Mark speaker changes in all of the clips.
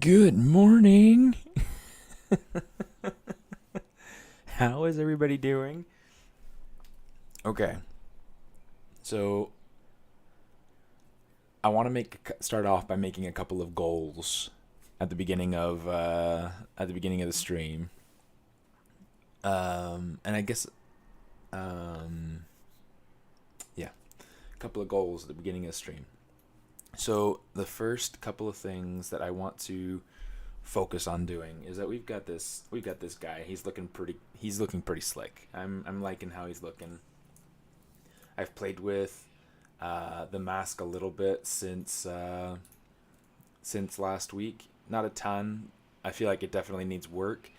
Speaker 1: Good morning. How is everybody doing? Okay, so I want to start off by making a couple of goals at the beginning of the stream. And I guess um, yeah, a couple of goals at the beginning of the stream. So the first couple of things that I want to focus on doing is that we've got this guy. He's looking pretty slick. I'm liking how he's looking. I've played with the mask a little bit since last week. Not a ton. I feel like it definitely needs work.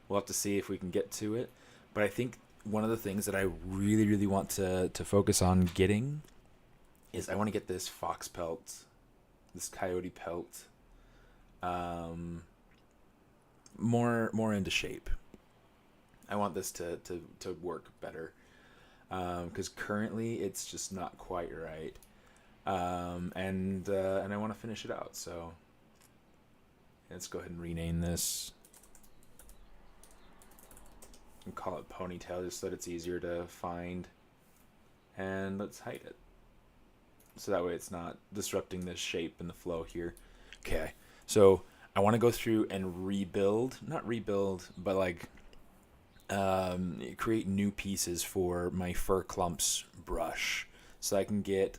Speaker 1: We'll have to see if we can get to it. But I think one of the things that I really, really want to focus on getting is I want to get this fox pelt, this coyote pelt, um, more into shape. I want this to work better because currently it's just not quite right, and I want to finish it out. So let's go ahead and rename this and call it ponytail just so that it's easier to find, and let's hide it so that way it's not disrupting the shape and the flow here. Okay, so I want to go through and rebuild, not rebuild, but like create new pieces for my fur clumps brush, so I can get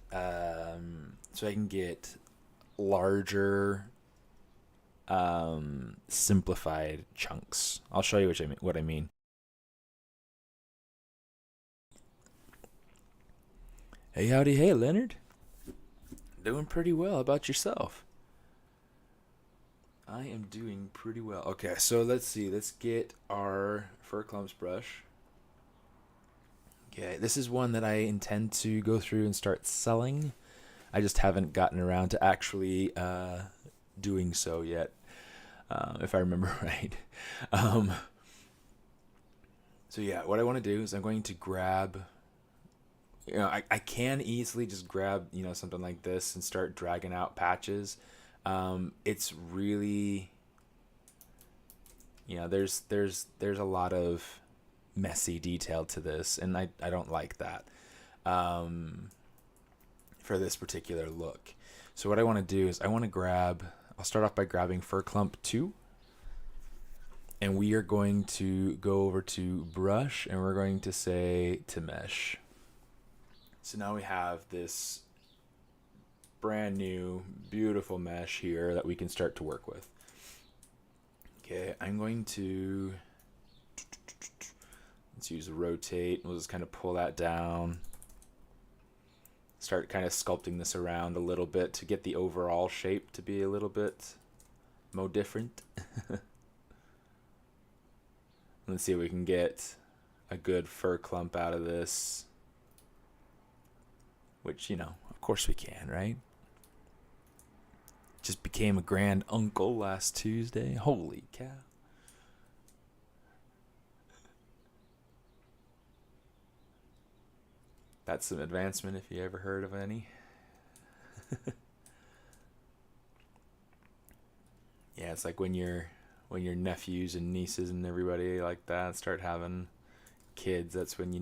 Speaker 1: larger, simplified chunks. I'll show you what I mean. Hey, howdy, hey, Leonard. Doing pretty well. How about yourself? I am doing pretty well. Okay, so let's see. Let's get our fur clumps brush. Okay, this is one that I intend to go through and start selling. I just haven't gotten around to actually doing so yet, if I remember right. Um, so yeah, what I want to do is I'm going to grab. I can easily just grab something like this and start dragging out patches. It's really there's a lot of messy detail to this, and I don't like that um, for this particular look. So what I want to do is I'll start off by grabbing fur clump 2, and we are going to go over to brush, and we're going to say to mesh. So now we have this brand new beautiful mesh here that we can start to work with. Okay, I'm going to let's use rotate. We'll just kind of pull that down, start kind of sculpting this around a little bit to get the overall shape to be a little bit more different. Let's see if we can get a good fur clump out of this, which of course we can, right? Just became a grand uncle last Tuesday. Holy cow. That's some advancement if you ever heard of any. Yeah, it's like when your nephews and nieces and everybody like that start having kids, that's when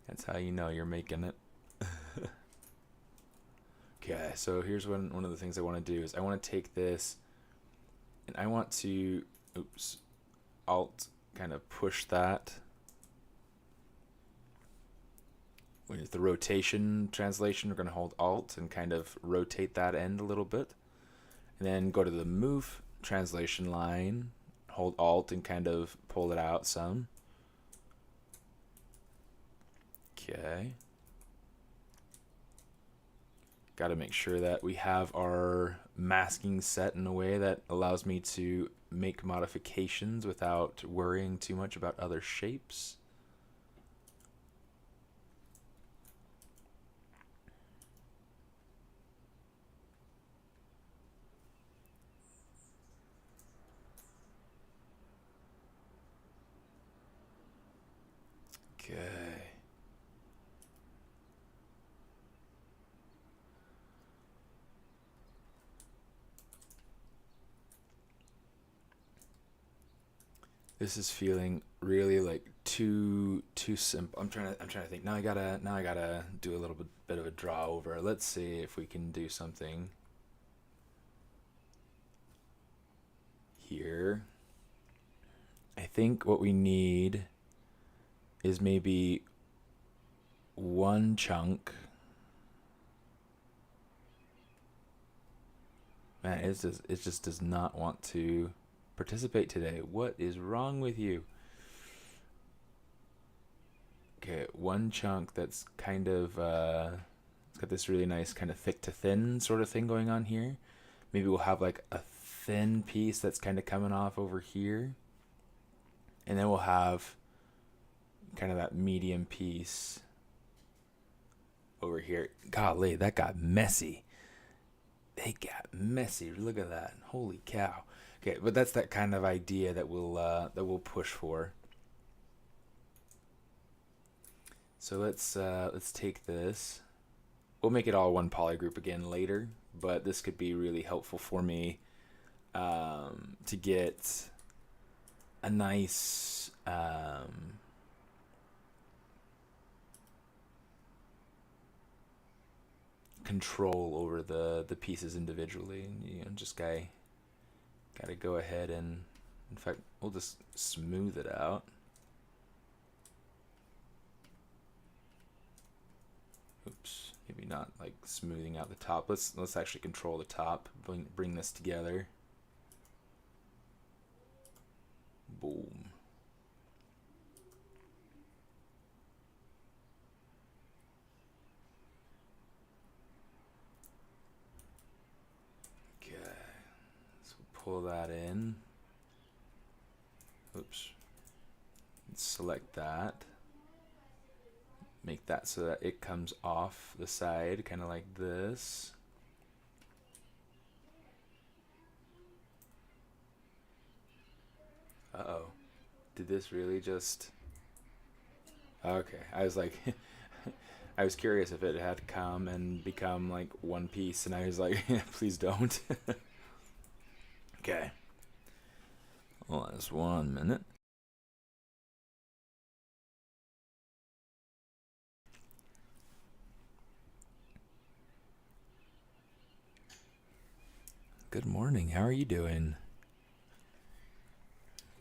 Speaker 1: that's how you're making it. Okay, so here's one of the things I want to do is I want to take this and I want to, alt kind of push that with the rotation translation. We're going to hold alt and kind of rotate that end a little bit, and then go to the move translation line, hold alt and kind of pull it out some. Okay. Got to make sure that we have our masking set in a way that allows me to make modifications without worrying too much about other shapes. Okay. This is feeling really like too simple. I'm trying to think. Now I gotta do a little bit of a draw over. Let's see if we can do something here. I think what we need is maybe one chunk. Man, it just does not want to participate today. What is wrong with you? Okay, one chunk that's kind of it's got this really nice kind of thick to thin sort of thing going on here. Maybe we'll have like a thin piece that's kind of coming off over here, and then we'll have kind of that medium piece over here. Golly, that got messy. They got messy. Look at that. Holy cow. Okay, but that's that kind of idea that we'll push for. So let's take this. We'll make it all one poly group again later, but this could be really helpful for me to get a nice control over the pieces individually. You know, just gotta go ahead and, in fact, we'll just smooth it out. Oops, maybe not like smoothing out the top. Let's actually control the top. Bring this together. Boom. Okay, so pull that in. Oops. Let's select that. Make that so that it comes off the side, kind of like this. Uh-oh. Did this really just... Okay, I was like... I was curious if it had come and become like one piece, and I was like, please don't. Okay. Hold on just 1 minute. Good morning. How are you doing?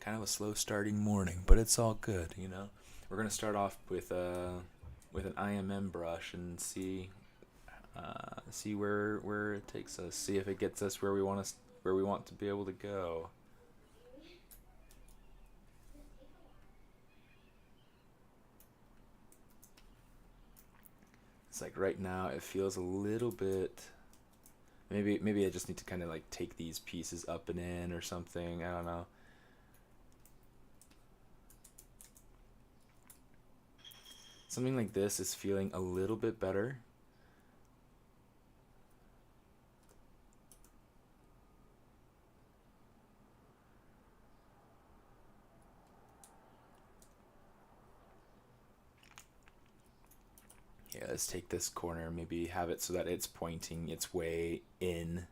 Speaker 1: Kind of a slow starting morning, but it's all good, you know. We're gonna start off with an IMM brush and see where it takes us. See if it gets us where we want to be able to go. It's like right now it feels a little bit. Maybe I just need to kind of like take these pieces up and in or something. I don't know. Something like this is feeling a little bit better. Yeah, let's take this corner, maybe have it so that it's pointing its way in.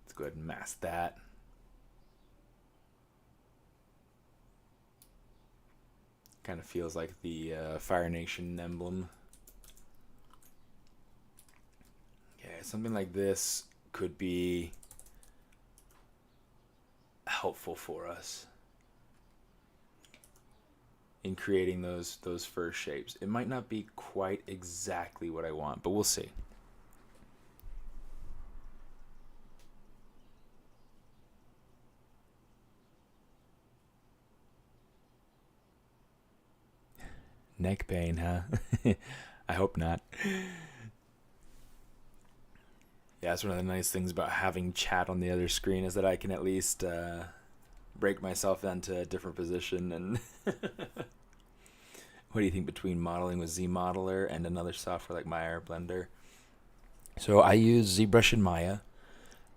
Speaker 1: Let's go ahead and mask that. Kind of feels like the Fire Nation emblem. Okay, something like this could be helpful for us in creating those first shapes. It might not be quite exactly what I want, but we'll see. Neck pain, huh? I hope not. Yeah, that's one of the nice things about having chat on the other screen is that I can at least break myself into a different position. And what do you think between modeling with ZModeler and another software like Maya or Blender? So I use ZBrush and Maya.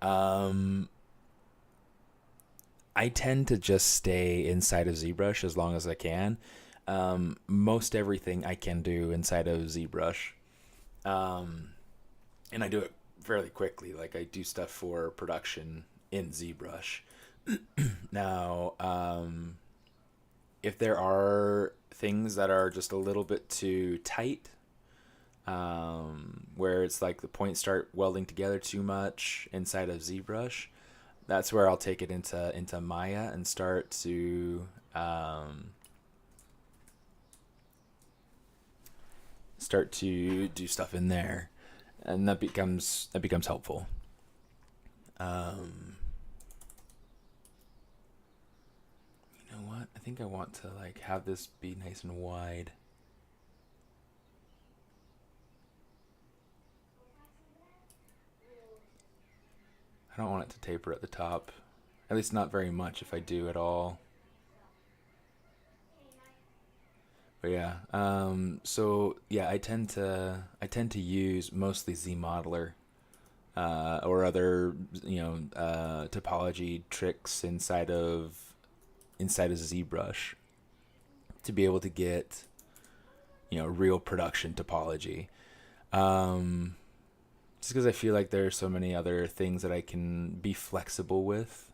Speaker 1: I tend to just stay inside of ZBrush as long as I can. Most everything I can do inside of ZBrush. And I do it fairly quickly. Like I do stuff for production in ZBrush. Now, if there are things that are just a little bit too tight, where it's like the points start welding together too much inside of ZBrush, that's where I'll take it into Maya and start to do stuff in there, and that becomes helpful. You know what? I think I want to like have this be nice and wide. I don't want it to taper at the top. At least not very much if I do at all. But yeah, so yeah, I tend to use mostly ZModeler or other topology tricks inside of ZBrush to be able to get real production topology. Just because I feel like there are so many other things that I can be flexible with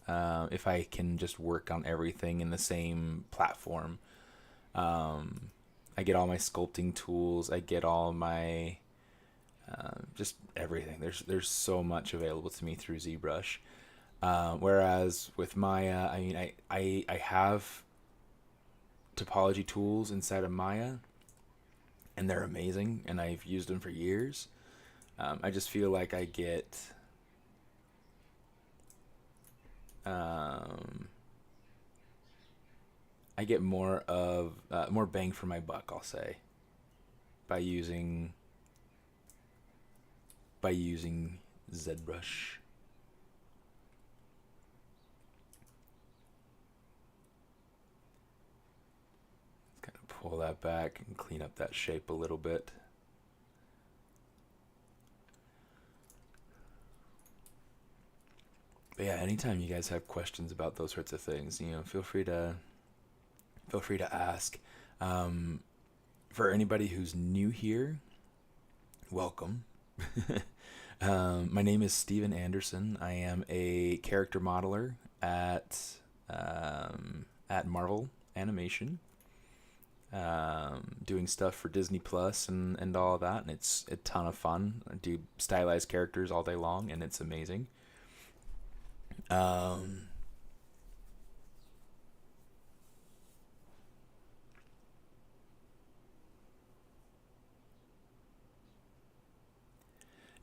Speaker 1: if I can just work on everything in the same platform. I get all my sculpting tools. I get all my just everything. There's so much available to me through ZBrush. Whereas with Maya, I mean, I have topology tools inside of Maya, and they're amazing, and I've used them for years. I just feel like I get more bang for my buck, I'll say, by using ZBrush. Kind of pull that back and clean up that shape a little bit. But yeah, anytime you guys have questions about those sorts of things, feel free to ask. For anybody who's new here, welcome. My name is Steven Anderson. I am a character modeler at Marvel Animation, doing stuff for Disney Plus and all of that, and it's a ton of fun. I do stylized characters all day long, and it's amazing.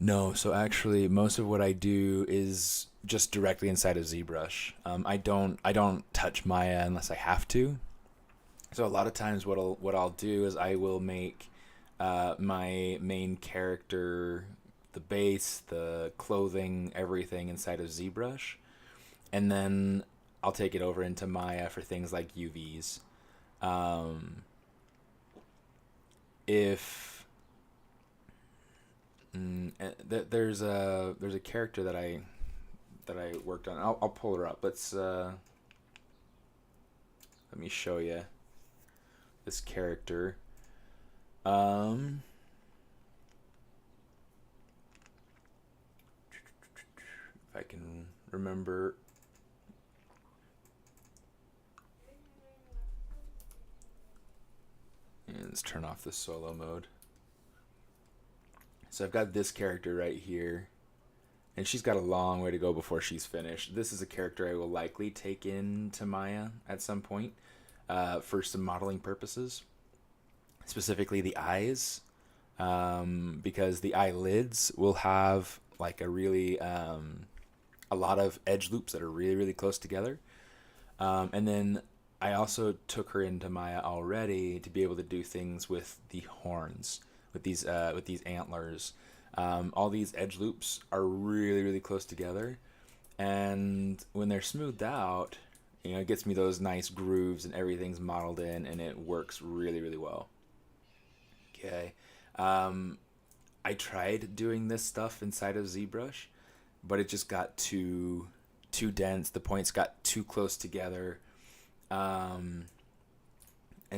Speaker 1: No, so actually, most of what I do is just directly inside of ZBrush. I don't touch Maya unless I have to. So a lot of times, what I'll do is I will make my main character, the base, the clothing, everything inside of ZBrush, and then I'll take it over into Maya for things like UVs. If there's a character that I worked on. I'll pull her up. Let me show you this character. If I can remember. And let's turn off the solo mode. So I've got this character right here, and she's got a long way to go before she's finished. This is a character I will likely take into Maya at some point for some modeling purposes, specifically the eyes, because the eyelids will have like a really a lot of edge loops that are really, really close together. And then I also took her into Maya already to be able to do things with the horns, with these antlers. All these edge loops are really, really close together, and when they're smoothed out, it gets me those nice grooves and everything's modeled in, and it works really, really well. Okay. I tried doing this stuff inside of ZBrush, but it just got too dense. The points got too close together. And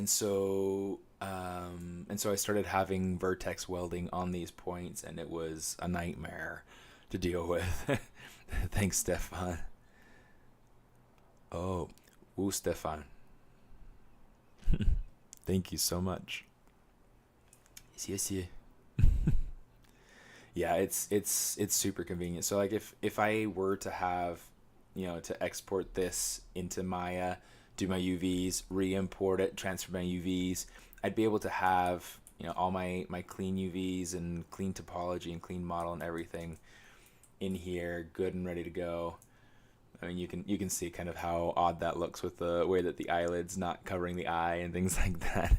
Speaker 1: so And so I started having vertex welding on these points, and it was a nightmare to deal with. Thanks, Stefan. Oh, ooh, Stefan. Thank you so much. Yes, yes, yeah. Yeah, it's super convenient. So like if I were to have, to export this into Maya, do my UVs, re-import it, transfer my UVs, I'd be able to have, all my clean UVs and clean topology and clean model and everything in here, good and ready to go. I mean, you can see kind of how odd that looks with the way that the eyelid's not covering the eye and things like that.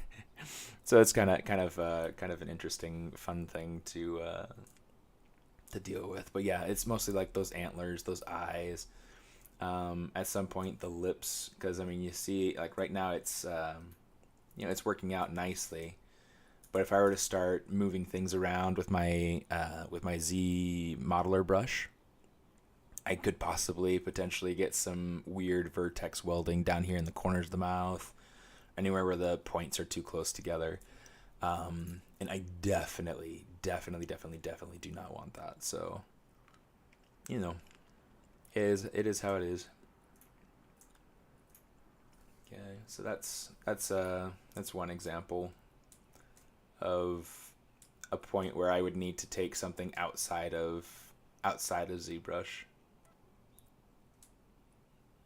Speaker 1: So it's kind of an interesting, fun thing to deal with. But yeah, it's mostly like those antlers, those eyes. At some point, the lips, because I mean, you see, like right now, it's working out nicely. But if I were to start moving things around with my Z modeler brush, I could potentially get some weird vertex welding down here in the corners of the mouth, anywhere where the points are too close together. And I definitely do not want that. So, it is how it is. Okay, so that's one example of a point where I would need to take something outside of ZBrush.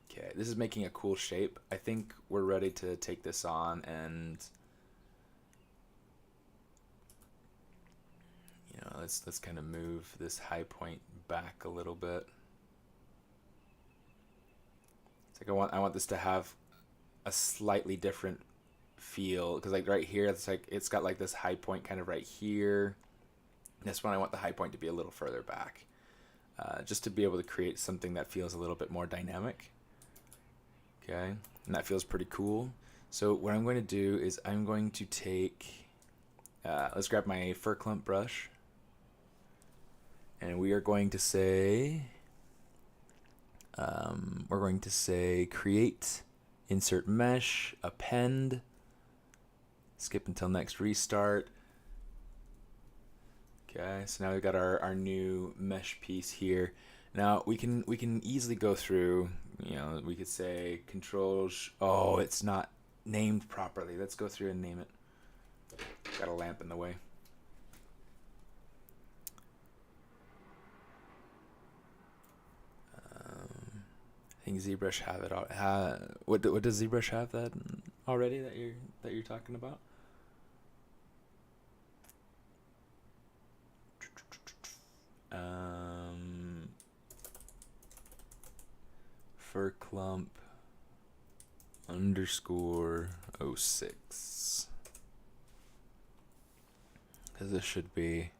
Speaker 1: Okay, this is making a cool shape. I think we're ready to take this on and let's kind of move this high point back a little bit. It's like I want this to have a slightly different feel, because like right here it's got like this high point kind of right here. This one I want the high point to be a little further back, just to be able to create something that feels a little bit more dynamic. Okay, and that feels pretty cool. So what I'm going to do is I'm going to take, let's grab my fur clump brush, and we are going to say, create, insert mesh, append, skip until next restart. Okay, so now we've got our new mesh piece here. Now we can easily go through, we could say oh, it's not named properly. Let's go through and name it. Got a lamp in the way. I think ZBrush have it all. What does ZBrush have that already that you're talking about? Fur clump _ 06. Because this should be.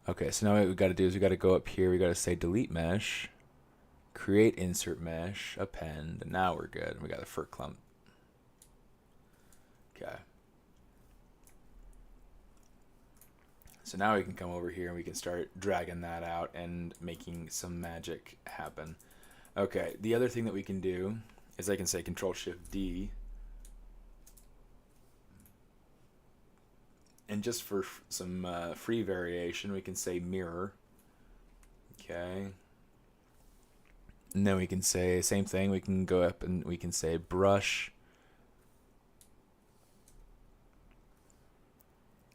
Speaker 1: Okay, so now what we got to do is we got to go up here. We got to say delete mesh, create insert mesh, append, and now we're good. We got the fur clump. Okay. So now we can come over here and we can start dragging that out and making some magic happen. Okay, the other thing that we can do is I can say Control-Shift-D. And just for some free variation, we can say mirror. Okay. And then we can say same thing. We can go up and we can say brush,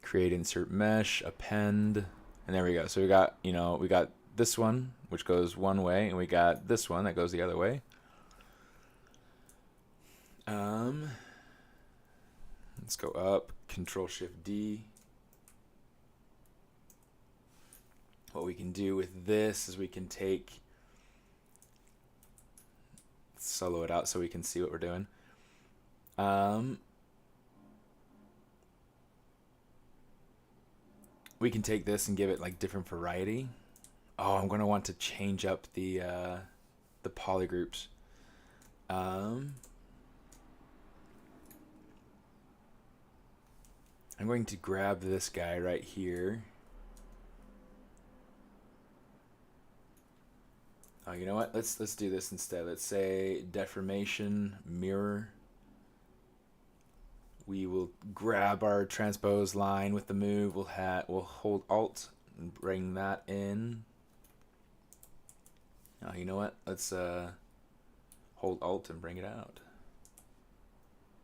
Speaker 1: create insert mesh, append, and there we go. So we got this one which goes one way, and we got this one that goes the other way. Let's go up, Control-Shift-D. What we can do with this is we can take, solo it out so we can see what we're doing. We can take this and give it like different variety. Oh, I'm going to want to change up the polygroups. I'm going to grab this guy right here. Oh, you know what? Let's do this instead. Let's say deformation mirror we will grab our transpose line with the move. We'll hold Alt and bring that in. Oh, you know what? Let's hold Alt and bring it out.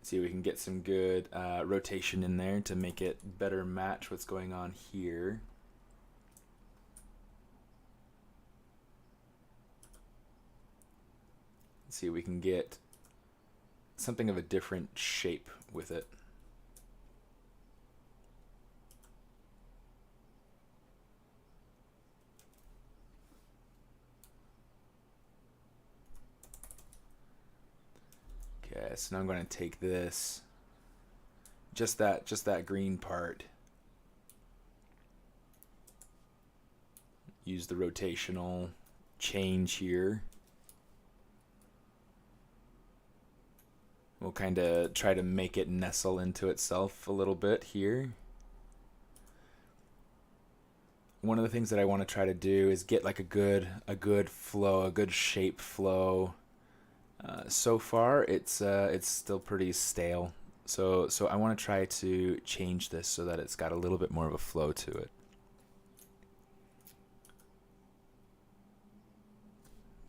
Speaker 1: See if we can get some good rotation in there to make it better match what's going on here. Let's see if we can get something of a different shape with it. Okay, so now I'm going to take this, just that green part, use the rotational change here. We'll kind of try to make it nestle into itself a little bit here. One of the things that I want to try to do is get like a good flow, a good shape flow. So far, it's still pretty stale. So I want to try to change this so that it's got a little bit more of a flow to it.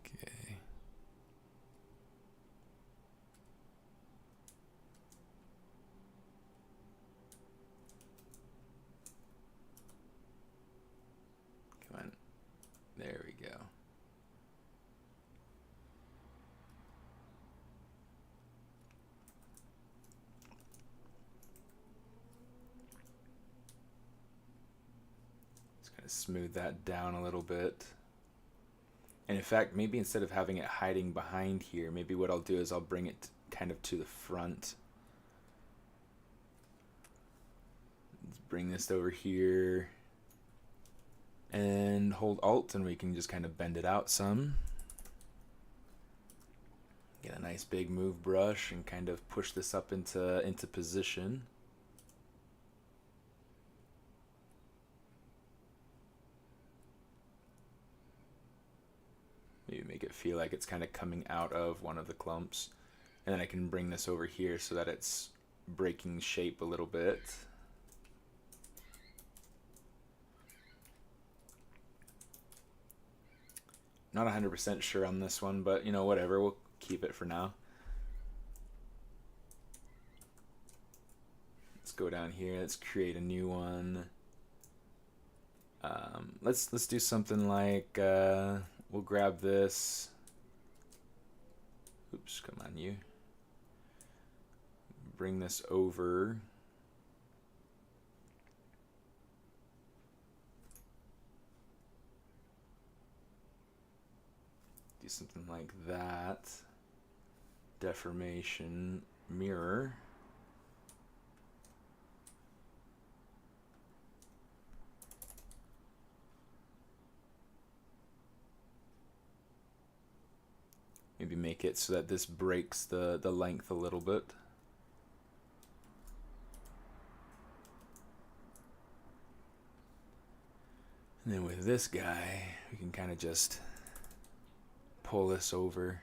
Speaker 1: Okay. Come on. There we go. Smooth that down a little bit. And in fact, maybe instead of having it hiding behind here, maybe what I'll do is I'll bring it kind of to the front. Let's bring this over here and hold Alt, and we can just kind of bend it out some. Get a nice big move brush and kind of push this up into position. Maybe make it feel like it's kind of coming out of one of the clumps. And then I can bring this over here so that it's breaking shape a little bit. Not 100% sure on this one, but you know, whatever, we'll keep it for now. Let's go down here, let's create a new one. Let's do something like we'll grab this. Oops, come on, you. Bring this over. Do something like that. Deformation, mirror. Maybe make it so that this breaks the length a little bit. And then with this guy, we can kind of just pull this over.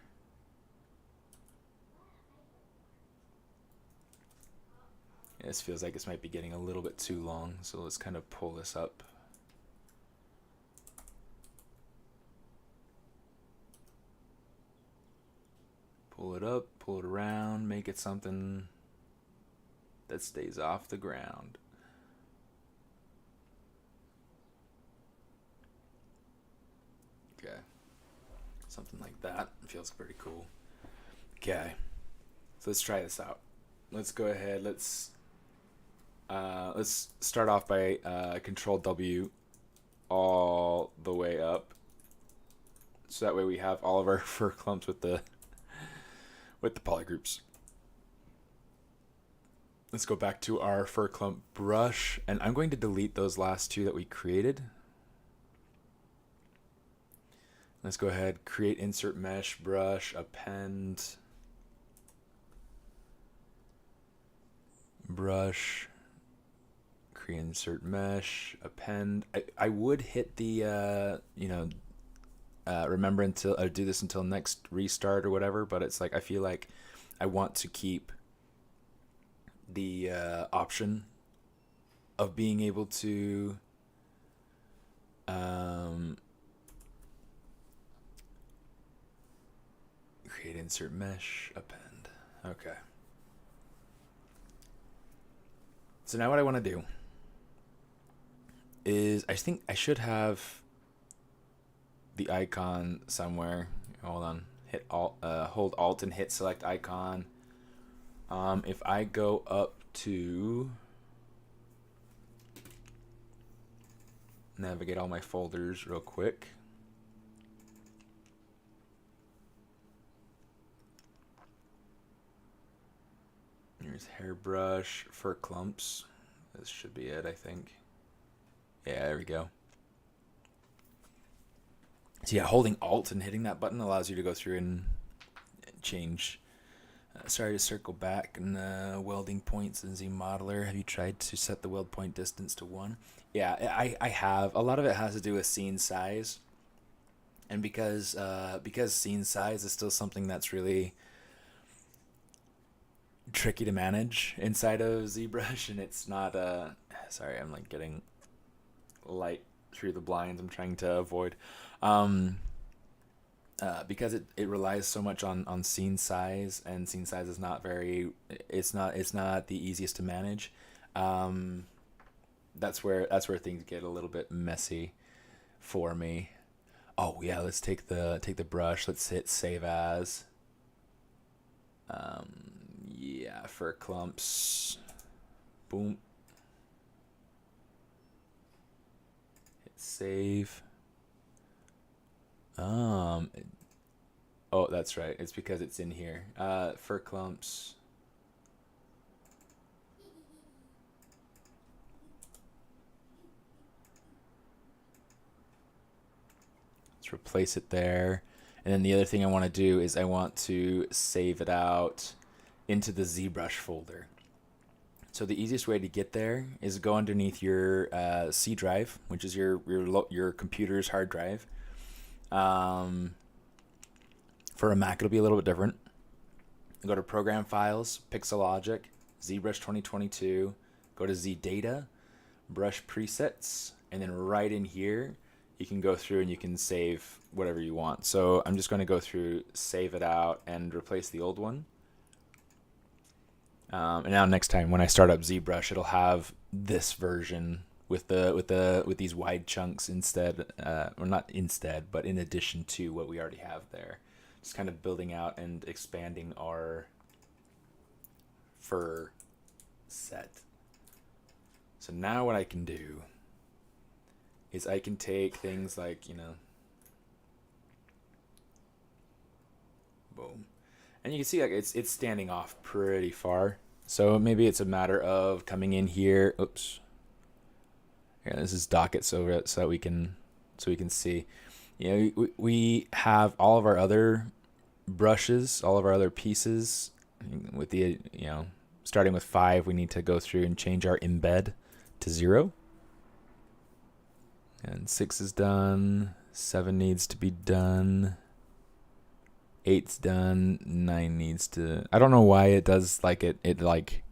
Speaker 1: Yeah, this feels like this might be getting a little bit too long, so let's kind of pull this up. Pull it up, pull it around, make it something that stays off the ground. Okay, something like that feels pretty cool. Okay, so let's try this out. Let's go ahead, let's start off by Control W all the way up, so that way we have all of our fur clumps with the polygroups. Let's go back to our fur clump brush, and I'm going to delete those last two that we created. Let's go ahead, create insert mesh brush, append brush, create insert mesh, append. I would hit the remember until I do this until next restart or whatever, but it's like I feel like I want to keep the option of being able to create insert mesh append. Okay. So now what I want to do is I think I should have the icon somewhere. Hold on. Hit Alt, hold Alt and hit select icon. If I go up to navigate all my folders real quick. Here's hairbrush, fur clumps. This should be it, I think. Yeah, there we go. So yeah, holding Alt and hitting that button allows you to go through and change. Sorry to circle back. And welding points in ZModeler. Have you tried to set the weld point distance to 1? Yeah, I have. A lot of it has to do with scene size, and because scene size is still something that's really tricky to manage inside of ZBrush, and it's not. Sorry, I'm like getting light through the blinds. I'm trying to avoid. Because it relies so much on scene size, and scene size is not very. It's not the easiest to manage. That's where things get a little bit messy for me. Oh yeah, let's take the brush. Let's hit save as. Yeah, fur clumps. Boom. Hit save. Oh, that's right. It's because it's in here. Fur clumps. Let's replace it there. And then the other thing I want to do is I want to save it out into the ZBrush folder. So the easiest way to get there is go underneath your C drive, which is your computer's hard drive. For a Mac, it'll be a little bit different. Go to Program Files, Pixelogic, ZBrush 2022, go to ZData, Brush Presets, and then right in here, you can go through and you can save whatever you want. So I'm just going to go through, save it out, and replace the old one. And now next time when I start up ZBrush, it'll have this version with these wide chunks instead, or not instead, but in addition to what we already have there. Just kind of building out and expanding our fur set. So now what I can do is I can take things like, boom. And you can see like it's standing off pretty far. So maybe it's a matter of coming in here. Oops. Here, this is docket so that we can see. We have all of our other brushes, all of our other pieces. With the starting with 5, we need to go through and change our embed to 0. And 6 is done. 7 needs to be done. 8's done. 9 needs to. I don't know why it does like it like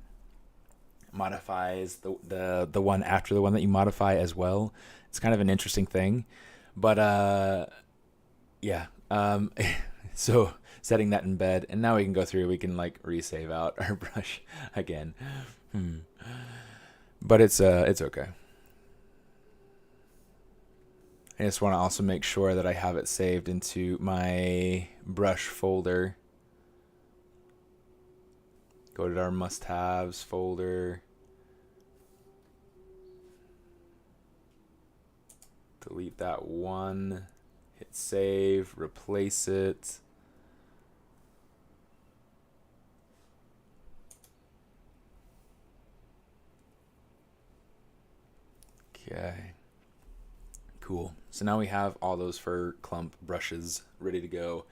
Speaker 1: modifies the one after the one that you modify as well. It's kind of an interesting thing, but yeah. So setting that in bed, and now we can go through. We can like resave out our brush again. But it's okay. I just want to also make sure that I have it saved into my brush folder. Go to our must-haves folder. Delete that one. Hit save. Replace it. Okay. Cool. So now we have all those fur clump brushes ready to go.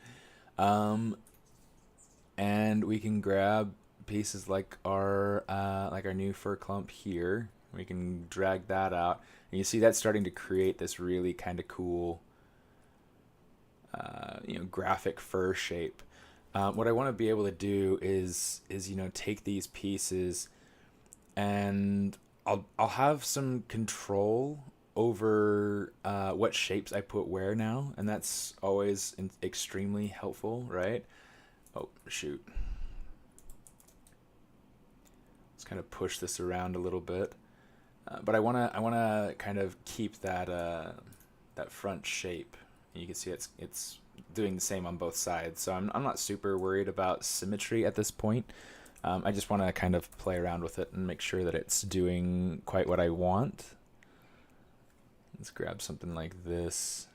Speaker 1: And we can grab pieces like our new fur clump here. We can drag that out, and you see that's starting to create this really kind of cool graphic fur shape. What I want to be able to do is take these pieces, and I'll have some control over what shapes I put where now, and that's always extremely helpful, right? Oh shoot! Let's kind of push this around a little bit, but I wanna kind of keep that that front shape. And you can see it's doing the same on both sides, so I'm not super worried about symmetry at this point. I just want to kind of play around with it and make sure that it's doing quite what I want. Let's grab something like this.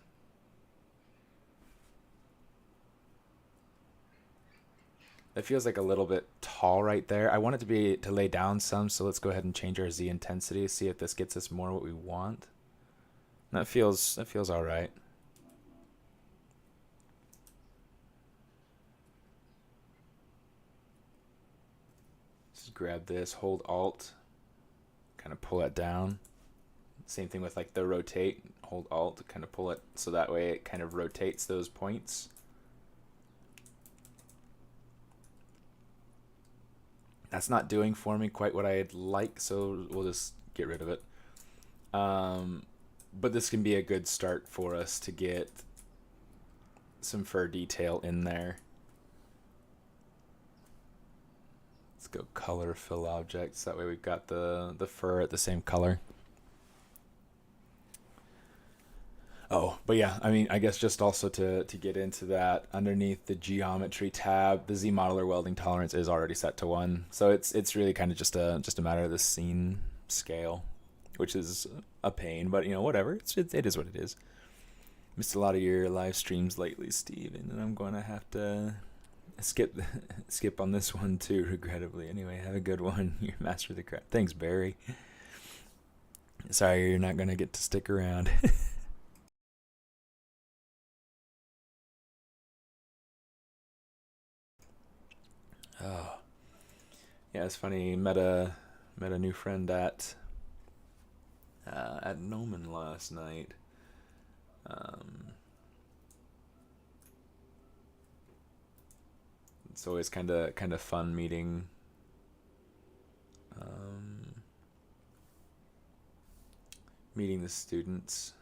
Speaker 1: That feels like a little bit tall right there. I want it to lay down some, so let's go ahead and change our Z intensity, see if this gets us more what we want. That feels all right. Just grab this, hold Alt, kind of pull it down. Same thing with like the rotate, hold Alt, kind of pull it so that way it kind of rotates those points. That's not doing for me quite what I'd like, so we'll just get rid of it. But this can be a good start for us to get some fur detail in there. Let's go color fill objects. That way we've got the fur at the same color. Oh, but yeah, I mean, I guess just also to get into that, underneath the geometry tab, the Z modeler welding tolerance is already set to 1. So it's really kind of just a matter of the scene scale, which is a pain, but you know, whatever. It is what it is. Missed a lot of your live streams lately, Steven, and I'm going to have to skip on this one too, regrettably. Anyway, have a good one. You're master of the craft. Thanks, Barry. Sorry, you're not going to get to stick around. Oh, yeah, it's funny. Met a new friend at Noman last night. It's always kind of fun meeting meeting the students.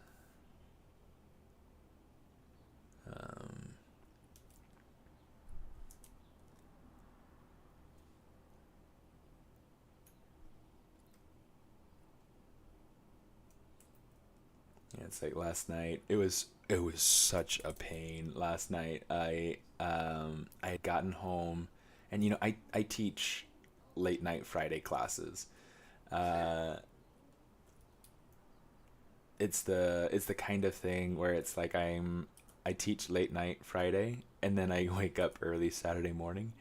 Speaker 1: Yeah, it's like last night. It was such a pain last night. I had gotten home, and you know I teach late night Friday classes. Uh, it's the kind of thing where it's like I teach late night Friday, and then I wake up early Saturday morning,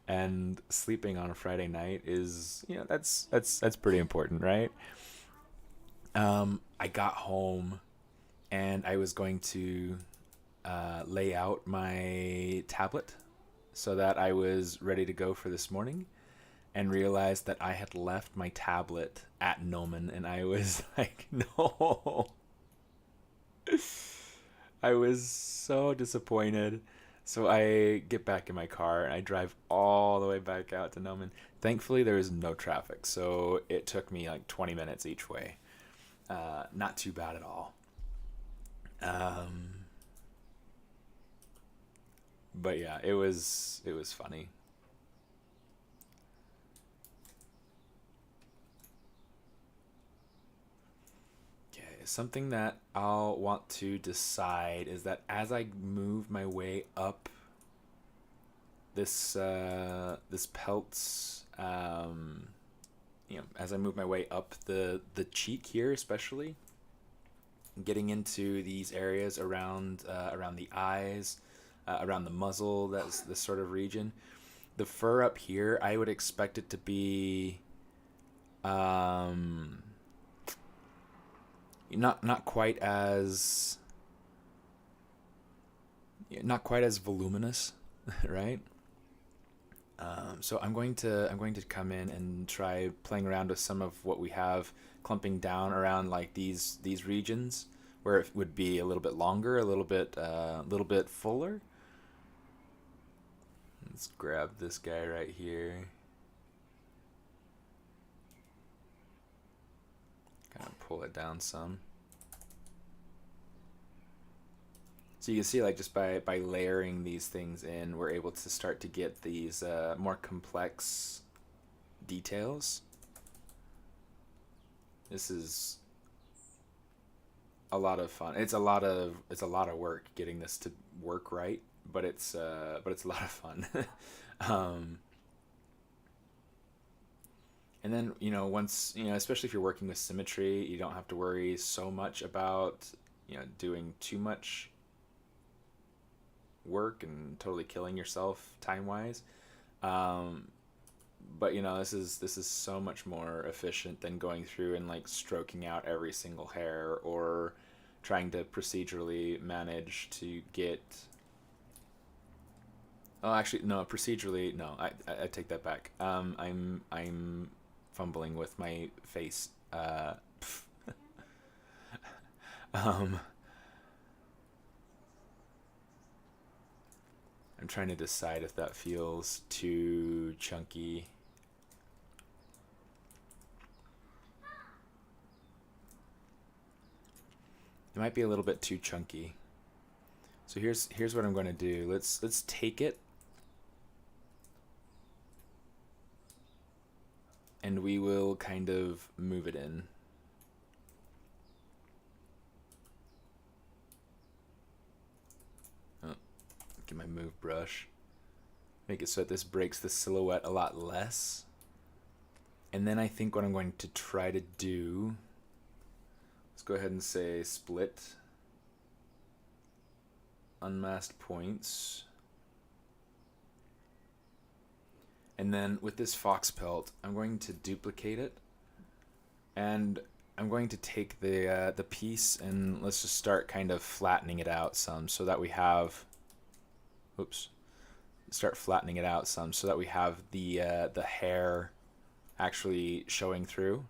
Speaker 1: and sleeping on a Friday night is, you know, that's pretty important, right? I got home and I was going to lay out my tablet so that I was ready to go for this morning, and realized that I had left my tablet at Noman, and I was like, no. I was so disappointed. So I get back in my car and I drive all the way back out to Noman. Thankfully, there was no traffic, so it took me like 20 minutes each way. Not too bad at all. Um, but yeah, it was funny. Okay, something that I'll want to decide is that as I move my way up this pelts, you know, as I move my way up the cheek here, especially getting into these areas around the eyes, around the muzzle, that's this sort of region. The fur up here, I would expect it to be um, not quite as voluminous, right? So I'm going to come in and try playing around with some of what we have, clumping down around like these regions where it would be a little bit longer, a little bit fuller. Let's grab this guy right here. Kind of pull it down some. So you can see, like, just by layering these things in, we're able to start to get these more complex details. This is a lot of fun. It's a lot of work getting this to work right, but it's a lot of fun. And then, you know, once, you know, especially if you're working with symmetry, you don't have to worry so much about, you know, doing too much work and totally killing yourself time-wise. But you know, this is so much more efficient than going through and like stroking out every single hair or trying to procedurally manage to get. Oh, actually, no, procedurally, no. I take that back. I'm fumbling with my face. I'm trying to decide if that feels too chunky. It might be a little bit too chunky. So here's what I'm going to do. Let's take it and we will kind of move it in. Oh, get my move brush. Make it so that this breaks the silhouette a lot less. And then I think what I'm going to try to do, let's go ahead and say split, unmasked points. And then with this fox pelt, I'm going to duplicate it, and I'm going to take the piece and let's just start kind of flattening it out some, so that we have, oops, start flattening it out some, so that we have the hair actually showing through.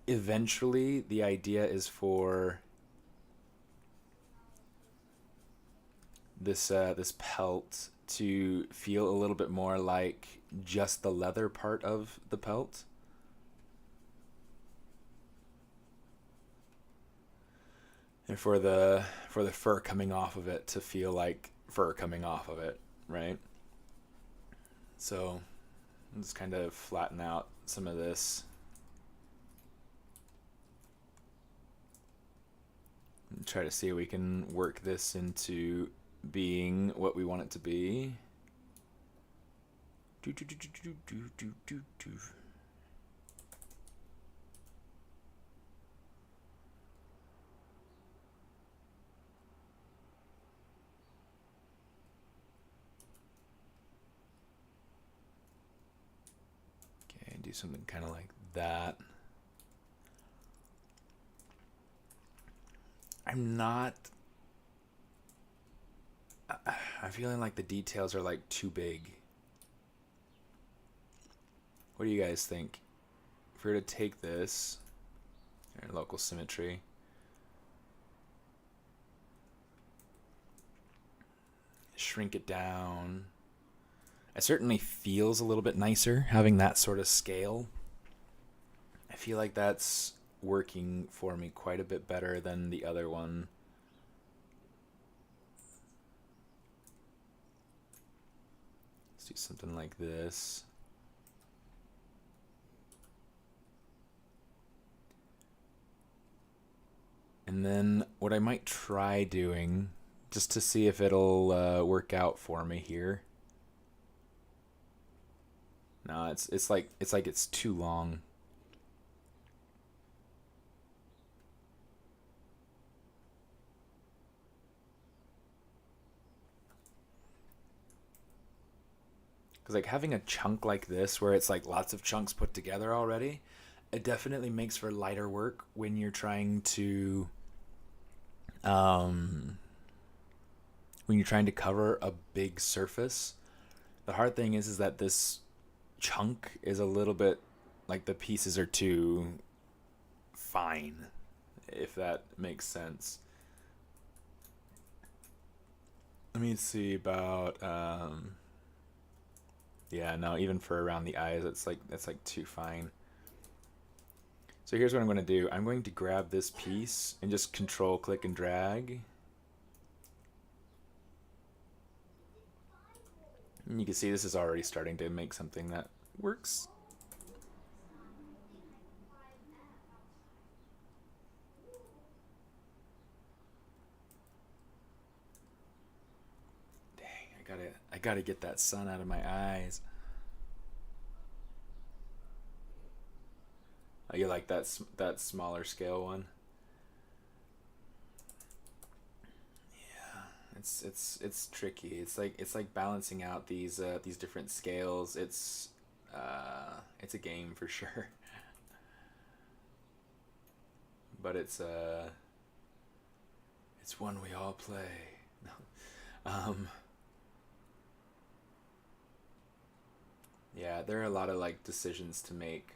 Speaker 1: Eventually, the idea is for this pelt to feel a little bit more like just the leather part of the pelt. And for the fur coming off of it to feel like fur coming off of it, right? So let's kind of flatten out some of this. And try to see if we can work this into being what we want it to be. Okay, do something kind of like that. I'm feeling like the details are like too big. What do you guys think? If we were to take this, local symmetry, shrink it down. It certainly feels a little bit nicer having that sort of scale. I feel like that's working for me quite a bit better than the other one. Let's do something like this. And then what I might try doing, just to see if it'll work out for me here. No, it's like it's too long. Because like having a chunk like this where it's like lots of chunks put together already, it definitely makes for lighter work when you're trying to cover a big surface. The hard thing is that this chunk is a little bit like the pieces are too fine, if that makes sense. Let me see about yeah, no, even for around the eyes, it's like too fine. So here's what I'm going to do. I'm going to grab this piece and just control click and drag. And you can see this is already starting to make something that works. Dang, I gotta get that sun out of my eyes. Oh, you like that smaller scale one? It's tricky. It's like balancing out these different scales. It's a game for sure. But it's one we all play. Yeah, there are a lot of like decisions to make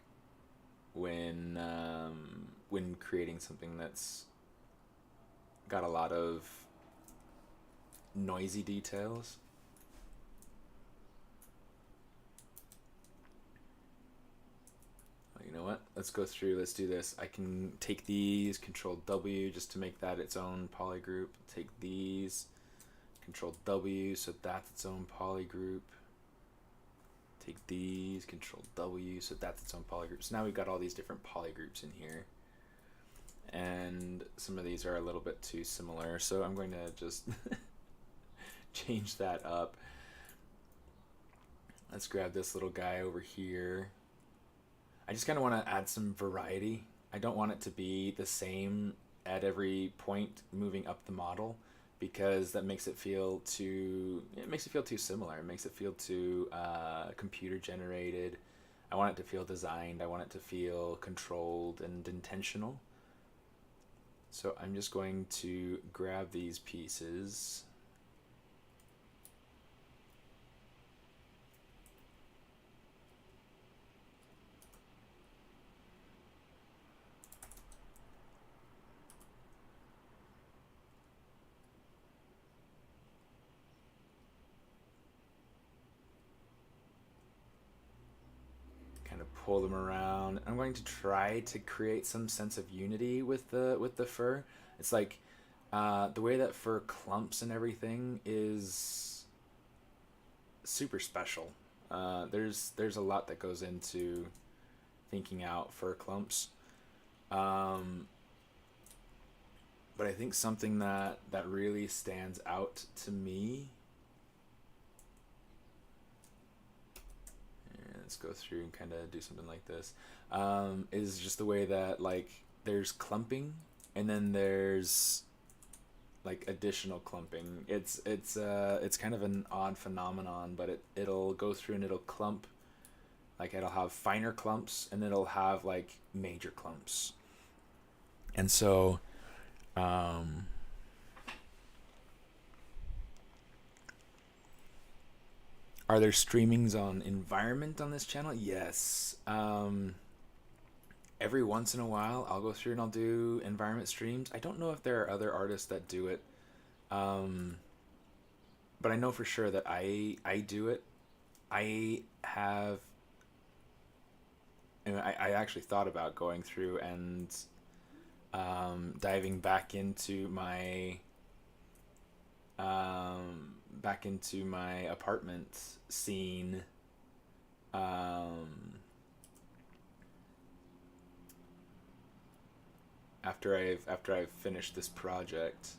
Speaker 1: when creating something that's got a lot of noisy details. You know what? Let's go through. Let's do this. I can take these, Control W, just to make that its own polygroup. Take these, Control W, so that's its own polygroup. Take these, Control W, so that's its own polygroup. So now we've got all these different polygroups in here. And some of these are a little bit too similar, so I'm going to just change that up. Let's grab this little guy over here. I just kind of want to add some variety. I don't want it to be the same at every point moving up the model, because that makes it feel too similar. It makes it feel too computer generated. I want it to feel designed. I want it to feel controlled and intentional. So I'm just going to grab these pieces. Pull them around. I'm going to try to create some sense of unity with the fur. It's like the way that fur clumps and everything is super special. There's a lot that goes into thinking out fur clumps. But I think something that really stands out to me. Let's go through and kind of do something like this. Is just the way that like there's clumping and then there's like additional clumping. It's kind of an odd phenomenon, but it'll go through and it'll clump. Like it'll have finer clumps and it'll have like major clumps. And so are there streamings on environment on this channel? Yes. Every once in a while, I'll go through and I'll do environment streams. I don't know if there are other artists that do it. But I know for sure that I do it. I actually thought about going through and diving back into my apartment scene after I've finished this project,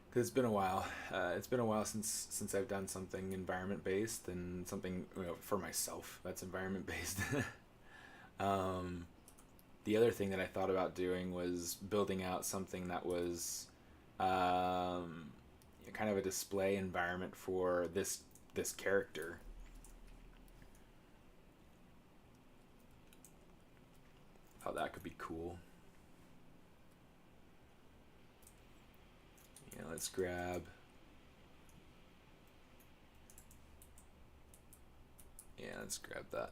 Speaker 1: because it's been a while. It's been a while since I've done something environment based and something, you know, for myself that's environment based. The other thing that I thought about doing was building out something that was kind of a display environment for this character. Thought that could be cool. Yeah, let's grab. Yeah, let's grab that.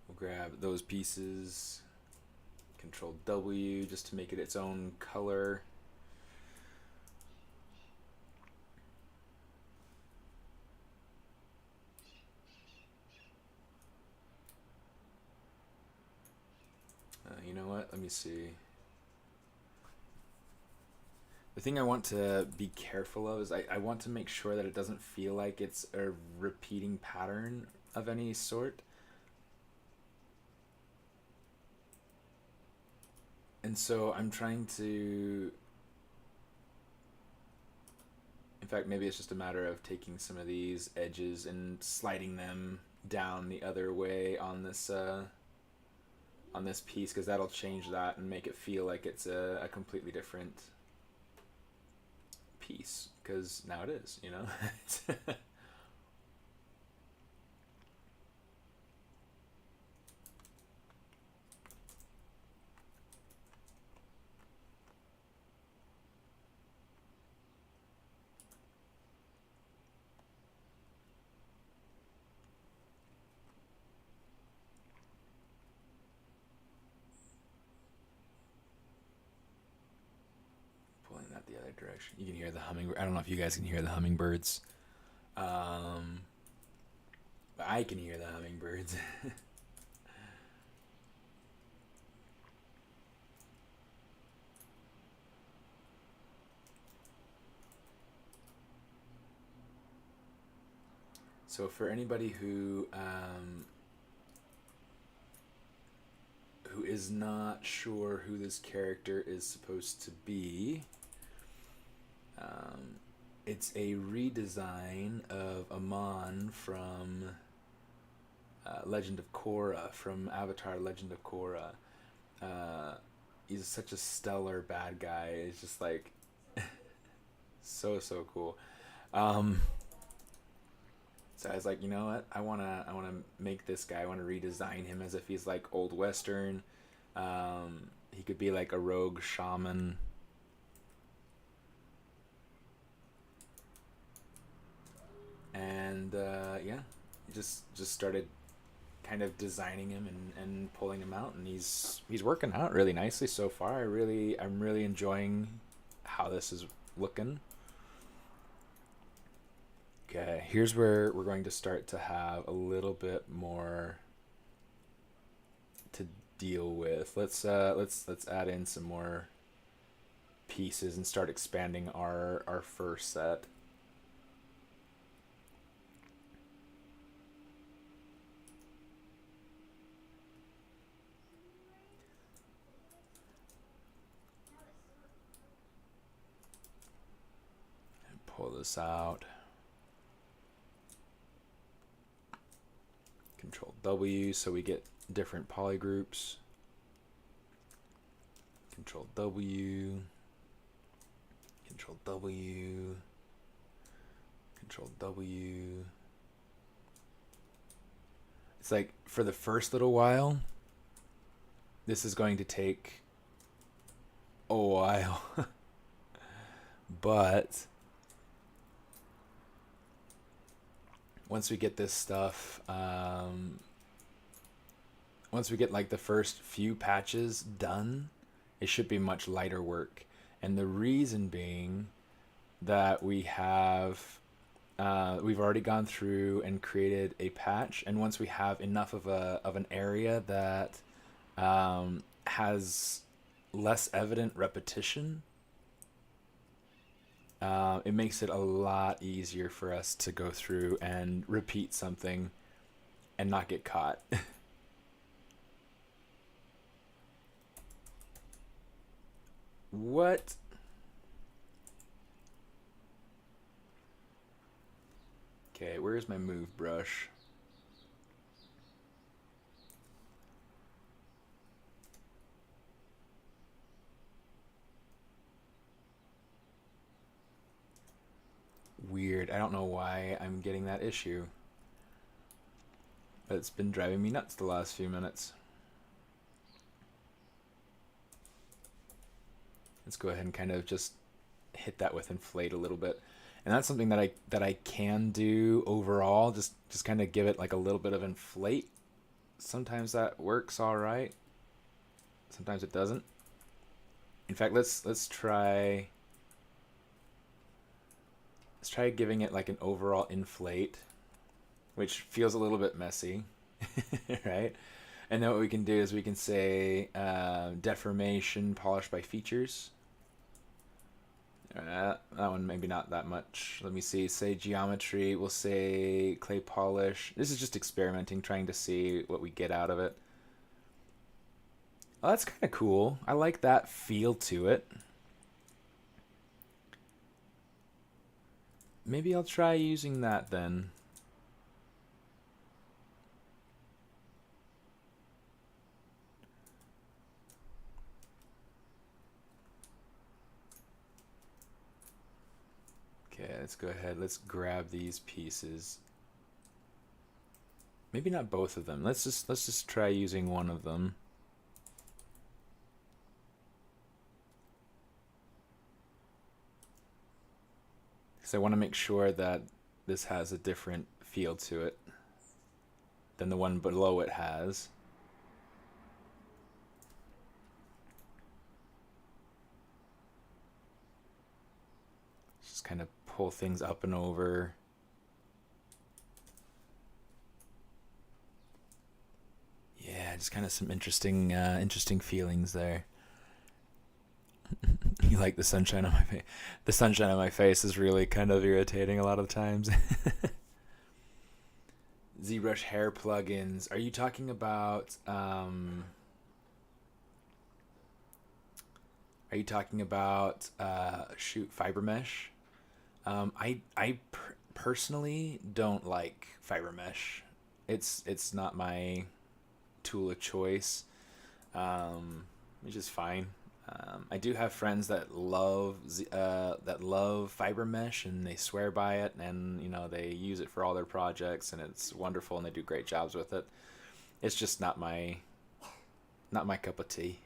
Speaker 1: We'll grab those pieces. Control W just to make it its own color. know what? Let me see. The thing I want to be careful of is I want to make sure that it doesn't feel like it's a repeating pattern of any sort. And so I'm trying to... In fact, maybe it's just a matter of taking some of these edges and sliding them down the other way on this piece, because that'll change that and make it feel like it's a completely different piece, because now it is, you know. Pulling that the other direction. You can hear the hummingbird. I don't know if you guys can hear the hummingbirds. But I can hear the hummingbirds. So for anybody who is not sure who this character is supposed to be, it's a redesign of Amon from Legend of Korra, from Avatar Legend of Korra. He's such a stellar bad guy. It's just like so cool. So I was like, you know what? I wanna make this guy. I wanna redesign him as if he's like old Western. He could be like a rogue shaman. And yeah, just started kind of designing him and pulling him out, and he's working out really nicely so far. I'm really enjoying how this is looking. Okay, here's where we're going to start to have a little bit more to deal with. Let's add in some more pieces and start expanding our first set. And pull this out. Control W so we get different polygroups. Control W. Control W. Control W. It's like for the first little while, this is going to take a while. But once we get this stuff, once we get like the first few patches done, it should be much lighter work. And the reason being that we've already gone through and created a patch, and once we have enough of an area that has less evident repetition, it makes it a lot easier for us to go through and repeat something and not get caught. What? Okay, where's my move brush? Weird. I don't know why I'm getting that issue, but it's been driving me nuts the last few minutes. Let's go ahead and kind of just hit that with inflate a little bit. And that's something that I can do overall, just kind of give it like a little bit of inflate. Sometimes that works all right. Sometimes it doesn't. In fact, let's try giving it like an overall inflate, which feels a little bit messy, right? And then what we can do is we can say deformation polished by features. That one maybe not that much. Let me see. Say geometry. We'll say clay polish. This is just experimenting, trying to see what we get out of it. Oh, that's kind of cool. I like that feel to it. Maybe I'll try using that then. Okay, let's go ahead. Let's grab these pieces. Maybe not both of them. Let's just try using one of them. Because I want to make sure that this has a different feel to it than the one below it has. Just kind of pull things up and over. Yeah, just kind of some interesting feelings there. You like the sunshine on my face? The sunshine on my face is really kind of irritating a lot of times. ZBrush hair plugins. Are you talking about? Are you talking about? Shoot, fiber mesh. I personally don't like fiber mesh. It's not my tool of choice, which is fine. I do have friends that love fiber mesh, and they swear by it, and you know, they use it for all their projects, and it's wonderful, and they do great jobs with it. It's just not my cup of tea.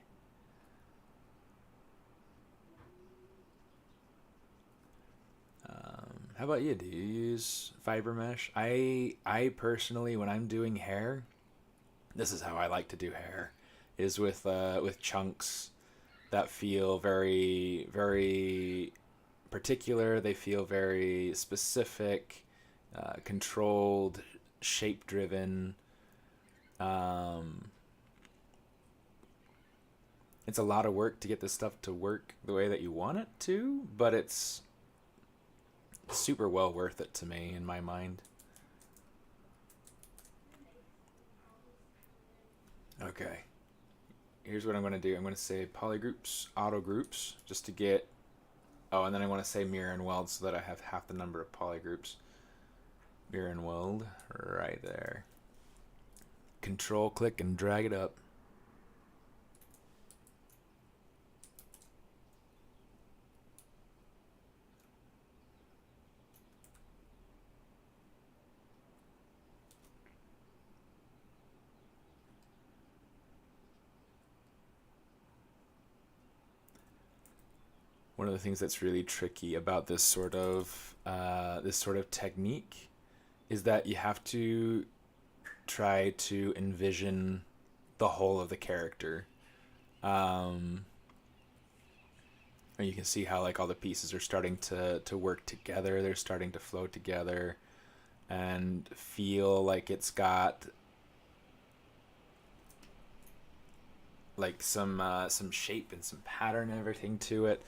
Speaker 1: How about you? Do you use fiber mesh? I personally, when I'm doing hair, this is how I like to do hair, is with chunks that feel very, very particular. They feel very specific, controlled, shape-driven. It's a lot of work to get this stuff to work the way that you want it to, but it's super well worth it to me, in my mind. Okay. Here's what I'm going to do. I'm going to say polygroups, auto groups, just to get... Oh, and then I want to say mirror and weld so that I have half the number of polygroups. Mirror and weld, right there. Control click and drag it up. One of the things that's really tricky about this sort of technique is that you have to try to envision the whole of the character. And you can see how like all the pieces are starting to work together. They're starting to flow together and feel like it's got like some shape and some pattern and everything to it,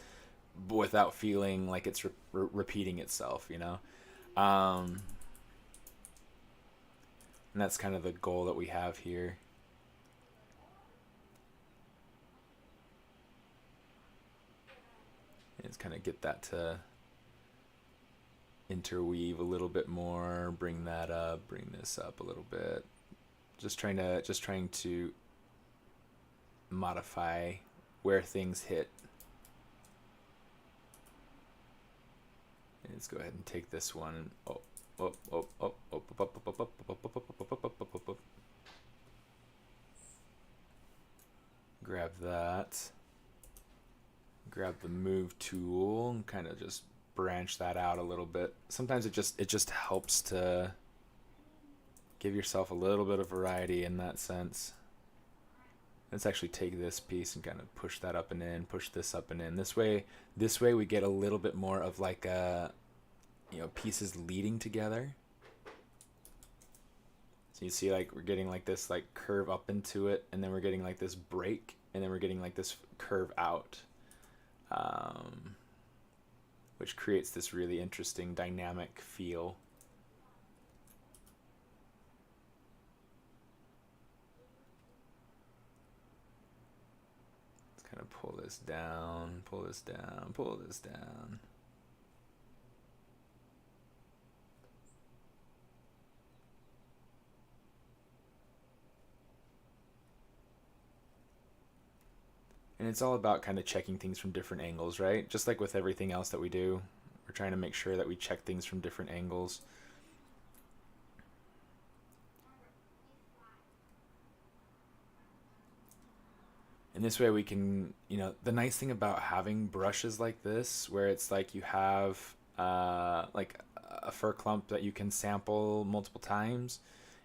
Speaker 1: without feeling like it's repeating itself, you know? And that's kind of the goal that we have here. Is kind of get that to interweave a little bit more, bring that up, bring this up a little bit. Just trying to modify where things hit. Let's go ahead and take this one and grab that. Grab the move tool and kind of just branch that out a little bit. Sometimes it just helps to give yourself a little bit of variety in that sense. Let's actually take this piece and kind of push that up and in, push this up and in. This way we get a little bit more of like a, you know, pieces leading together. So you see like we're getting like this like curve up into it, and then we're getting like this break, and then we're getting like this curve out, which creates this really interesting dynamic feel. Let's kind of pull this down, pull this down, pull this down. And it's all about kind of checking things from different angles, right? Just like with everything else that we do, we're trying to make sure that we check things from different angles. And this way we can, you know, the nice thing about having brushes like this, where it's like you have like a fur clump that you can sample multiple times,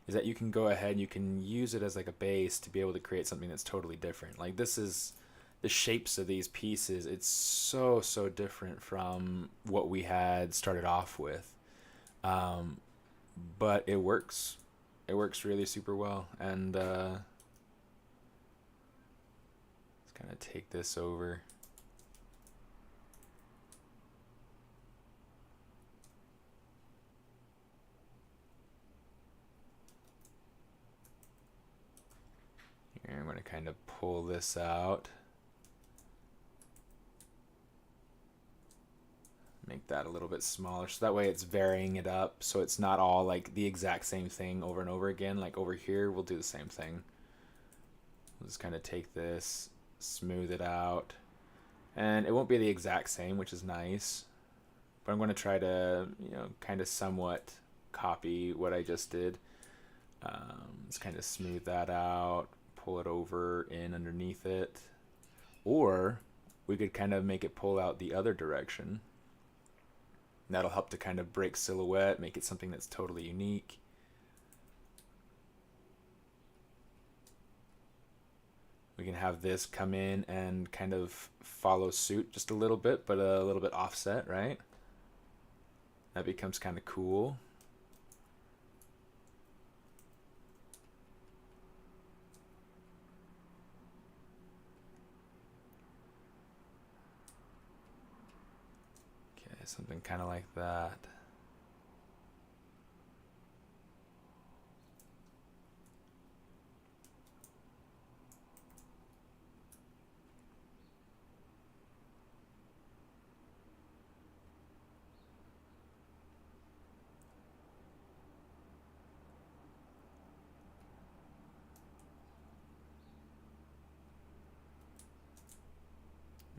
Speaker 1: is that you can go ahead and you can use it as like a base to be able to create something that's totally different. Like this is the shapes of these pieces, it's so different from what we had started off with, but it works really super well. And let's kind of take this over. Here, I'm going to kind of pull this out. Make that a little bit smaller, so that way it's varying it up, so it's not all like the exact same thing over and over again. Like over here, we'll do the same thing. We'll just kind of take this, smooth it out, and it won't be the exact same, which is nice, but I'm going to try to, you know, kind of somewhat copy what I just did. Let's kind of smooth that out, pull it over in underneath it, or we could kind of make it pull out the other direction. That'll help to kind of break silhouette, make it something that's totally unique. We can have this come in and kind of follow suit just a little bit, but a little bit offset, right? That becomes kind of cool. Something kind of like that.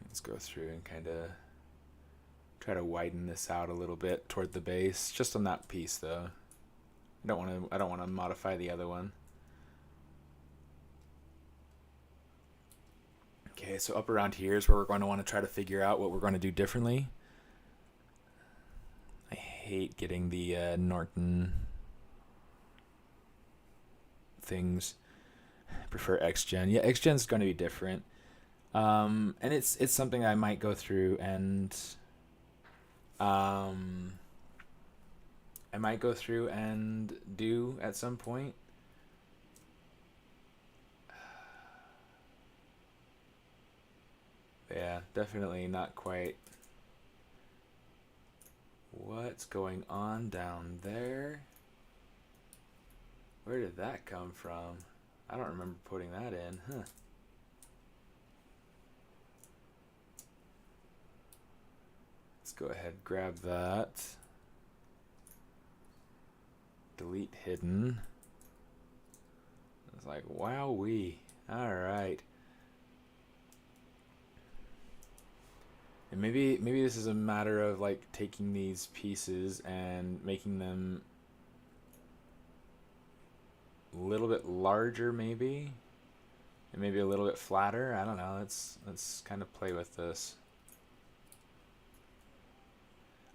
Speaker 1: Let's go through and kind of try to widen this out a little bit toward the base, just on that piece though. I don't want to modify the other one. Okay, so up around here is where we're going to want to try to figure out what we're going to do differently. I hate getting the Norton things. I prefer XGen. Yeah, XGen's going to be different. And it's something I might go through and do at some point. Yeah, definitely not quite. What's going on down there? Where did that come from? I don't remember putting that in, huh? Let's go ahead, grab that. Delete hidden. It's like, wowee. Alright. And maybe this is a matter of like taking these pieces and making them a little bit larger, maybe, and maybe a little bit flatter. I don't know. Let's kind of play with this.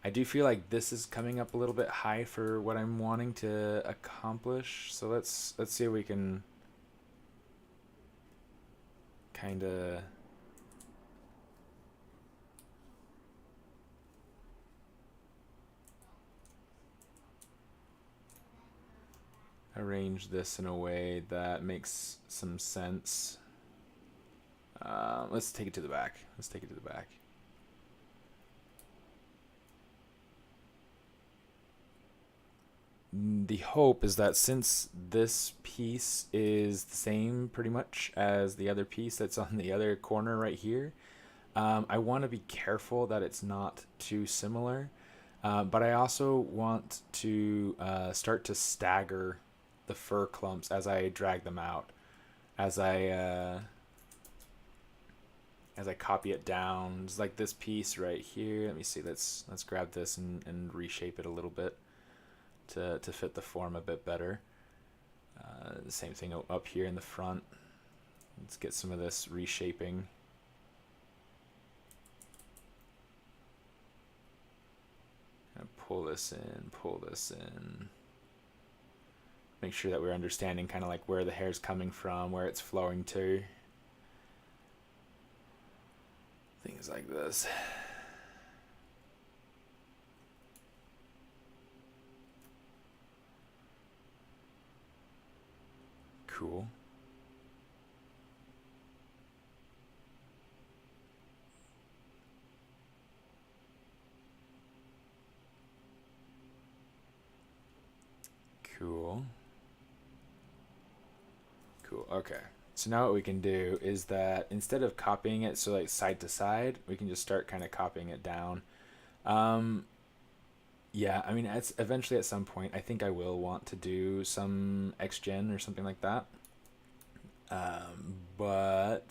Speaker 1: I do feel like this is coming up a little bit high for what I'm wanting to accomplish. So let's see if we can kind of arrange this in a way that makes some sense. Let's take it to the back. Let's take it to the back. The hope is that since this piece is the same pretty much as the other piece that's on the other corner right here, I want to be careful that it's not too similar, but I also want to start to stagger the fur clumps as I drag them out, as I copy it down. It's like this piece right here. Let me see. Let's grab this and reshape it a little bit to fit the form a bit better. The same thing up here in the front. Let's get some of this reshaping. Pull this in. Make sure that we're understanding kind of like where the hair's coming from, where it's flowing to. Things like this. Cool. Cool. Cool. Okay. So now what we can do is that instead of copying it so like side to side, we can just start kind of copying it down. Yeah, I mean, it's eventually at some point, I think I will want to do some XGen or something like that. But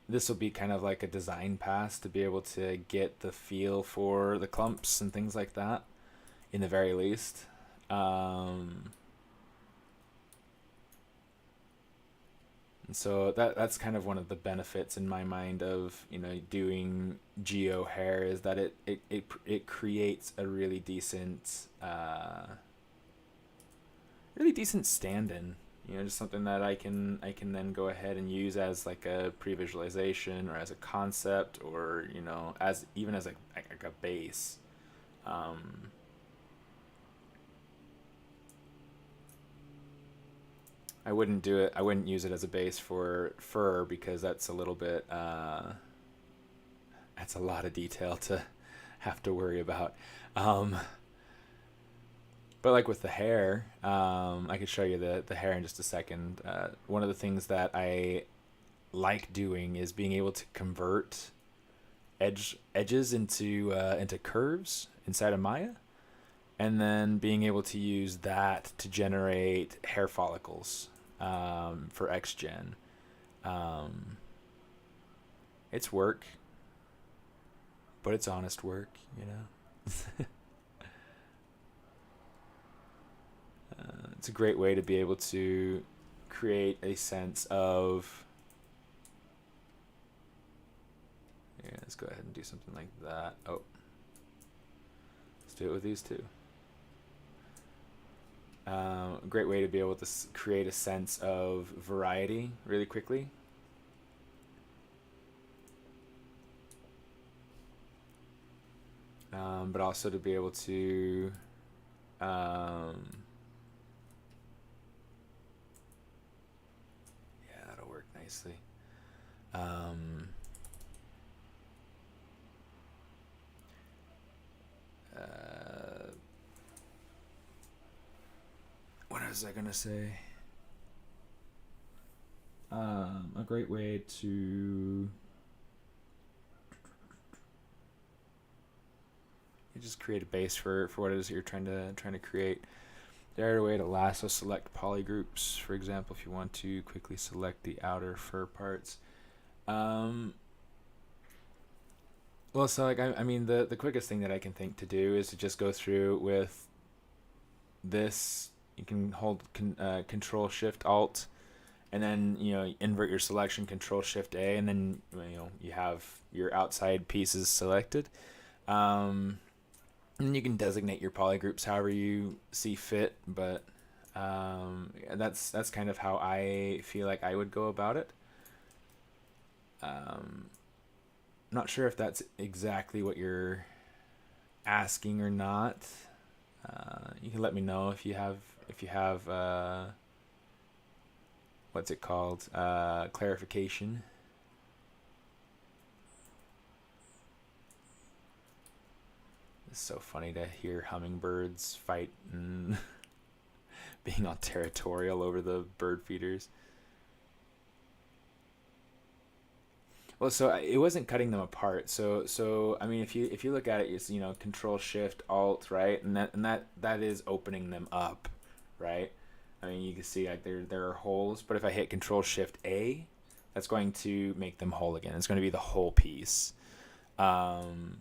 Speaker 1: this will be kind of like a design pass to be able to get the feel for the clumps and things like that, in the very least. And so that's kind of one of the benefits in my mind of, you know, doing geo hair, is that it creates a really decent stand-in, you know, just something that I can then go ahead and use as like a pre-visualization or as a concept, or, you know, as even as like a base. I wouldn't use it as a base for fur, because that's a little bit that's a lot of detail to have to worry about. But like with the hair, I could show you the hair in just a second. One of the things that I like doing is being able to convert edges into curves inside of Maya, and then being able to use that to generate hair follicles for XGen. It's work, but it's honest work, you know. It's a great way to be able to create a sense of, yeah, let's go ahead and do something like that. Oh, let's do it with these two. A great way to be able to create a sense of variety really quickly. But also to be able to yeah, that'll work nicely. What was I gonna say? A great way to just create a base for what it is that you're trying to create. There a way to lasso select polygroups, for example, if you want to quickly select the outer fur parts. Well, so like I mean the quickest thing that I can think to do is to just go through with this. You can hold Control Shift Alt, and then, you know, invert your selection, Control Shift A, and then, you know, you have your outside pieces selected. And you can designate your polygroups however you see fit, but that's kind of how I feel like I would go about it. Not sure if that's exactly what you're asking or not. You can let me know if you have if you have what's it called, clarification. It's so funny to hear hummingbirds fight and being all territorial over the bird feeders. Well, so it wasn't cutting them apart. So I mean, if you look at it, it's, you know, Control Shift Alt, right, and that is opening them up, right? I mean, you can see like there are holes, but if I hit Control Shift A, that's going to make them whole again. It's going to be the whole piece. Does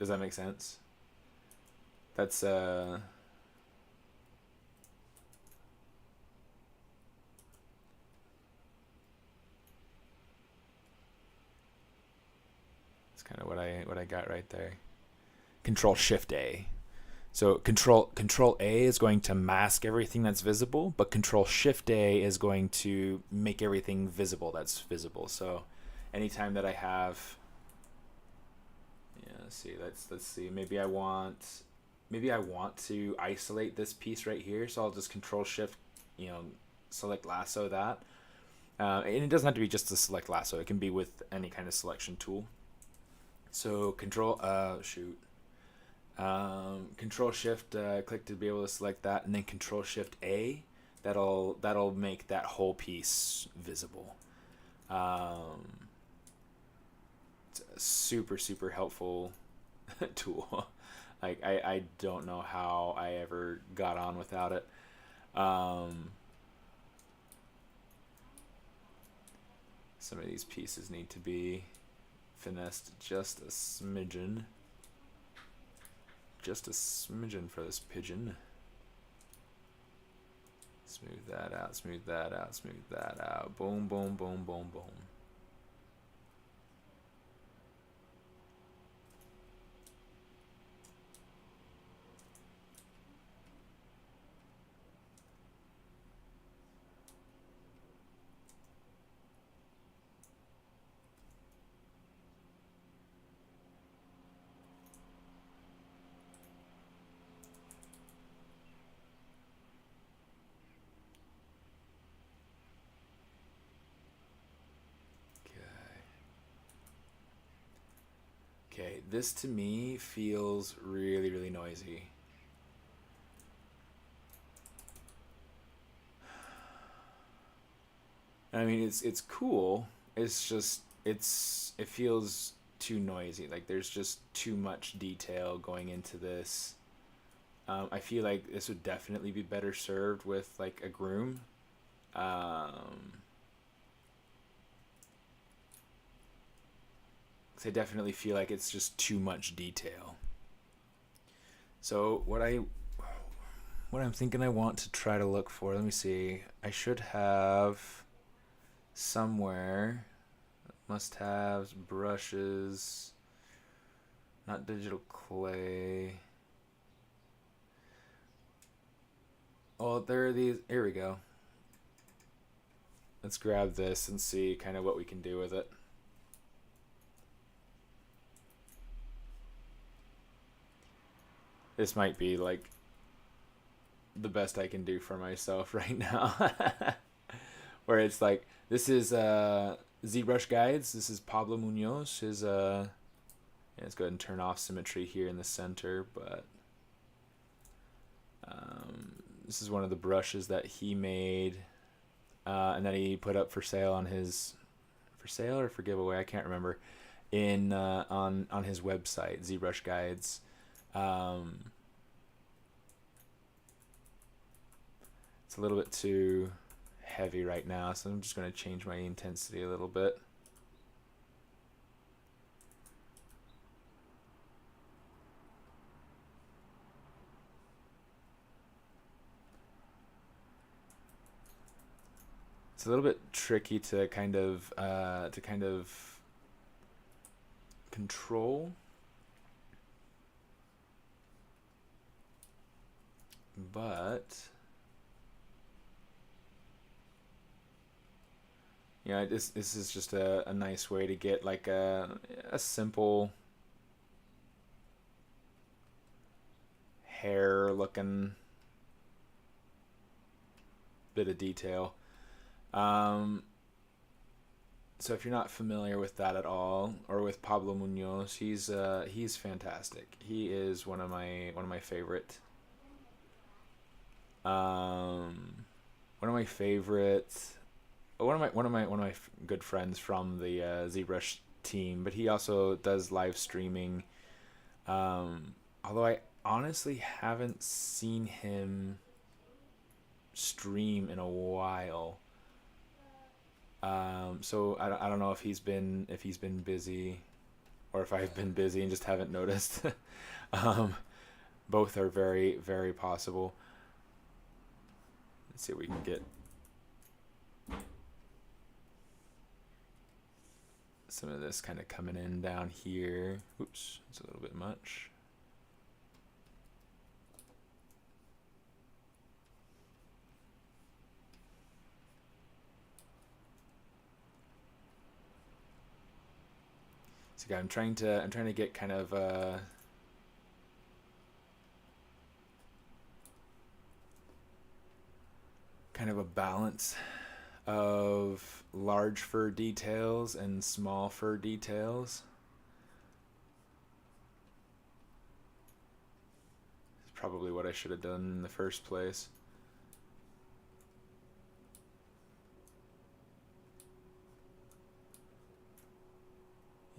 Speaker 1: that make sense? That's that's kind of what I got right there. Control Shift A. So Control A is going to mask everything that's visible, but Control Shift A is going to make everything visible that's visible. So anytime that I have, yeah, let's see. Maybe I want to isolate this piece right here. So I'll just Control Shift, you know, select lasso that. And it doesn't have to be just a select lasso. It can be with any kind of selection tool. So Control Shift click to be able to select that, and then Control Shift A. That'll make that whole piece visible. It's a super helpful tool. Like I don't know how I ever got on without it. Some of these pieces need to be finessed just a smidgen. Just a smidgen for this pigeon. Smooth that out, smooth that out, smooth that out. Boom, boom, boom, boom, boom. Okay, this to me feels really noisy. I mean, it's cool. It's just it feels too noisy. Like there's just too much detail going into this. I feel like this would definitely be better served with like a groom. I definitely feel like it's just too much detail. So what I'm thinking I want to try to look for, let me see. I should have somewhere must-haves, brushes, not digital clay. Oh, there are these. Here we go. Let's grab this and see kind of what we can do with it. This might be like the best I can do for myself right now. Where it's like, this is ZBrush Guides. This is Pablo Munoz. His yeah, let's go ahead and turn off symmetry here in the center, but this is one of the brushes that he made and that he put up for sale on his, for sale or for giveaway, I can't remember, in on his website, ZBrush Guides. It's a little bit too heavy right now, so I'm just going to change my intensity a little bit. It's a little bit tricky to kind of control, but yeah, this is just a nice way to get like a simple hair looking bit of detail. So if you're not familiar with that at all, or with Pablo Munoz, he's fantastic. He is one of my favorite. One of my favorites. One of my good friends from the ZBrush team, but he also does live streaming. Although I honestly haven't seen him stream in a while. So I don't know if he's been busy, or if I've been busy and just haven't noticed. Both are very, very possible. Let's see what we can get. Some of this kind of coming in down here. Oops, it's a little bit much. So I'm trying to get kind of a balance of large fur details and small fur details. It's probably what I should have done in the first place.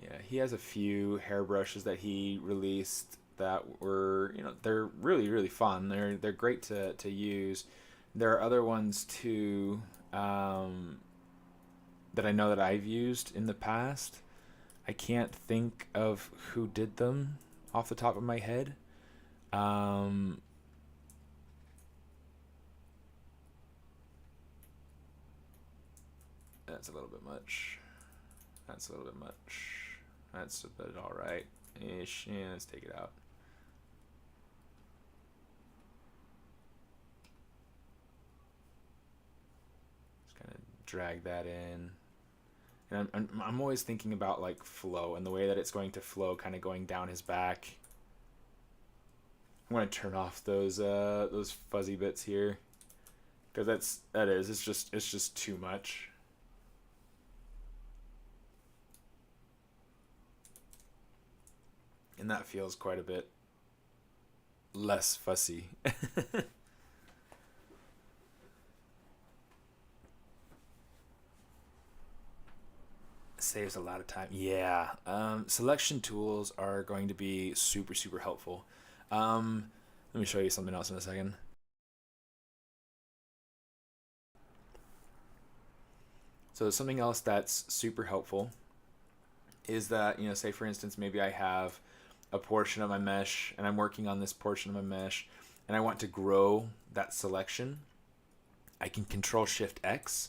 Speaker 1: Yeah, he has a few hairbrushes that he released that were, they're really, really fun. They're great to use. There are other ones too, that I know that I've used in the past. I can't think of who did them off the top of my head. That's a little bit much. That's a little bit much. That's a bit alright ish. Yeah, let's take it out. Just kind of drag that in. And I'm always thinking about like flow and the way that it's going to flow, kind of going down his back. I'm going to turn off those fuzzy bits here, because it's just too much. And that feels quite a bit less fussy. Saves a lot of time. Yeah. Selection tools are going to be super, super helpful. Let me show you something else in a second. So something else that's super helpful is that, say for instance, maybe I have a portion of my mesh and I'm working on this portion of my mesh and I want to grow that selection. I can Control Shift X,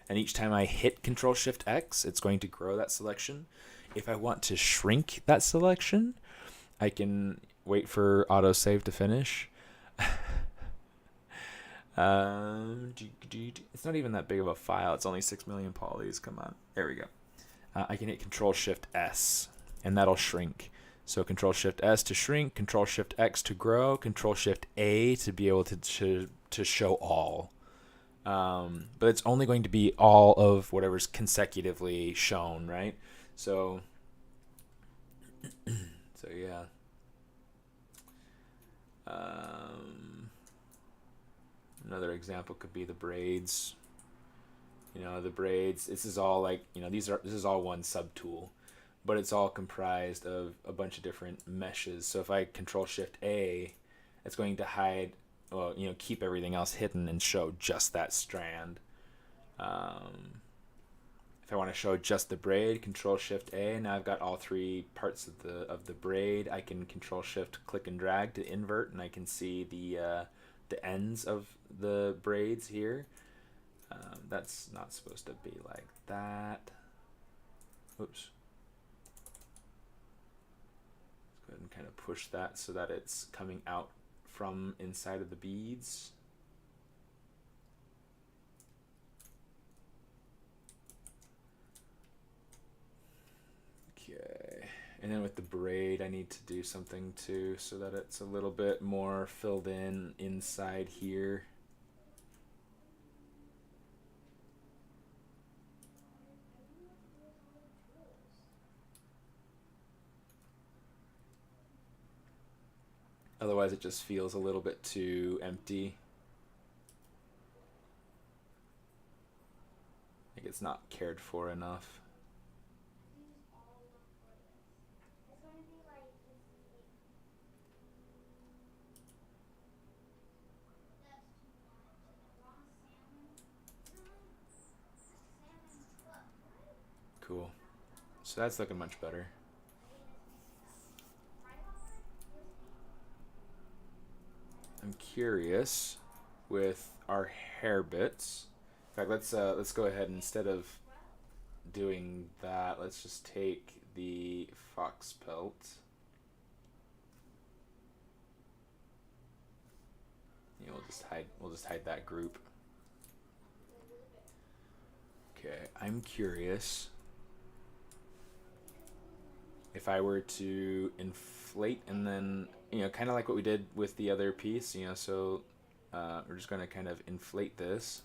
Speaker 1: and each time I hit Control Shift X, it's going to grow that selection. If I want to shrink that selection, I can wait for autosave to finish. It's not even that big of a file. It's only 6 million polys. Come on. There we go. I can hit Control Shift S, and that'll shrink. So Control Shift S to shrink, Control Shift X to grow, Control Shift A to be able to show all. But it's only going to be all of whatever's consecutively shown, right? So yeah. Another example could be the braids. The braids. This is all like, this is all one subtool, but it's all comprised of a bunch of different meshes. So if I Control Shift A, it's going to hide, keep everything else hidden and show just that strand. If I want to show just the braid, Control Shift A. Now I've got all three parts of the braid. I can Control Shift click and drag to invert, and I can see the ends of the braids here. That's not supposed to be like that. Oops. Let's go ahead and kind of push that so that it's coming out from inside of the beads. Okay, And then with the braid, I need to do something too so that it's a little bit more filled in inside here. Otherwise, it just feels a little bit too empty. Like it's not cared for enough. Cool. So that's looking much better. I'm curious with our hair bits. In fact, let's go ahead and instead of doing that, let's just take the fox pelt. Yeah, we'll just hide that group. Okay, I'm curious if I were to inflate and then, kind of like what we did with the other piece, so we're just going to kind of inflate this.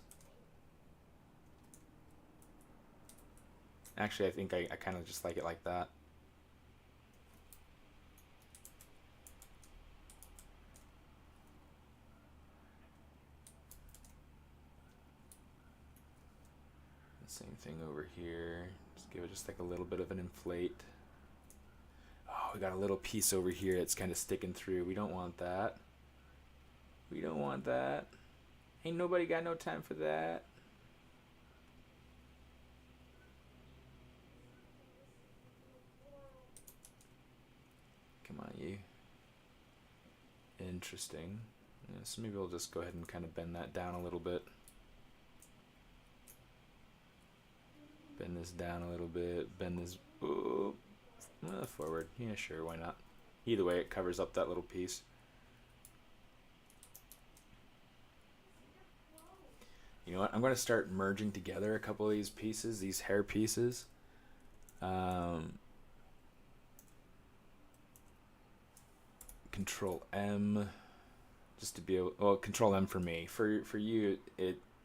Speaker 1: Actually, I think I kind of just like it like that. Same thing over here. Just give it just like a little bit of an inflate. Oh, we got a little piece over here that's kind of sticking through. We don't want that. We don't want that. Ain't nobody got no time for that. Come on, you. Interesting. Yeah, so maybe we'll just go ahead and kind of bend that down a little bit. Bend this down a little bit. Bend this forward. Yeah, sure, why not? Either way, it covers up that little piece. You know what? I'm going to start merging together a couple of these pieces, these hair pieces. Control M, just to be able. Well, Control M for me. For you,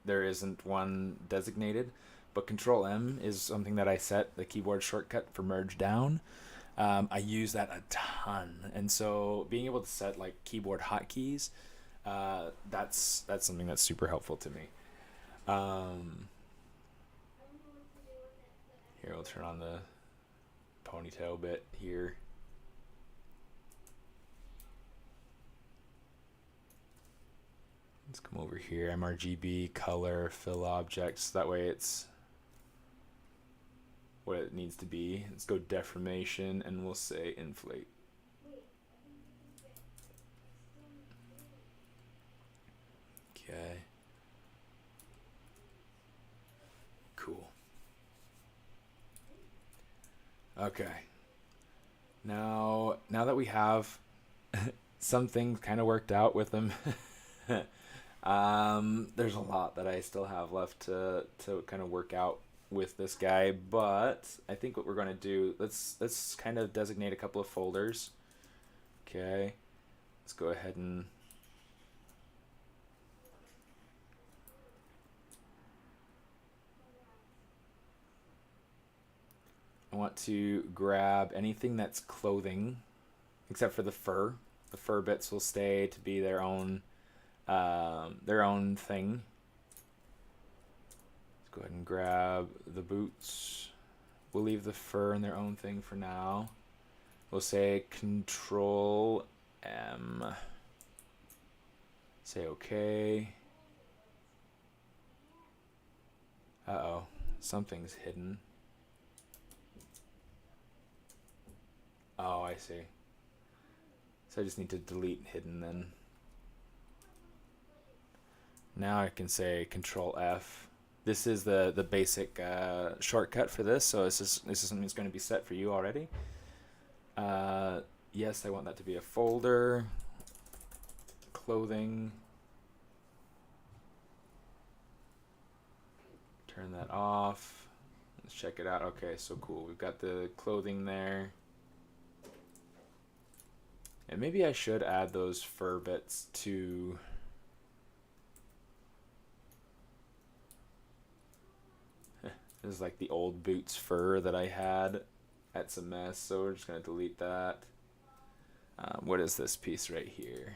Speaker 1: there isn't one designated, but Control M is something that I set the keyboard shortcut for merge down. I use that a ton, and so being able to set like keyboard hotkeys, that's something that's super helpful to me. Here, we'll turn on the ponytail bit here. Let's come over here, MRGB, color, fill objects. That way it's what it needs to be. Let's go deformation and we'll say inflate. Okay. Cool. Okay. Now that we have some things kind of worked out with them, there's a lot that I still have left to kind of work out with this guy, but I think what we're going to do, let's kind of designate a couple of folders. Okay. Let's go ahead and I want to grab anything that's clothing except for the fur. The fur bits will stay to be their own thing. Let's go ahead and grab the boots. We'll leave the fur in their own thing for now. We'll say Control M. Say OK. Uh-oh, something's hidden. Oh, I see. So I just need to delete hidden then. Now I can say Control F. This is the basic shortcut for this, so this is something that's going to be set for you already. Yes, I want that to be a folder. Clothing. Turn that off. Let's check it out. Okay, so cool. We've got the clothing there. And maybe I should add those fur bits to... This is like the old boots fur that I had. That's a mess, so we're just going to delete that. What is this piece right here?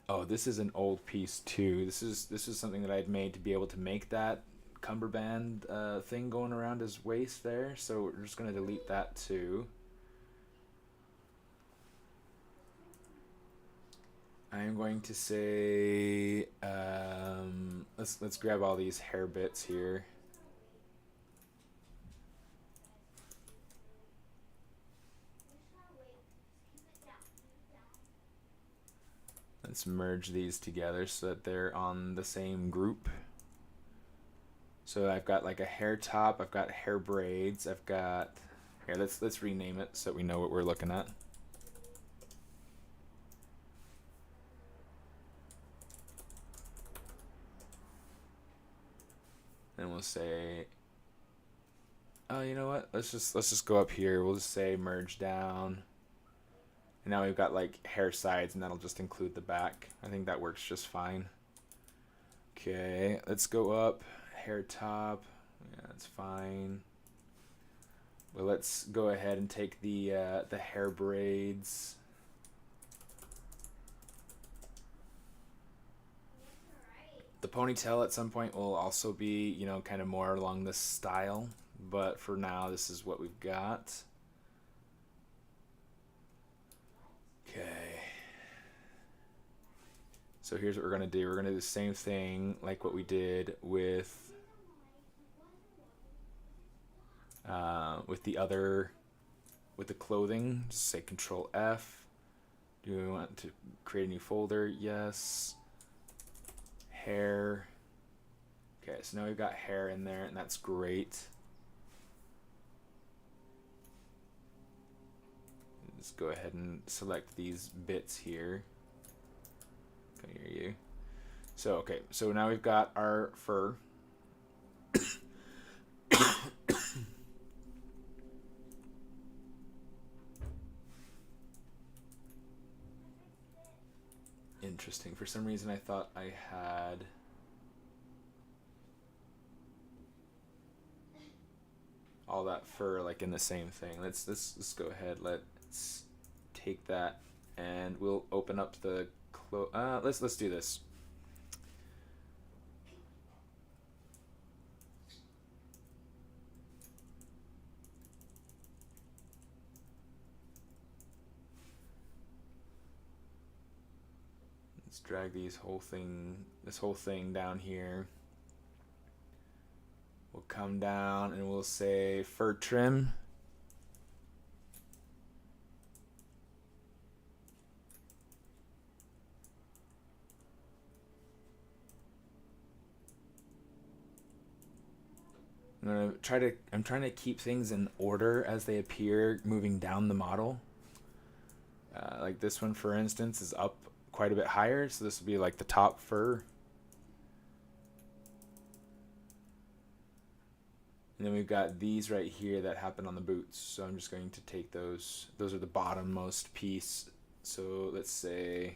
Speaker 1: Oh, this is an old piece too. This is something that I'd made to be able to make that cummerbund thing going around his waist there. So we're just going to delete that too. I'm going to say let's grab all these hair bits here. Let's merge these together so that they're on the same group. So I've got like a hair top, I've got hair braids, I've got here, let's rename it so that we know what we're looking at. And we'll say, oh, you know what? Let's just go up here. We'll just say merge down. And now we've got like hair sides, and that'll just include the back. I think that works just fine. Okay, let's go up. Hair top. Yeah, that's fine. But let's go ahead and take the hair braids. The ponytail at some point will also be, you know, kind of more along this style. But for now, this is what we've got. Okay. So here's what we're going to do. We're going to do the same thing like what we did with the clothing. Just say Control F. Do we want to create a new folder? Yes. Hair. Okay, so now we've got hair in there, and that's great. Let's go ahead and select these bits here. Can I hear you? So, okay, so now we've got our fur. Interesting. For some reason, I thought I had... all that fur like in the same thing. Let's go ahead. Let's take that and we'll open up the let's do this. Let's drag this whole thing down here. We'll come down and we'll say fur trim. I'm trying to keep things in order as they appear moving down the model. Like this one, for instance, is up quite a bit higher, so this will be like the top fur. And then we've got these right here that happen on the boots. So I'm just going to take those. Those are the bottommost piece. So let's say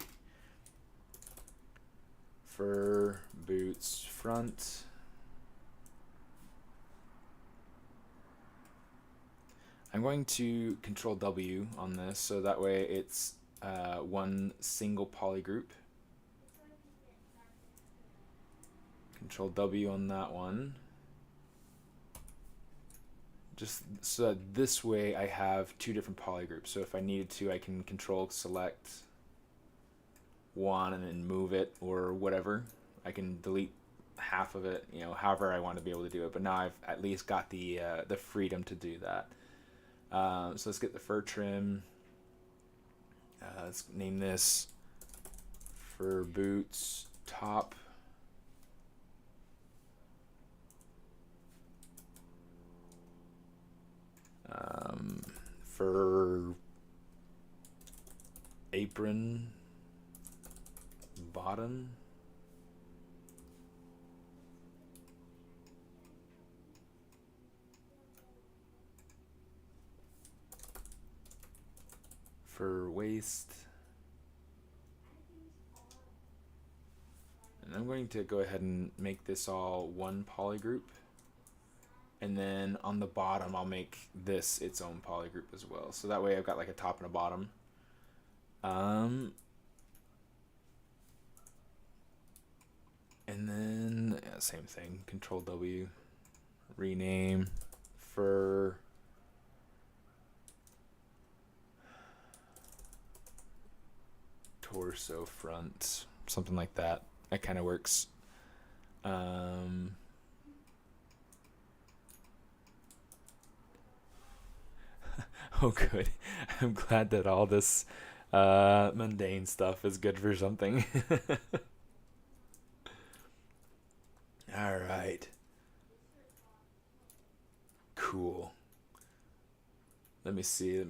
Speaker 1: fur boots front. I'm going to Control W on this so that way it's one single poly group. Control W on that one. Just so that this way I have two different poly groups. So if I needed to, I can Control select one and then move it or whatever. I can delete half of it, you know, however I want to be able to do it. But now I've at least got the freedom to do that. So let's get the fur trim. Let's name this fur boots top. Fur apron bottom. for waist. And I'm going to go ahead and make this all one polygroup. And then on the bottom, I'll make this its own polygroup as well. So that way I've got like a top and a bottom. And then yeah, same thing, Control W, rename for torso front, something like that. That kind of works. Oh, good. I'm glad that all this mundane stuff is good for something. All right. Cool. Let me see.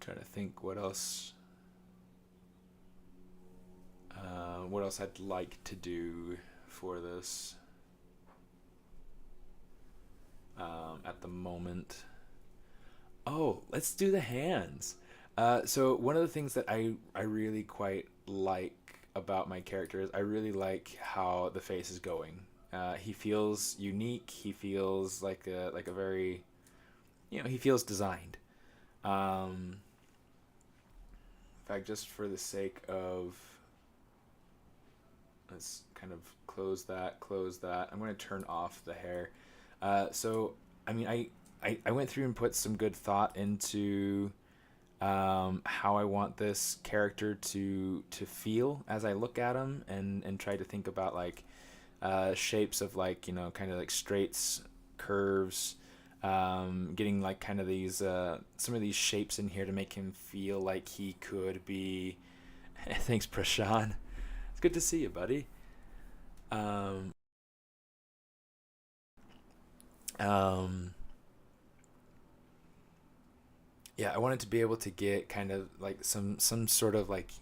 Speaker 1: Trying to think what else I'd like to do for this at the moment. Oh, let's do the hands. So one of the things that I really quite like about my character is I really like how the face is going. He feels unique. He feels like a very, he feels designed. In fact, just for the sake of, let's kind of close that. I'm going to turn off the hair. So, I mean, I went through and put some good thought into how I want this character to feel as I look at him, and try to think about like shapes of like, kind of like straights, curves, getting like kind of these some of these shapes in here to make him feel like he could be. Thanks, Prashan. It's good to see you, buddy. Yeah, I wanted to be able to get kind of like some sort of like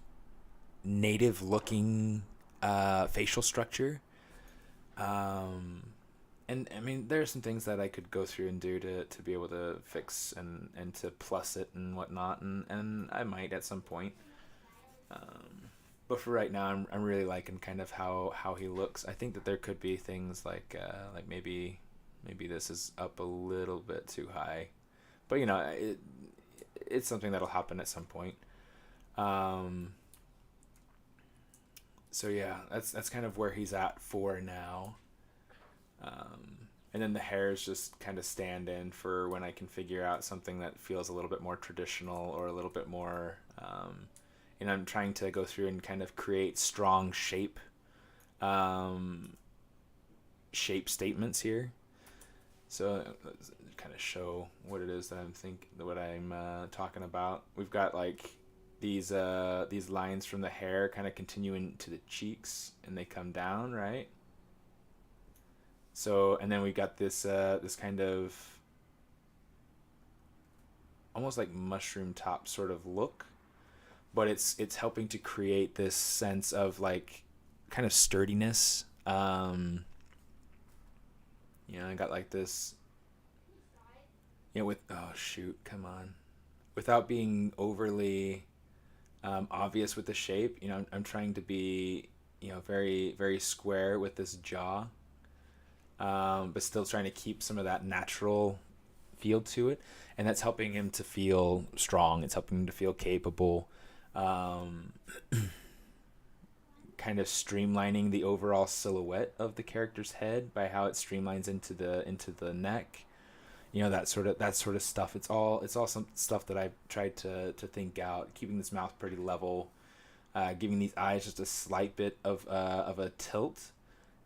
Speaker 1: native looking facial structure. And I mean, there are some things that I could go through and do to be able to fix and to plus it and whatnot, and I might at some point. But for right now, I'm really liking kind of how he looks. I think that there could be things like maybe this is up a little bit too high, but it's something that'll happen at some point. So yeah, that's kind of where he's at for now. And then the hairs just kind of stand in for when I can figure out something that feels a little bit more traditional or a little bit more, I'm trying to go through and kind of create strong shape statements here. So kind of show what it is that what I'm talking about. We've got like these lines from the hair kind of continuing to the cheeks, and they come down, right? So, and then we got this kind of almost like mushroom top sort of look, but it's helping to create this sense of like kind of sturdiness. I got like this, with, oh shoot, come on, without being overly obvious with the shape. I'm trying to be, very, very square with this jaw. But still trying to keep some of that natural feel to it, and that's helping him to feel strong. It's helping him to feel capable, kind of streamlining the overall silhouette of the character's head by how it streamlines into the neck. That sort of stuff. It's all some stuff that I've tried to think out, keeping this mouth pretty level, giving these eyes just a slight bit of a tilt.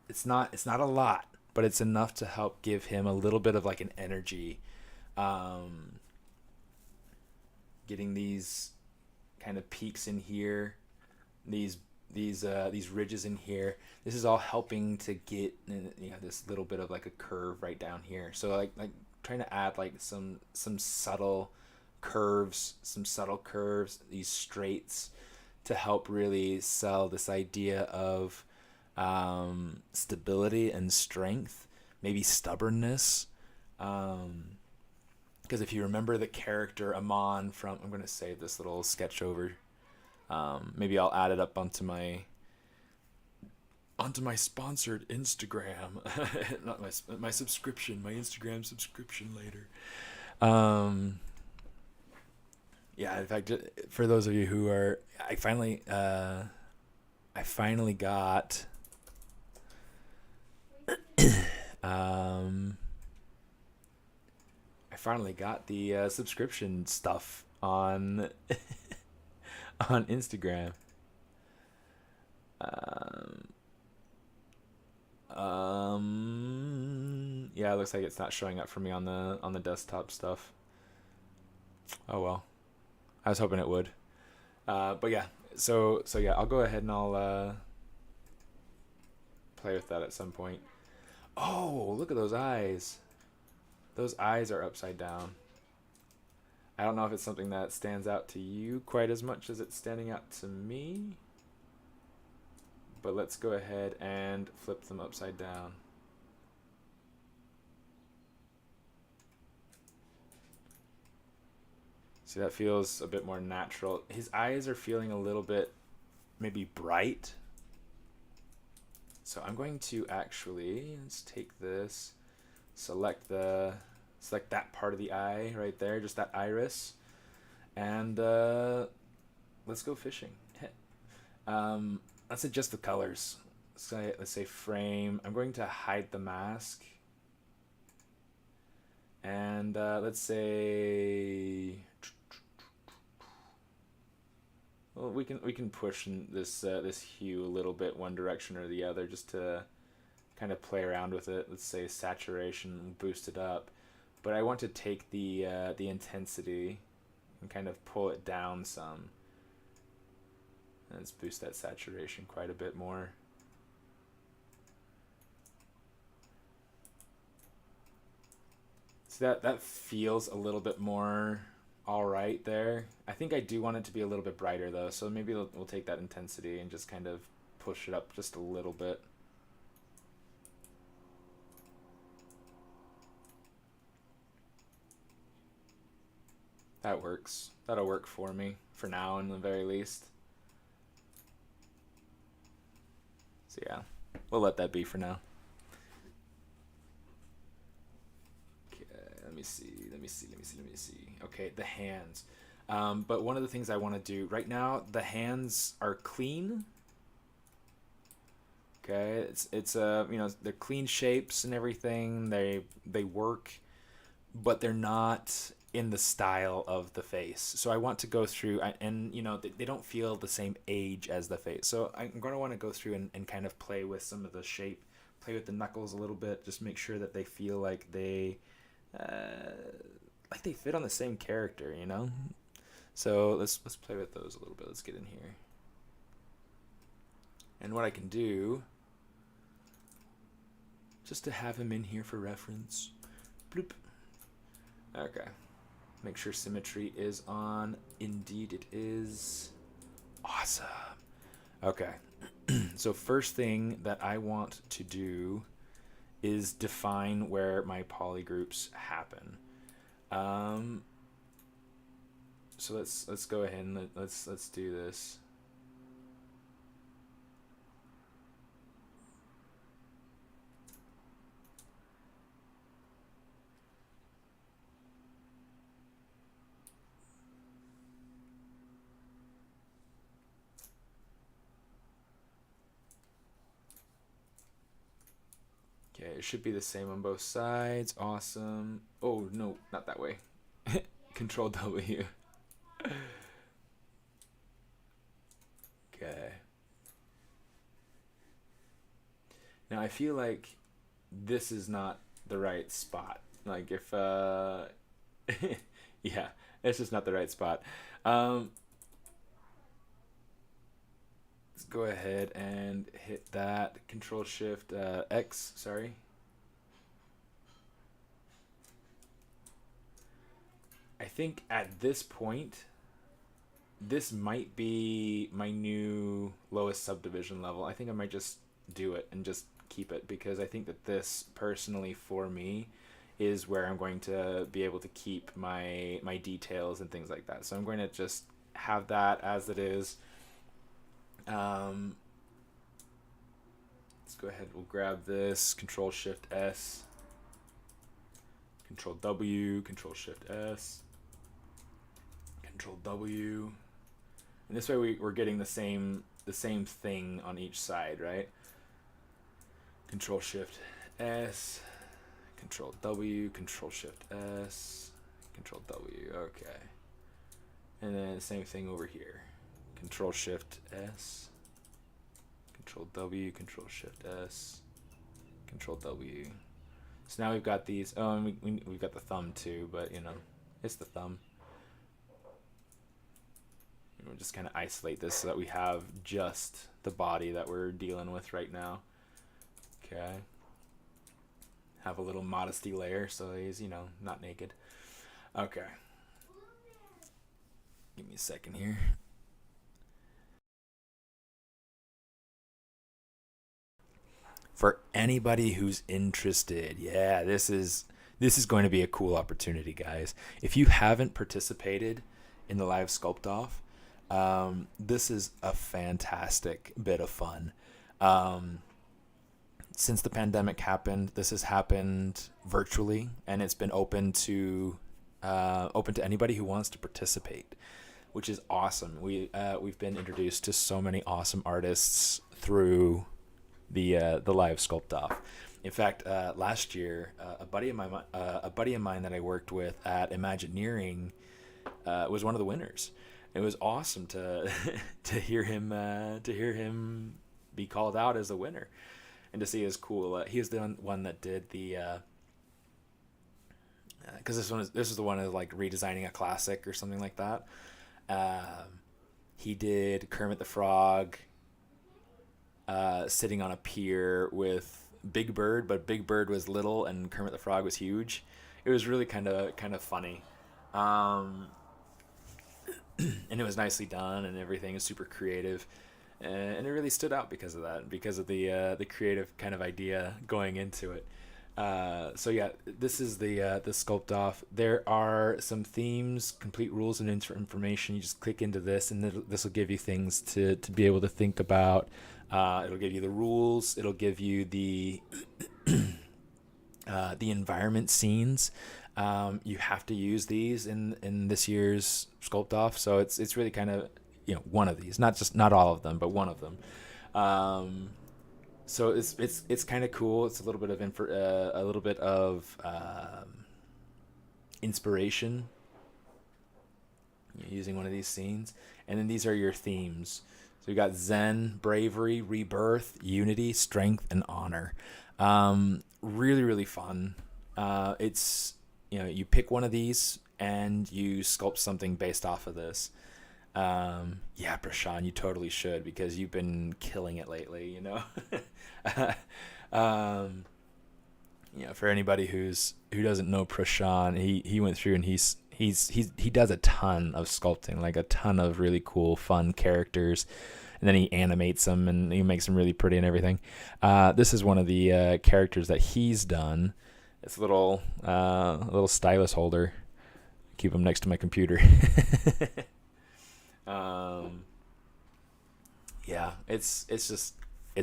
Speaker 1: It's not a lot, but it's enough to help give him a little bit of like an energy. Getting these kind of peaks in here, these ridges in here. This is all helping to get this little bit of like a curve right down here. So like trying to add like some subtle curves, some subtle curves, these straights to help really sell this idea of stability and strength, maybe stubbornness. Because if you remember the character Amon from, I'm going to save this little sketch over. Maybe I'll add it up onto my sponsored Instagram, not my subscription, my Instagram subscription later. Yeah, in fact, for those of you who are, I finally got the subscription stuff on on Instagram. Yeah, it looks like it's not showing up for me on the desktop stuff. Oh well, I was hoping it would. But yeah, so yeah, I'll go ahead and I'll play with that at some point. Oh, look at those eyes. Those eyes are upside down. I don't know if it's something that stands out to you quite as much as it's standing out to me. But let's go ahead and flip them upside down. See, that feels a bit more natural. His eyes are feeling a little bit maybe bright. So I'm going to actually, let's take this, select that part of the eye right there, just that iris, and let's go fishing. Let's adjust the colors. Let's say frame. I'm going to hide the mask, and let's say, well, we can push this this hue a little bit one direction or the other just to kind of play around with it. Let's say saturation, boost it up, but I want to take the intensity and kind of pull it down some. Let's boost that saturation quite a bit more. So that feels a little bit more all right there. I think I do want it to be a little bit brighter though, so maybe we'll take that intensity and just kind of push it up just a little bit. That works. That'll work for me for now, in the very least. So yeah, we'll let that be for now. Okay, let me see. Okay, the hands. But one of the things I want to do right now, the hands are clean. Okay, it's you know, they're clean shapes and everything. They work, but they're not in the style of the face. So I want to go through and you know, they don't feel the same age as the face. So I'm going to want to go through and kind of play with some of the shape, play with the knuckles a little bit, just make sure that they feel like they fit on the same character, you know? So let's play with those a little bit. Let's get in here. And what I can do, just to have him in here for reference. Bloop. Okay. Make sure symmetry is on. Indeed it is. Awesome. Okay. So first thing that I want to do is define where my polygroups happen. So let's go ahead and let's do this. Okay, it should be the same on both sides. Awesome. Oh, no, not that way. Control W. Okay. Now I feel like this is not the right spot. Like if yeah, it's just not the right spot. Let's go ahead and hit that. Control Shift X, sorry. I think at this point, this might be my new lowest subdivision level. I think I might just do it and just keep it, because I think that this personally for me is where I'm going to be able to keep my details and things like that. So I'm going to just have that as it is. Let's go ahead. We'll grab this. Control Shift S. Control W. Control Shift S. Control W. And this way we're getting the same thing on each side, right? Control Shift S. Control W. Control Shift S. Control W. Okay. And then same thing over here. Control Shift S. Control W. Control Shift S. Control W. So now we've got these. Oh, and we've got the thumb too, but you know, it's the thumb. And we'll just kind of isolate this so that we have just the body that we're dealing with right now. Okay. Have a little modesty layer so he's, you know, not naked. Okay. Give me a second here. For anybody who's interested, yeah, this is going to be a cool opportunity, guys. If you haven't participated in the live sculpt off, this is a fantastic bit of fun. Since the pandemic happened, this has happened virtually, and it's been open to anybody who wants to participate, which is awesome. We've been introduced to so many awesome artists through the live sculpt off. In fact, last year, a buddy of mine that I worked with at Imagineering was one of the winners. It was awesome to to hear him be called out as a winner, and to see his cool. He was the one that did the. Because this is the one of like redesigning a classic or something like that. He did Kermit the Frog. Sitting on a pier with Big Bird, but Big Bird was little and Kermit the Frog was huge. It was really kind of funny, and it was nicely done, and everything is super creative, and it really stood out because of that, because of the creative kind of idea going into it. So yeah, this is the sculpt off. There are some themes, complete rules, and information. You just click into this, and this will give you things to be able to think about. It'll give you the rules. It'll give you the environment scenes. You have to use these in this year's sculpt off. So it's really kind of, you know, one of these, not all of them, but one of them. So it's kind of cool. It's a little bit of inspiration using one of these scenes, and then these are your themes. So we got Zen, bravery, rebirth, unity, strength, and honor. Really, really fun. It's, you know, you pick one of these and you sculpt something based off of this. Yeah, Prashant, you totally should, because you've been killing it lately, you know. You know, for anybody who doesn't know Prashant, he went through and he does a ton of sculpting, like a ton of really cool, fun characters, and then he animates them and he makes them really pretty and everything. This is one of the characters that he's done. It's a little stylus holder. Keep him next to my computer. Yeah, it's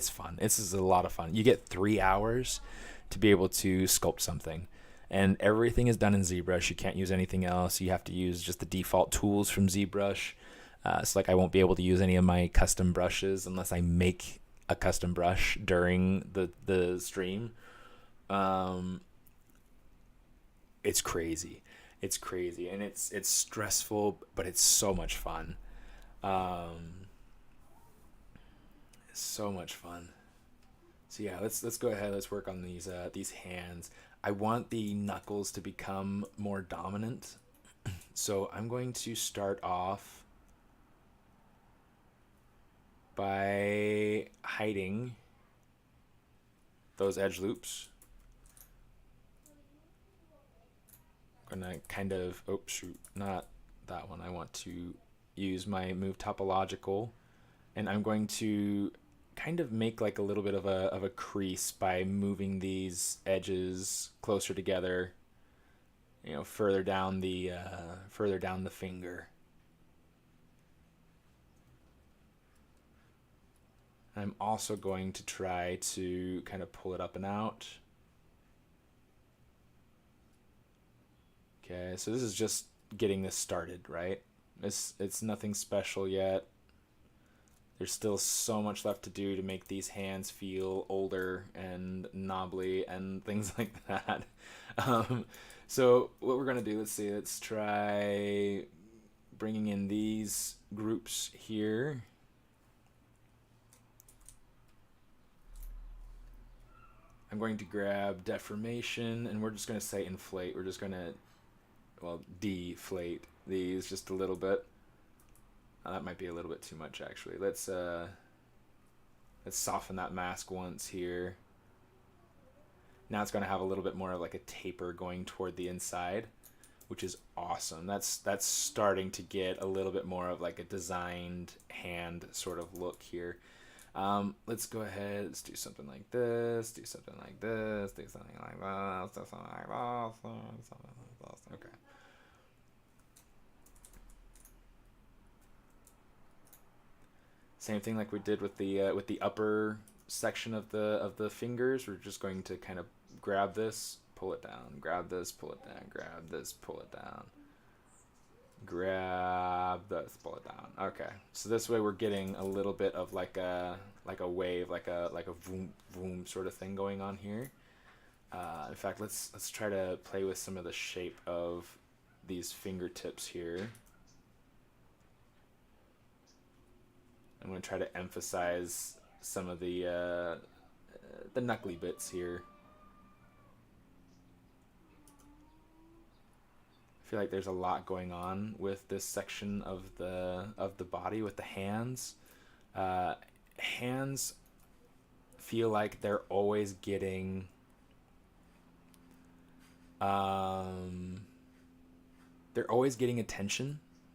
Speaker 1: fun. This is a lot of fun. You get 3 hours to be able to sculpt something, and everything is done in ZBrush. You can't use anything else. You have to use just the default tools from ZBrush. So like I won't be able to use any of my custom brushes unless I make a custom brush during the stream. It's crazy. It's crazy, and it's stressful, but it's so much fun. So much fun. So yeah, let's go ahead. Let's work on these hands. I want the knuckles to become more dominant. So I'm going to start off by hiding those edge loops. gonna kind of, oh shoot, not that one. I want to use my move topological, and I'm going to kind of make like a little bit of a crease by moving these edges closer together, you know, further down the finger. I'm also going to try to kind of pull it up and out. Okay, so this is just getting this started, right? It's nothing special yet. There's still so much left to do to make these hands feel older and knobbly and things like that. So what we're gonna do, let's try bringing in these groups here. I'm going to grab deformation, and we're just going to say inflate. We're just going to, well, deflate these just a little bit. That might be a little bit too much, actually. Let's soften that mask once here. Now it's going to have a little bit more of like a taper going toward the inside, which is awesome. That's starting to get a little bit more of like a designed hand sort of look here. Let's go ahead, let's do something like this, do something like this, do something like this, do something like this, something like this. Okay. Same thing like we did with the upper section of the fingers. We're just going to kind of grab this, pull it down, grab this, pull it down, grab this, pull it down. Grab this, pull it down. Okay, so this way we're getting a little bit of like a wave, like a vroom vroom sort of thing going on here. In fact, let's try to play with some of the shape of these fingertips here. I'm going to try to emphasize some of the knuckly bits here. I feel like there's a lot going on with this section of the body with the hands. Hands feel like they're always getting attention.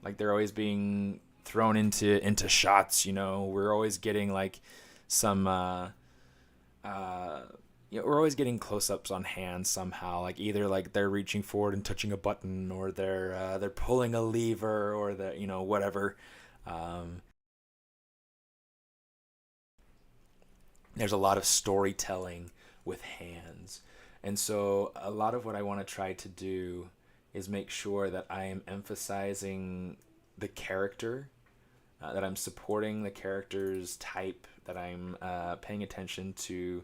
Speaker 1: Like they're always being thrown into shots. You know, we're always getting like some you know, we're always getting close-ups on hands somehow, like either like they're reaching forward and touching a button, or they're pulling a lever, or the, you know, whatever. There's a lot of storytelling with hands, and so a lot of what I want to try to do is make sure that I am emphasizing the character, that I'm supporting the character's type, that I'm paying attention to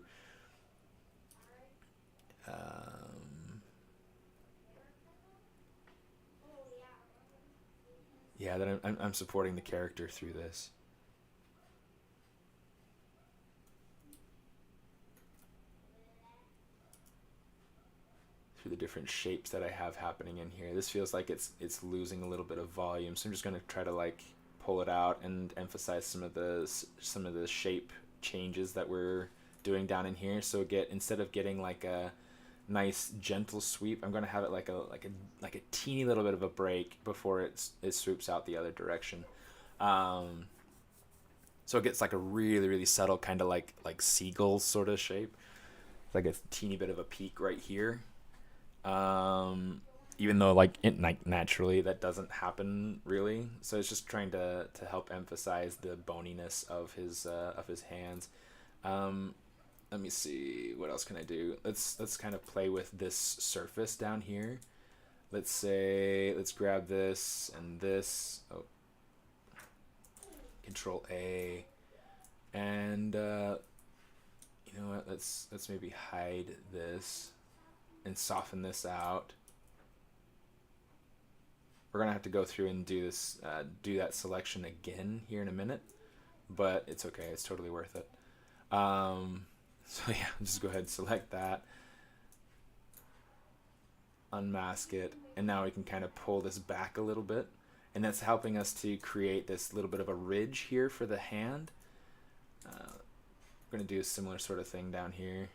Speaker 1: yeah, that I'm supporting the character through this. Through the different shapes that I have happening in here. This feels like it's losing a little bit of volume, so I'm just going to try to like pull it out and emphasize some of the shape changes that we're doing down in here. So instead of getting like a nice gentle sweep, I'm going to have it like a teeny little bit of a break before it swoops out the other direction. So it gets like a really subtle kind of like seagull sort of shape, like a teeny bit of a peak right here. Even though like naturally that doesn't happen really, so it's just trying to help emphasize the boniness of his hands. Let me see, what else can I do? Let's kind of play with this surface down here. Let's grab this and this. Oh, Control A, and you know what? Let's maybe hide this and soften this out. We're gonna have to go through and do this, do that selection again here in a minute, but it's okay. It's totally worth it. So yeah, just go ahead and select that, unmask it, and now we can kind of pull this back a little bit, and that's helping us to create this little bit of a ridge here for the hand. We're gonna do a similar sort of thing down here.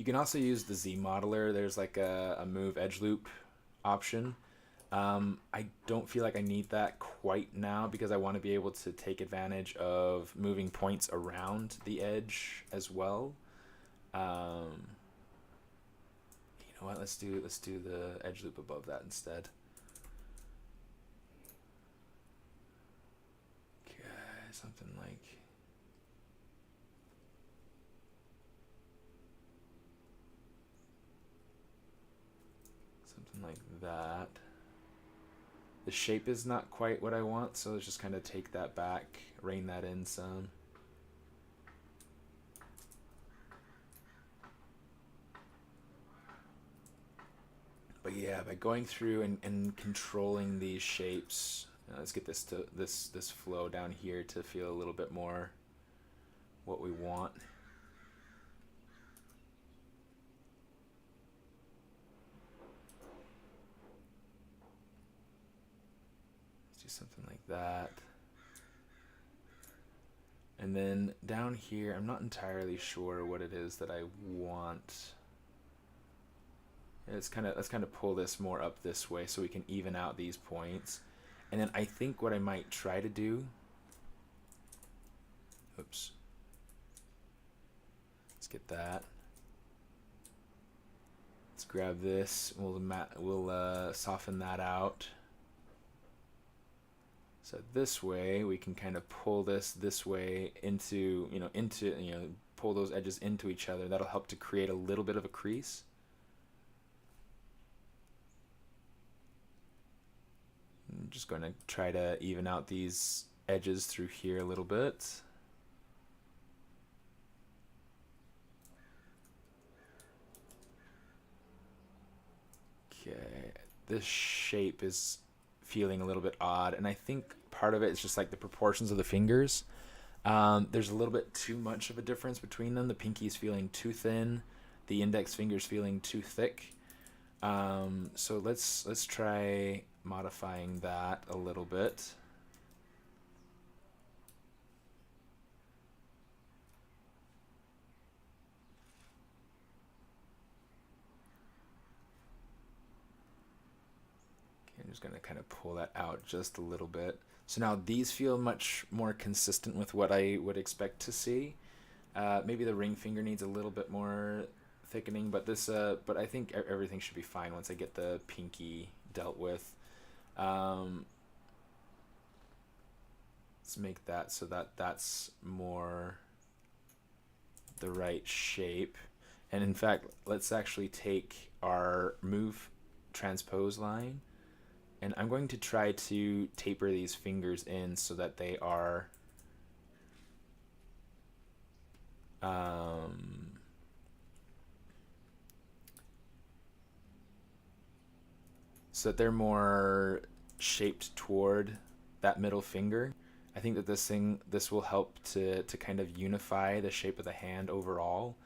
Speaker 1: can also use the Z modeler. There's like a move edge loop option. I don't feel like I need that quite now because I want to be able to take advantage of moving points around the edge as well. You know what? Let's do the edge loop above that instead. Okay, something like that. The shape is not quite what I want, so let's just kind of take that back, rein that in some. But yeah, by going through and controlling these shapes, let's get this to this flow down here to feel a little bit more what we want. Something like that. And then down here, I'm not entirely sure what it is that I want. Let's kind of pull this more up this way so we can even out these points. And then I think what I might try to do, oops, let's get that. Let's grab this. We'll soften that out. So this way we can kind of pull this way into, pull those edges into each other. That'll help to create a little bit of a crease. I'm just going to try to even out these edges through here a little bit. Okay, this shape is feeling a little bit odd, and I think part of it is just like the proportions of the fingers. There's a little bit too much of a difference between them. The pinky's feeling too thin, the index finger's feeling too thick. So let's try modifying that a little bit. I'm just going to kind of pull that out just a little bit. So now these feel much more consistent with what I would expect to see. Maybe the ring finger needs a little bit more thickening, but but I think everything should be fine once I get the pinky dealt with. Let's make that so that that's more the right shape. And in fact, let's actually take our move transpose line, and I'm going to try to taper these fingers in so that they are so that they're more shaped toward that middle finger. I think that this will help to kind of unify the shape of the hand overall.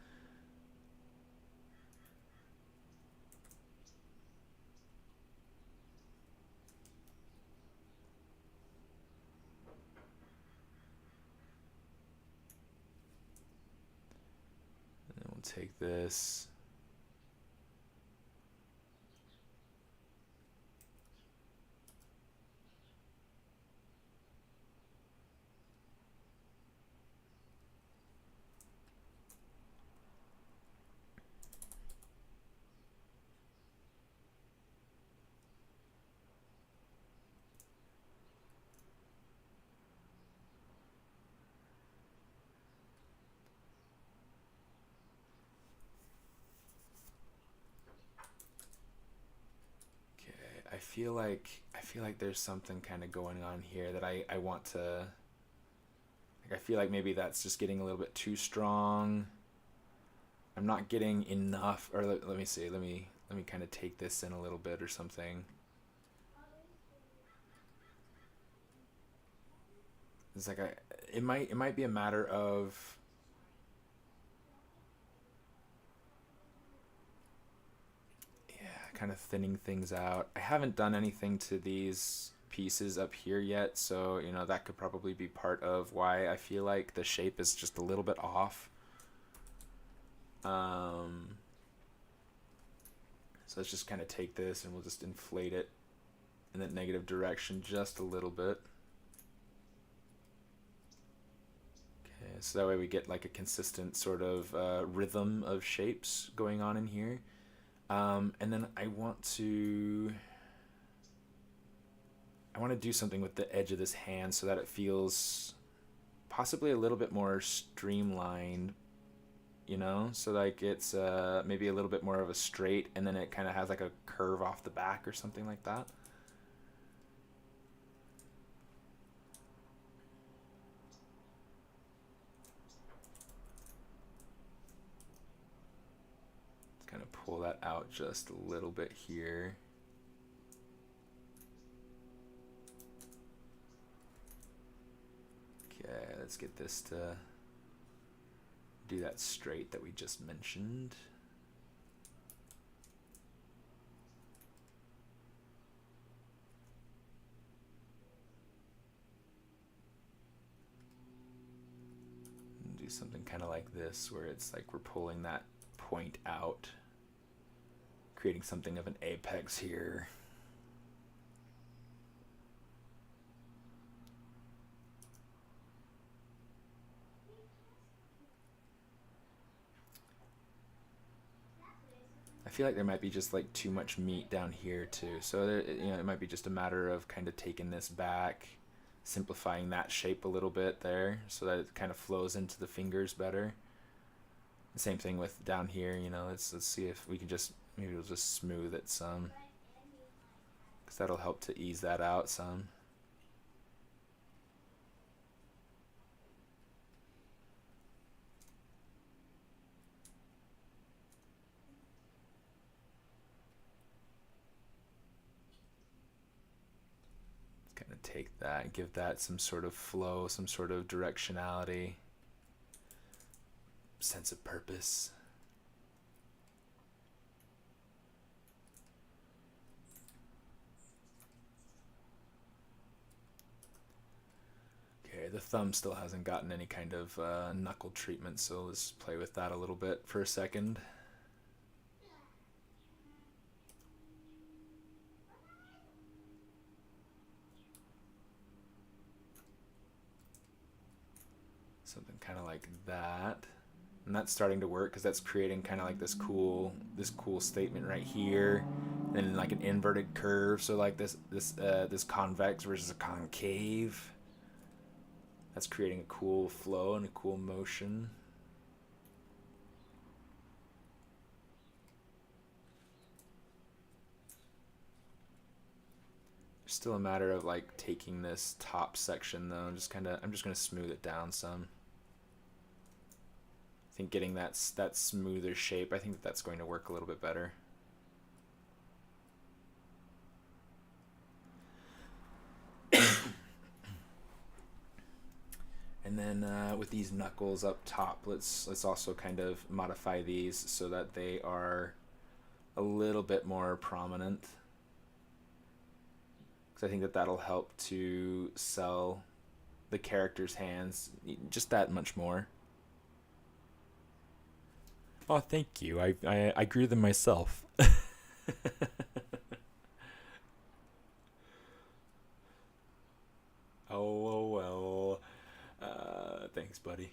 Speaker 1: And then we'll take this. I feel like there's something kind of going on here that I want to, like, I feel like maybe that's just getting a little bit too strong. I'm not getting enough, or let me see, let me kind of take this in a little bit or something. It's like it might be a matter of kind of thinning things out. I haven't done anything to these pieces up here yet, so that could probably be part of why I feel like the shape is just a little bit off. So let's just kind of take this and we'll just inflate it in that negative direction just a little bit. Okay, so that way we get like a consistent sort of rhythm of shapes going on in here. And then I want to do something with the edge of this hand so that it feels possibly a little bit more streamlined, you know, so like it's maybe a little bit more of a straight, and then it kind of has like a curve off the back or something like that. Let's kind of pull that out just a little bit here. Okay, let's get this to do that straight that we just mentioned. And do something kind of like this, where it's like we're pulling that point out, creating something of an apex here. I feel like there might be just like too much meat down here too, so there, you know, it might be just a matter of kind of taking this back, simplifying that shape a little bit there so that it kind of flows into the fingers better. The same thing with down here, you know, let's see if we can just, maybe we'll just smooth it some, because that'll help to ease that out some. Kind of take that, give that some sort of flow, some sort of directionality, sense of purpose. Okay, the thumb still hasn't gotten any kind of knuckle treatment, so let's play with that a little bit for a second. Something kind of like that, and that's starting to work because that's creating kind of like this cool statement right here, and then like an inverted curve. So like this convex versus a concave. That's creating a cool flow and a cool motion. It's still a matter of like taking this top section though, and just I'm just gonna smooth it down some. I think getting that smoother shape, I think that's going to work a little bit better. And then with these knuckles up top, let's also kind of modify these so that they are a little bit more prominent, because I think that that'll help to sell the character's hands just that much more. Oh, thank you. I grew them myself. Oh, well. Thanks, buddy.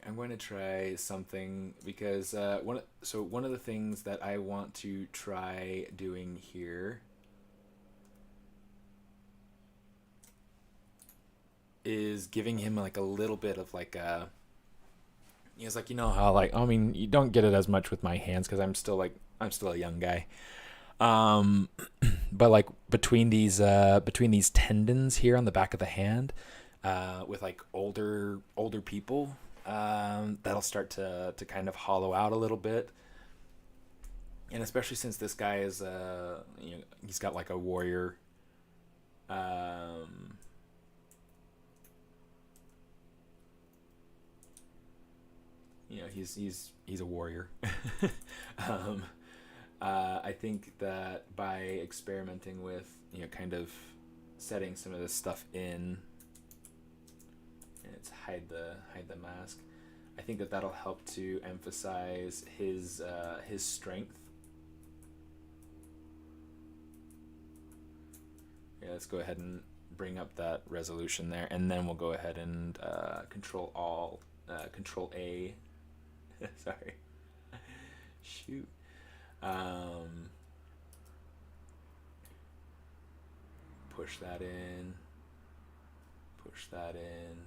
Speaker 1: I'm going to try something because one of the things that I want to try doing here is giving him like a little bit of like a, it's like, you know how like, I mean, you don't get it as much with my hands because I'm still a young guy, but like between these tendons here on the back of the hand, with like older people, that'll start to kind of hollow out a little bit. And especially since this guy is he's got like a warrior he's a warrior. I think that by experimenting with kind of setting some of this stuff in, and it's hide the mask, I think that that'll help to emphasize his strength. Yeah, let's go ahead and bring up that resolution there, and then we'll go ahead and Control A. Sorry. Shoot. Push that in. Push that in.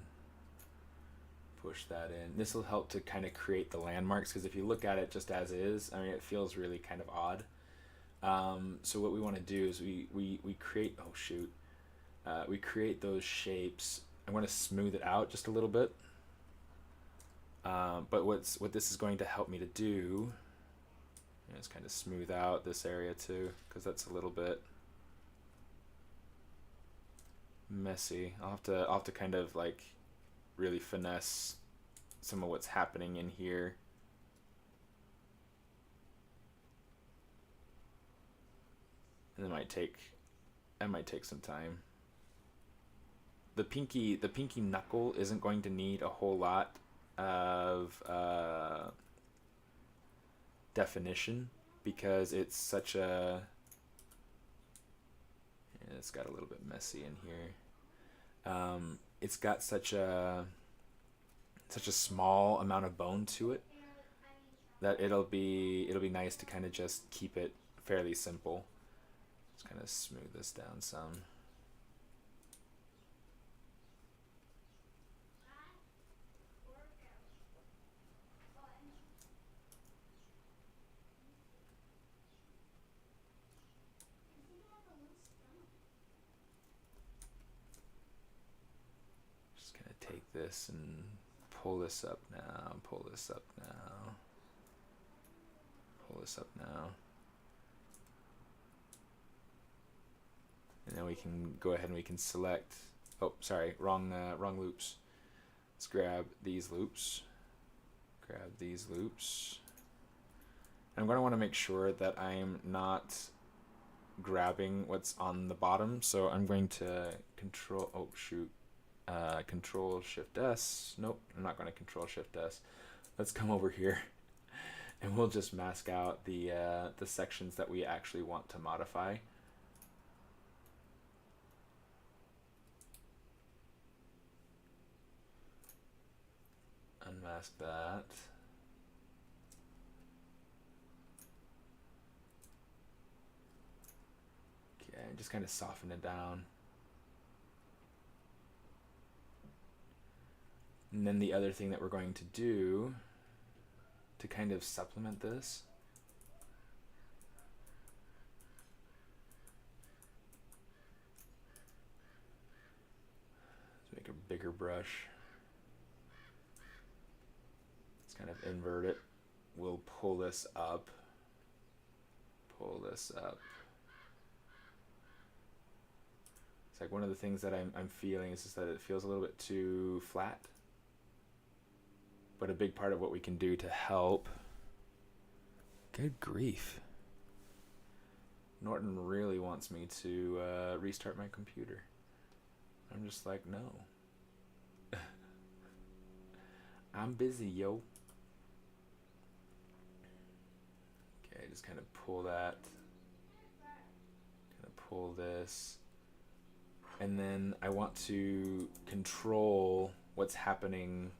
Speaker 1: Push that in. This will help to kind of create the landmarks, because if you look at it just as is, I mean, it feels really kind of odd. So what we want to do is we create, oh shoot, we create those shapes. I'm going to smooth it out just a little bit. But what this is going to help me to do is kind of smooth out this area too, because that's a little bit messy. I'll have to kind of like really finesse some of what's happening in here. And that might take some time. The pinky knuckle isn't going to need a whole lot of definition, because it's such a, it's got a little bit messy in here. It's got such a small amount of bone to it that it'll be nice to kind of just keep it fairly simple. Just kind of smooth this down some. Take this and pull this up now, pull this up now, pull this up now. And then we can go ahead and we can select, oh, sorry, wrong loops. Let's grab these loops, grab these loops. I'm going to want to make sure that I'm not grabbing what's on the bottom, so I'm going to Control Shift S. Nope, I'm not going to Control Shift S. Let's come over here and we'll just mask out the sections that we actually want to modify. Unmask that. Okay, just kind of soften it down. And then the other thing that we're going to do to kind of supplement this is make a bigger brush. Let's kind of invert it. We'll pull this up. Pull this up. It's like one of the things that I'm feeling is just that it feels a little bit too flat. But a big part of what we can do to help, good grief, Norton really wants me to restart my computer. I'm just like, no. I'm busy, yo. Okay, just kind of pull that, kind of pull this, and then I want to control what's happening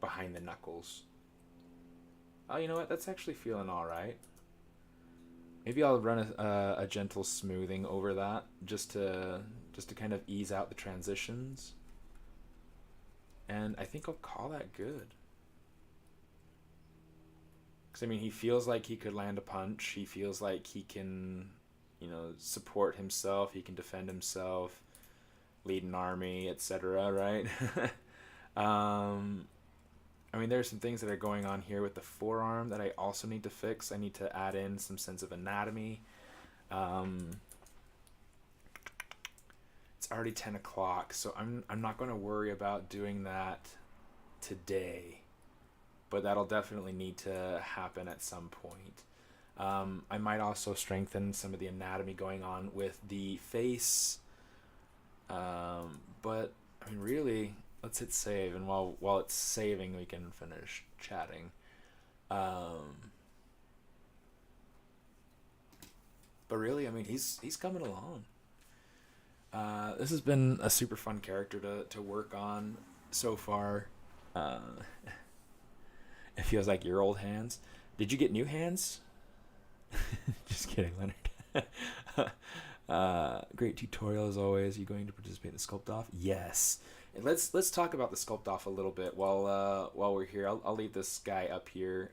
Speaker 1: behind the knuckles. Oh, you know what? That's actually feeling all right. Maybe I'll run a gentle smoothing over that just to kind of ease out the transitions. And I think I'll call that good. Because I mean, he feels like he could land a punch. He feels like he can, you know, support himself. He can defend himself, lead an army, etc. Right? I mean, there's some things that are going on here with the forearm that I also need to fix. I need to add in some sense of anatomy. It's already 10 o'clock, so I'm not going to worry about doing that today, but that'll definitely need to happen at some point. I might also strengthen some of the anatomy going on with the face, but I mean, really, let's hit save, and while it's saving, we can finish chatting. But really, I mean, he's coming along. This has been a super fun character to work on so far. Uh, it feels like your old hands. Did you get new hands? Just kidding, Leonard. Great tutorial as always. Are you going to participate in the sculpt off? Yes. And let's talk about the sculpt off a little bit while we're here. I'll leave this guy up here,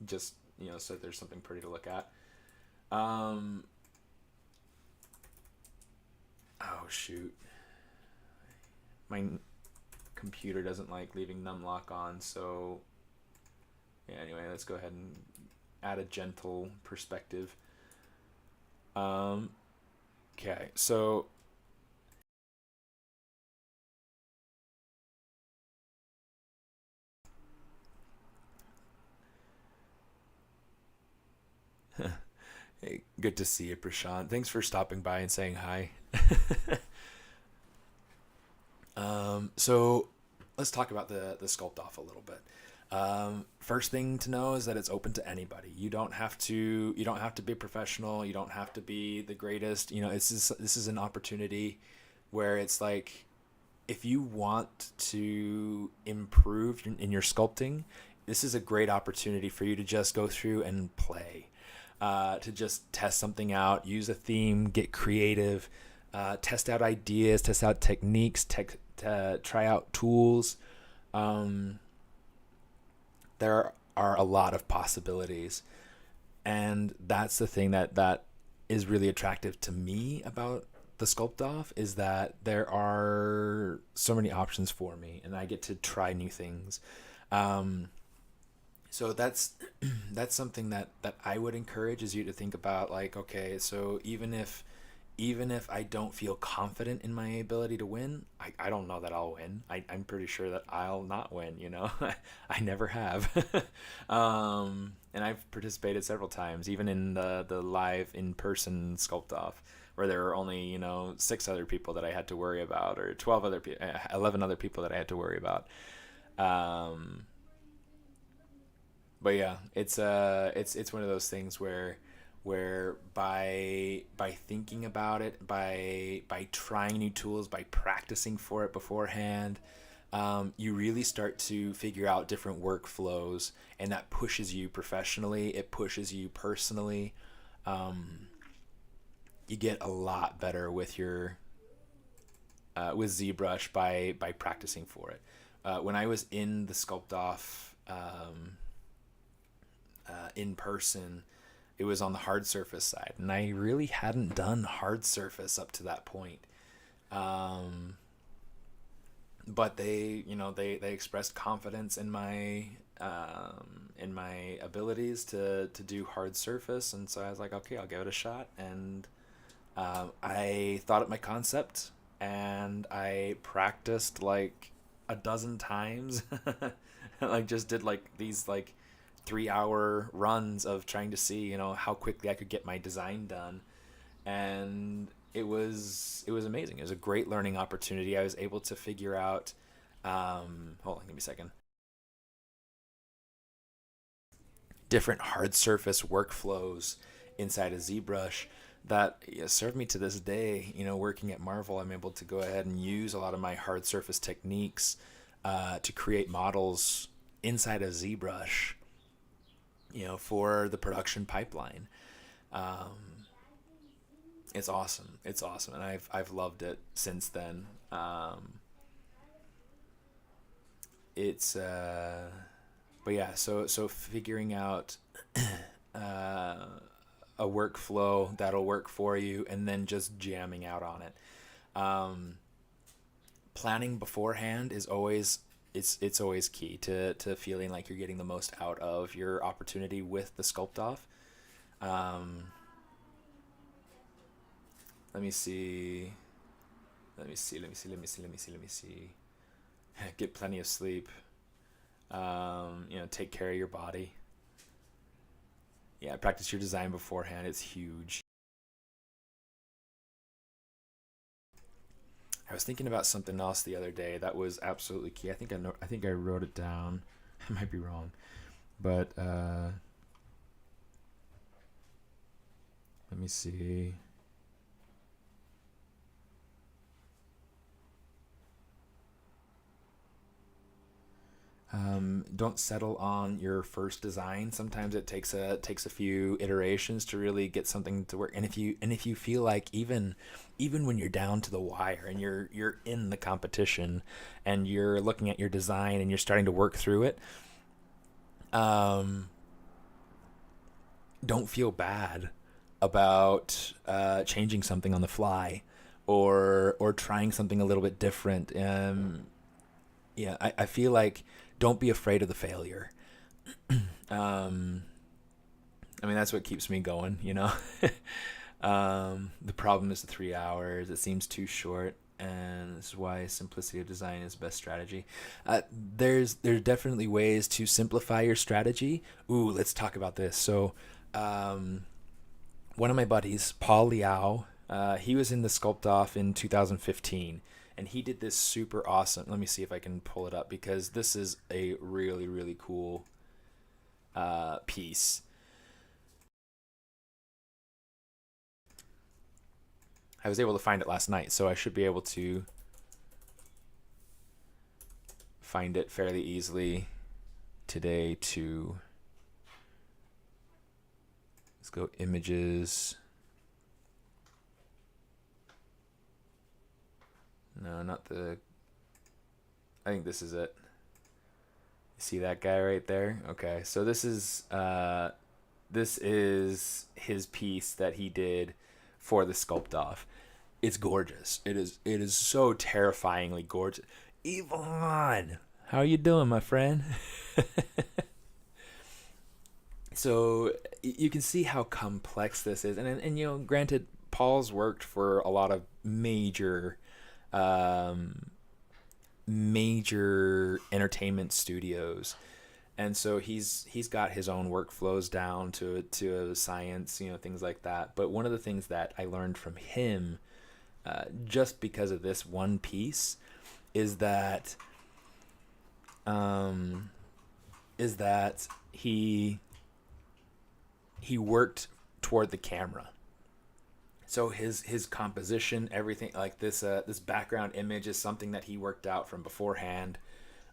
Speaker 1: just so there's something pretty to look at. Oh shoot, my computer doesn't like leaving numlock on, so yeah. Anyway, let's go ahead and add a gentle perspective. Okay, so hey, good to see you, Prashant. Thanks for stopping by and saying hi. So let's talk about the sculpt off a little bit. First thing to know is that it's open to anybody. You don't have to be professional. You don't have to be the greatest. This is an opportunity where it's like, if you want to improve in your sculpting, this is a great opportunity for you to just go through and play, to just test something out, use a theme, get creative, test out ideas, test out techniques, try out tools. There are a lot of possibilities, and that's the thing that is really attractive to me about the sculpt off, is that there are so many options for me, and I get to try new things. So that's something that I would encourage, is you to think about, like, okay, so even if I don't feel confident in my ability to win, I don't know that I'll win. I'm pretty sure that I'll not win, I never have. And I've participated several times, even in the live in-person sculpt off, where there were only, 6 other people that I had to worry about, or 11 other people that I had to worry about. But yeah, it's one of those things where by thinking about it, by trying new tools, by practicing for it beforehand, you really start to figure out different workflows, and that pushes you professionally. It pushes you personally. You get a lot better with your with ZBrush by practicing for it. When I was in the sculpt off in person, it was on the hard surface side, and I really hadn't done hard surface up to that point. But they expressed confidence in my abilities to do hard surface, and so I was like, okay, I'll give it a shot. And I thought up my concept, and I practiced like a dozen times. Like, just did like these like 3-hour runs of trying to see how quickly I could get my design done, and it was amazing. It was a great learning opportunity. I was able to figure out hold on, give me a second, different hard surface workflows inside of ZBrush that served me to this day. Working at Marvel, I'm able to go ahead and use a lot of my hard surface techniques to create models inside of ZBrush, for the production pipeline. It's awesome. It's awesome, and I've loved it since then. It's but yeah, so figuring out a workflow that'll work for you, and then just jamming out on it. Planning beforehand is always it's always key to feeling like you're getting the most out of your opportunity with the sculpt off. Let me see. Get plenty of sleep. Take care of your body. Yeah, practice your design beforehand. It's huge. I was thinking about something else the other day that was absolutely key. I think I wrote it down. I might be wrong, but let me see. Don't settle on your first design. Sometimes it takes a few iterations to really get something to work. And if you feel like even when you're down to the wire and you're in the competition and you're looking at your design and you're starting to work through it, don't feel bad about changing something on the fly or trying something a little bit different. Yeah, I feel like don't be afraid of the failure. I mean, that's what keeps me going, you know? The problem is the 3 hours. It seems too short, and this is why simplicity of design is the best strategy. There's definitely ways to simplify your strategy. Ooh, let's talk about this. So, one of my buddies, Paul Liao, he was in the Sculpt Off in 2015, and he did this super awesome. Let me see if I can pull it up because this is a really, really cool piece. I was able to find it last night, so I should be able to find it fairly easily today too. Let's go images. No, not the... I think this is it. You see that guy right there? Okay, so this is his piece that he did for the Sculpt Off. It's gorgeous. It is so terrifyingly gorgeous. Yvonne, how are you doing, my friend? So you can see how complex this is, and you know, granted, Paul's worked for a lot of major entertainment studios, and so he's got his own workflows down to a science, you know, things like that. But one of the things that I learned from him, just because of this one piece, is that he worked toward the camera. So his composition, everything like this background image is something that he worked out from beforehand.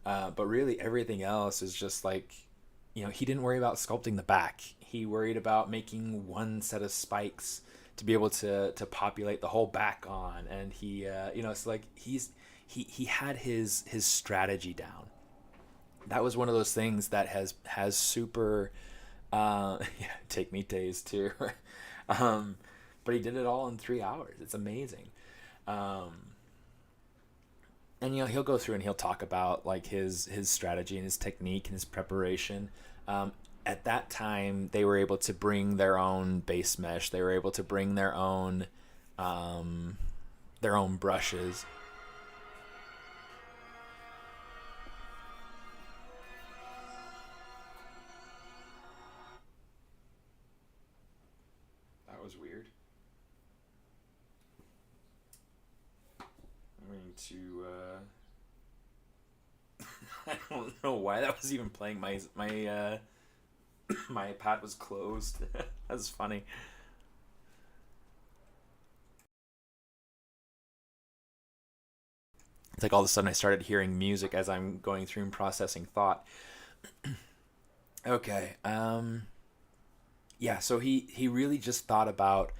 Speaker 1: But really everything else is just like, you know, he didn't worry about sculpting the back. He worried about making one set of spikes to be able to populate the whole back on. And he, you know, it's like he had his strategy down. That was one of those things that has super, yeah, take me days too. But he did it all in 3 hours. It's amazing. And you know, he'll go through and he'll talk about like his strategy and his technique and his preparation. At that time, they were able to bring their own base mesh. They were able to bring their own brushes. That was weird. I'm going to I don't know why that was even playing. My my iPad was closed. That's funny. It's like all of a sudden I started hearing music as I'm going through and processing thought. Okay. Yeah, so he really just thought about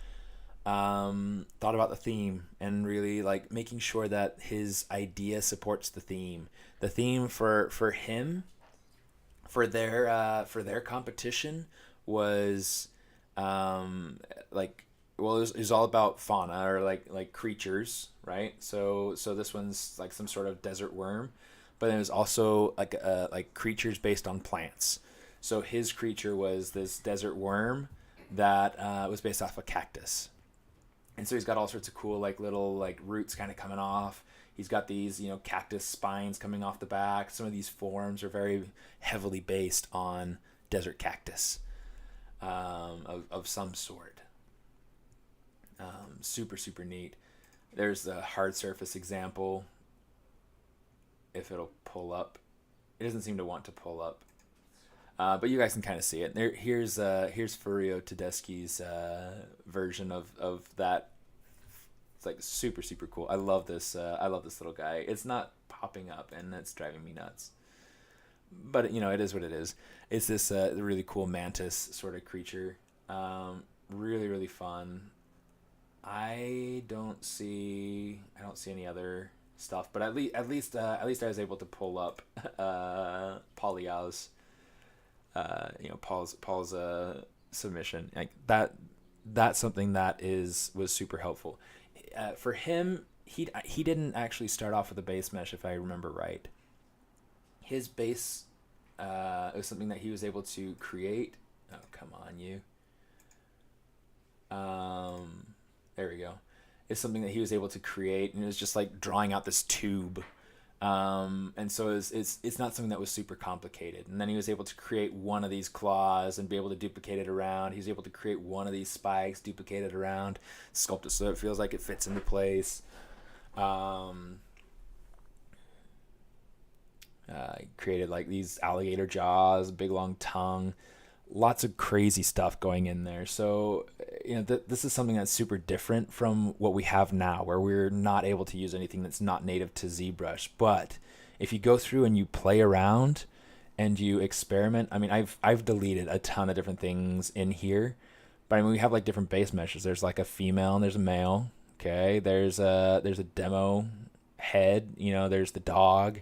Speaker 1: the theme and really like making sure that his idea supports the theme. The theme for him, for their competition was like, well, it was all about fauna or like creatures, right? So this one's like some sort of desert worm, but it was also like creatures based on plants. So his creature was this desert worm that was based off a cactus, and so he's got all sorts of cool like little like roots kind of coming off. He's got these, you know, cactus spines coming off the back. Some of these forms are very heavily based on desert cactus of some sort. Super neat. There's the hard surface example. If it'll pull up, it doesn't seem to want to pull up, but you guys can kind of see it. Here's Furio Tedeschi's version of that. It's like super super cool. I love this. I love this little guy. It's not popping up, and it's driving me nuts. But you know, it is what it is. It's this really cool mantis sort of creature. Really really fun. I don't see any other stuff, but at least I was able to pull up Paul Liao's Paul's submission like that. That's something that was super helpful for him. He didn't actually start off with a base mesh, if I remember right. His base was something that he was able to create. Oh, come on, you. There we go. It's something that he was able to create, and it was just like drawing out this tube. And so it's not something that was super complicated. And then he was able to create one of these claws and be able to duplicate it around. He was able to create one of these spikes, duplicate it around, sculpt it so it feels like it fits into place. He created like these alligator jaws, big long tongue, lots of crazy stuff going in there. So this is something that's super different from what we have now, where we're not able to use anything that's not native to ZBrush. But if you go through and you play around and you experiment, I mean, I've deleted a ton of different things in here, but I mean, we have like different base meshes. There's like a female and there's a male. Okay, there's a demo head. There's the dog.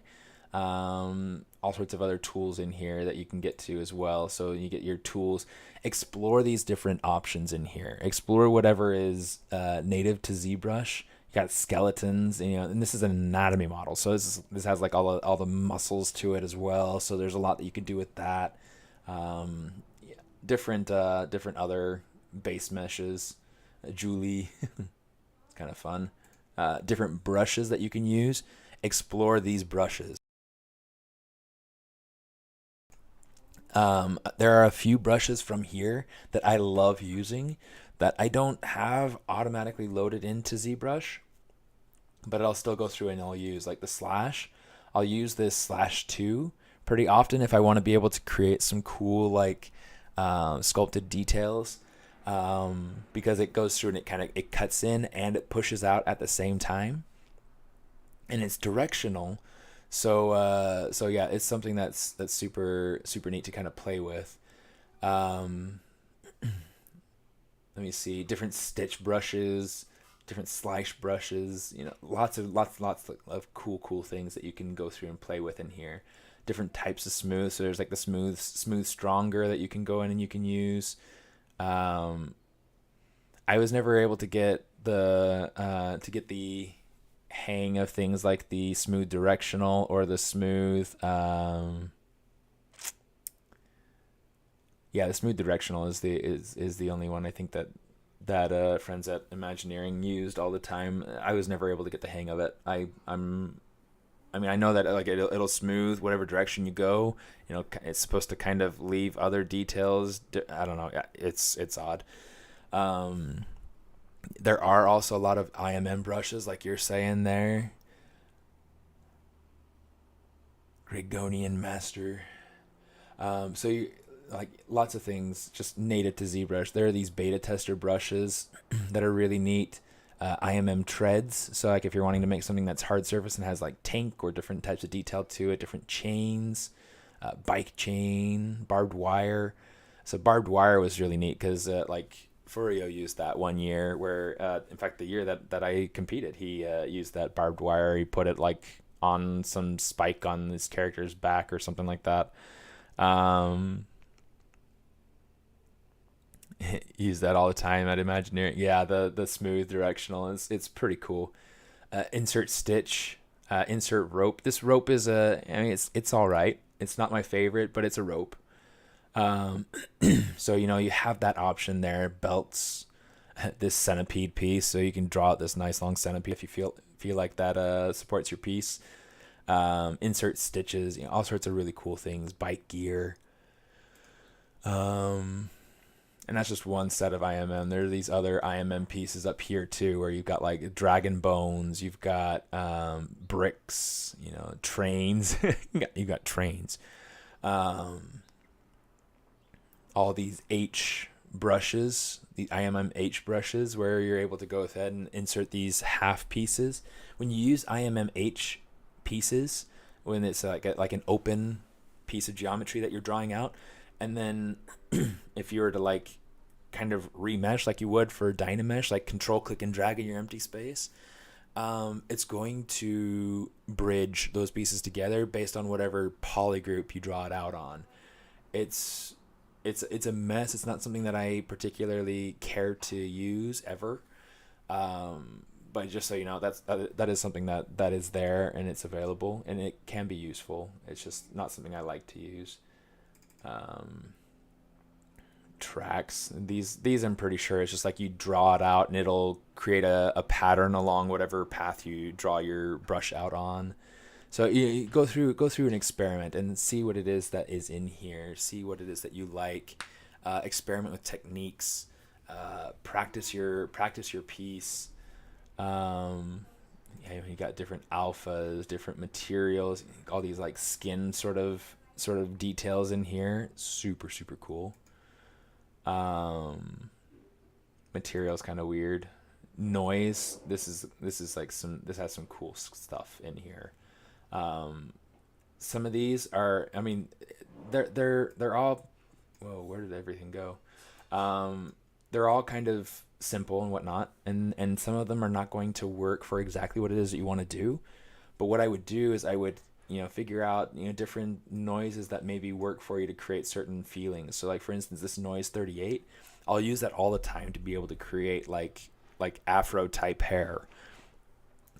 Speaker 1: All sorts of other tools in here that you can get to as well. So you get your tools. Explore these different options in here. Explore whatever is native to ZBrush. You got skeletons, and this is an anatomy model, so this has like all the muscles to it as well. So there's a lot that you can do with that. Different other base meshes. Julie, it's kind of fun. Different brushes that you can use. Explore these brushes. There are a few brushes from here that I love using that I don't have automatically loaded into ZBrush, but I'll still go through and I'll use like the slash. I'll use this slash 2 pretty often if I want to be able to create some cool like sculpted details, because it goes through and it cuts in and it pushes out at the same time, and it's directional. So yeah, it's something that's super super neat to kind of play with. Let me see, different stitch brushes, different slash brushes. Lots of cool things that you can go through and play with in here. Different types of smooth. So there's like the smooth stronger that you can go in and you can use. I was never able to get the hang of things like the smooth directional or the smooth the smooth directional is the only one I think that friends at Imagineering used all the time. I was never able to get the hang of it. I know that like it'll smooth whatever direction you go. It's supposed to kind of leave other details. I don't know. It's odd. There are also a lot of IMM brushes, like you're saying there. Gregonian Master. So you like lots of things just native to ZBrush. There are these beta tester brushes that are really neat. IMM treads. So like if you're wanting to make something that's hard surface and has like tank or different types of detail to it, different chains, bike chain, barbed wire. So barbed wire was really neat because like Furio used that one year where, in fact, the year that I competed, he used that barbed wire. He put it like on some spike on his character's back or something like that. Use that all the time at Imagineering. Yeah, the smooth directional it's pretty cool. Insert stitch, insert rope. This rope is it's all right. It's not my favorite, but it's a rope. So you have that option there. Belts, this centipede piece, so you can draw out this nice long centipede if you feel like that supports your piece. Insert stitches, all sorts of really cool things. Bike gear. And that's just one set of IMM. There are these other IMM pieces up here too, where you've got like dragon bones, you've got bricks, you know, trains. You've got trains. Um, all these H brushes, the IMM H brushes, where you're able to go ahead and insert these half pieces. When you use IMM H pieces, when it's like an open piece of geometry that you're drawing out, and then if you were to like kind of remesh like you would for Dynamesh, like control click and drag in your empty space, it's going to bridge those pieces together based on whatever polygroup you draw it out on. It's a mess. It's not something that I particularly care to use ever. But just so you know, that is something that is there and it's available and it can be useful. It's just not something I like to use. Tracks. These I'm pretty sure it's just like you draw it out and it'll create a pattern along whatever path you draw your brush out on. So you go through an experiment and see what it is that is in here. See what it is that you like. Experiment with techniques. Practice your piece. You got different alphas, different materials, all these like skin sort of details in here. Super cool. Material's kind of weird. Noise. This is like this has some cool stuff in here. Some of these are, I mean, they're all, whoa, where did everything go? They're all kind of simple and whatnot, and some of them are not going to work for exactly what it is that you want to do. But what I would do is I would, figure out, different noises that maybe work for you to create certain feelings. So like, for instance, this noise 38, I'll use that all the time to be able to create like Afro type hair.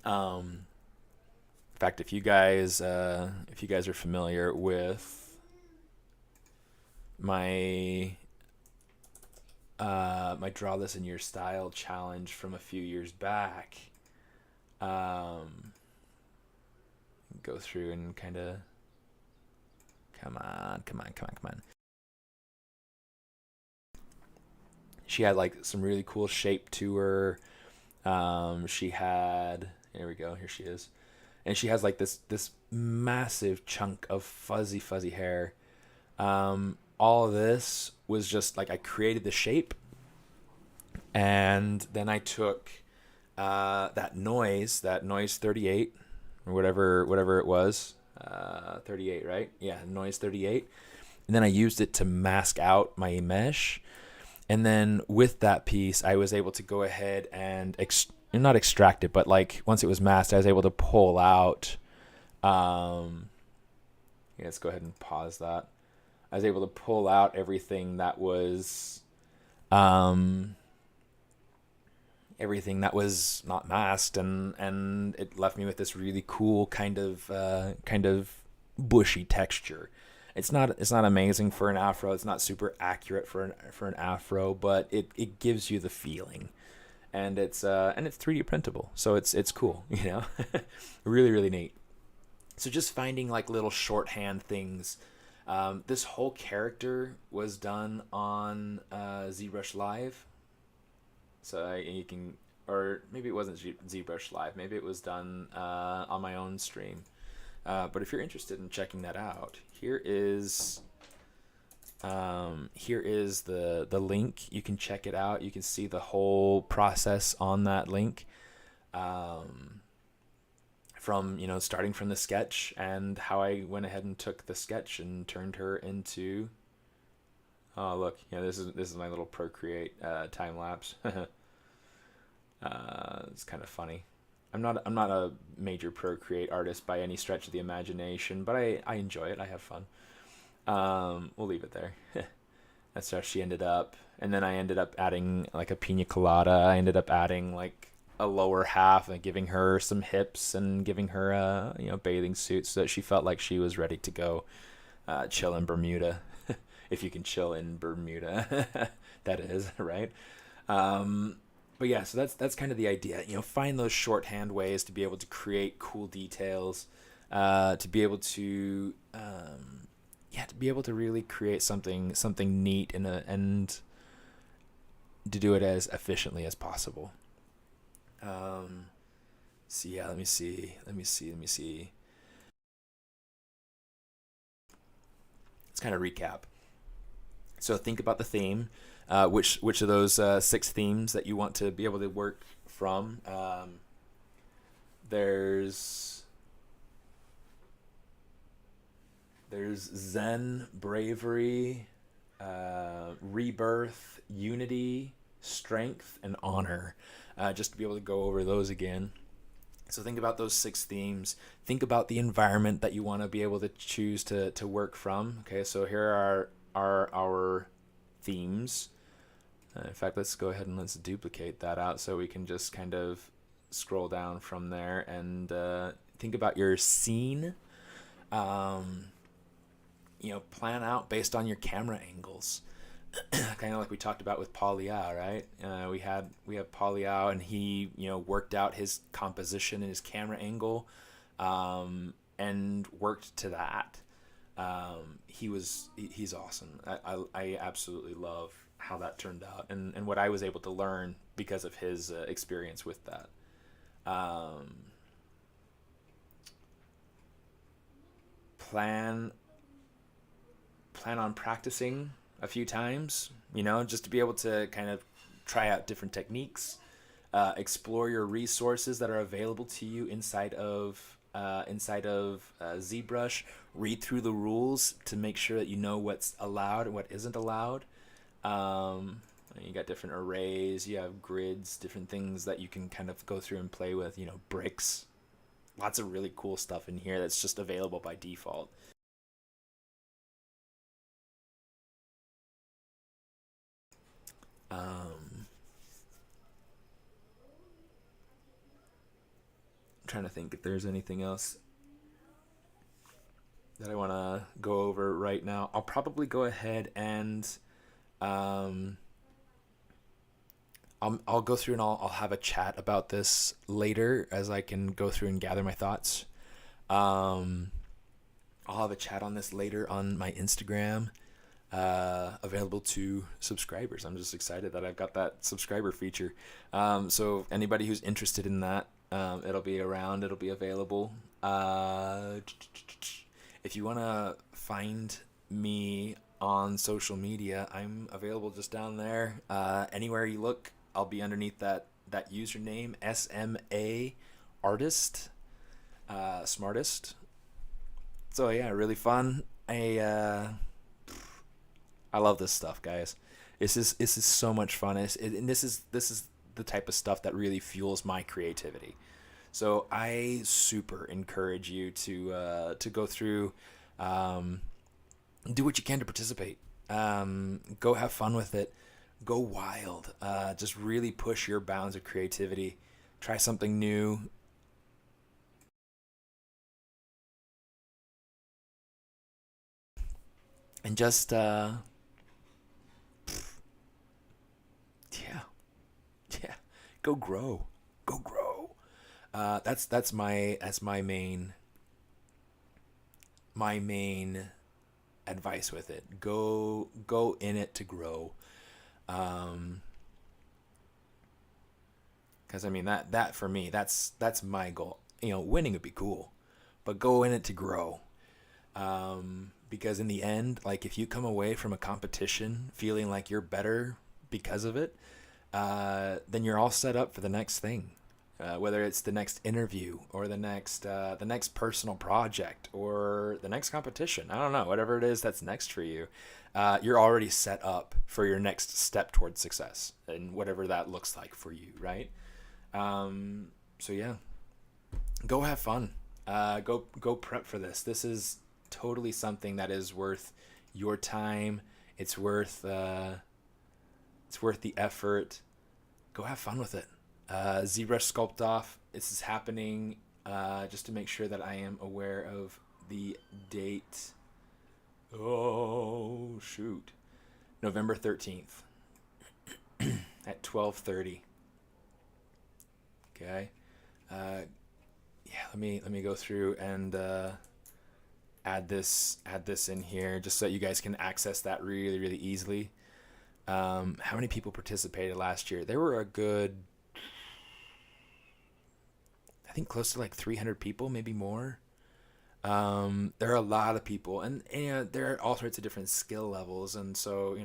Speaker 1: In fact, if you guys are familiar with my my Draw This in Your Style challenge from a few years back, go through and kind of come on. She had like some really cool shape to her. She had, here we go, here she is. And she has like this massive chunk of fuzzy hair. All of this was just like I created the shape, and then I took that noise 38 or whatever it was, 38, right? Yeah, noise 38. And then I used it to mask out my mesh. And then with that piece, I was able to go ahead and not extract it, but like once it was masked, I was able to pull out. Let's go ahead and pause that. I was able to pull out everything that was, not masked, and it left me with this really cool kind of bushy texture. It's not amazing for an afro. It's not super accurate for an afro, but it gives you the feeling, and it's 3D printable, so it's cool, really neat. So just finding like little shorthand things. This whole character was done on ZBrush Live, so you can, or maybe it wasn't ZBrush Live. Maybe it was done on my own stream. But if you're interested in checking that out, here is the link. You can check it out. You can see the whole process on that link, from starting from the sketch and how I went ahead and took the sketch and turned her into. Oh look, this is my little Procreate time lapse. It's kind of funny. I'm not a major Procreate artist by any stretch of the imagination, but I enjoy it. I have fun. We'll leave it there. That's how she ended up. And then I ended up adding like a pina colada. I ended up adding like a lower half and giving her some hips and giving her a bathing suit so that she felt like she was ready to go chill in Bermuda. If you can chill in Bermuda, that is, right? But yeah, so that's kind of the idea. Find those shorthand ways to be able to create cool details, to be able to really create something neat and do it as efficiently as possible. So yeah, let me see. Let's kind of recap. So think about the theme. Which of those 6 themes that you want to be able to work from? There's Zen, bravery, rebirth, unity, strength, and honor. Just to be able to go over those again. So think about those 6 themes. Think about the environment that you want to be able to choose to work from. Okay, so here are our themes. In fact, let's go ahead and let's duplicate that out so we can just kind of scroll down from there and think about your scene. Plan out based on your camera angles. Kind of like we talked about with Paul Liao, right? We have Paul Liao, and he worked out his composition and his camera angle, and worked to that. He's awesome. I absolutely love how that turned out, and what I was able to learn because of his experience with that. Plan on practicing a few times, just to be able to kind of try out different techniques, explore your resources that are available to you inside of ZBrush. Read through the rules to make sure that you know what's allowed and what isn't allowed. You got different arrays, you have grids, different things that you can kind of go through and play with, bricks. Lots of really cool stuff in here that's just available by default. I'm trying to think if there's anything else that I want to go over right now. I'll probably go ahead and I'll go through and I'll have a chat about this later as I can go through and gather my thoughts. I'll have a chat on this later on my Instagram, available to subscribers. I'm just excited that I've got that subscriber feature. So anybody who's interested in that, it'll be around, it'll be available. If you want to find me on social media, I'm available just down there. Anywhere you look, I'll be underneath that username, SMAARTIST, SMAARTIST. So yeah, really fun. I love this stuff, guys. This is so much fun. And this is the type of stuff that really fuels my creativity. So I super encourage you to go through, do what you can to participate. Go have fun with it. Go wild. Just really push your bounds of creativity. Try something new. And just yeah, go grow. That's my main advice with it. Go in it to grow. Because I mean that for me, that's my goal. Winning would be cool, but go in it to grow. Because in the end, like if you come away from a competition feeling like you're better because of it, then you're all set up for the next thing. Whether it's the next interview or the next personal project or the next competition, I don't know, whatever it is that's next for you, you're already set up for your next step towards success and whatever that looks like for you, right? So yeah, go have fun. Go prep for this. This is totally something that is worth your time. It's worth the effort. Go have fun with it. ZBrush Sculpt Off. This is happening just to make sure that I am aware of the date. Oh shoot, November 13th at 12:30. Okay. Let me go through and add this in here just so that you guys can access that really easily. How many people participated last year? There were a good, I think close to like 300 people, maybe more. There are a lot of people, and there are all sorts of different skill levels, and so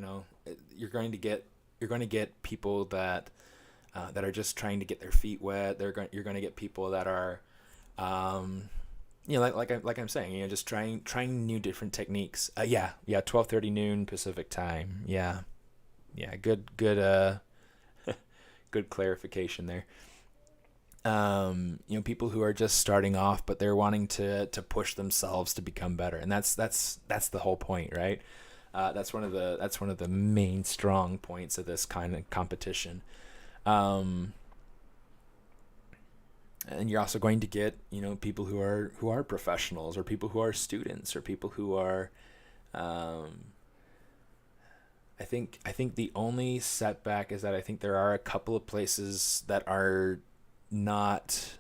Speaker 1: you're going to get people that are just trying to get their feet wet. You're going to get people that are, um, like I'm saying, just trying new different techniques. Yeah, 12:30 noon Pacific time. Yeah, good good clarification there. People who are just starting off, but they're wanting to push themselves to become better, and that's the whole point, right? That's one of the main strong points of this kind of competition. Um, and you're also going to get people who are professionals, or people who are students, or people who are. Um, I think the only setback is that I think there are a couple of places that are not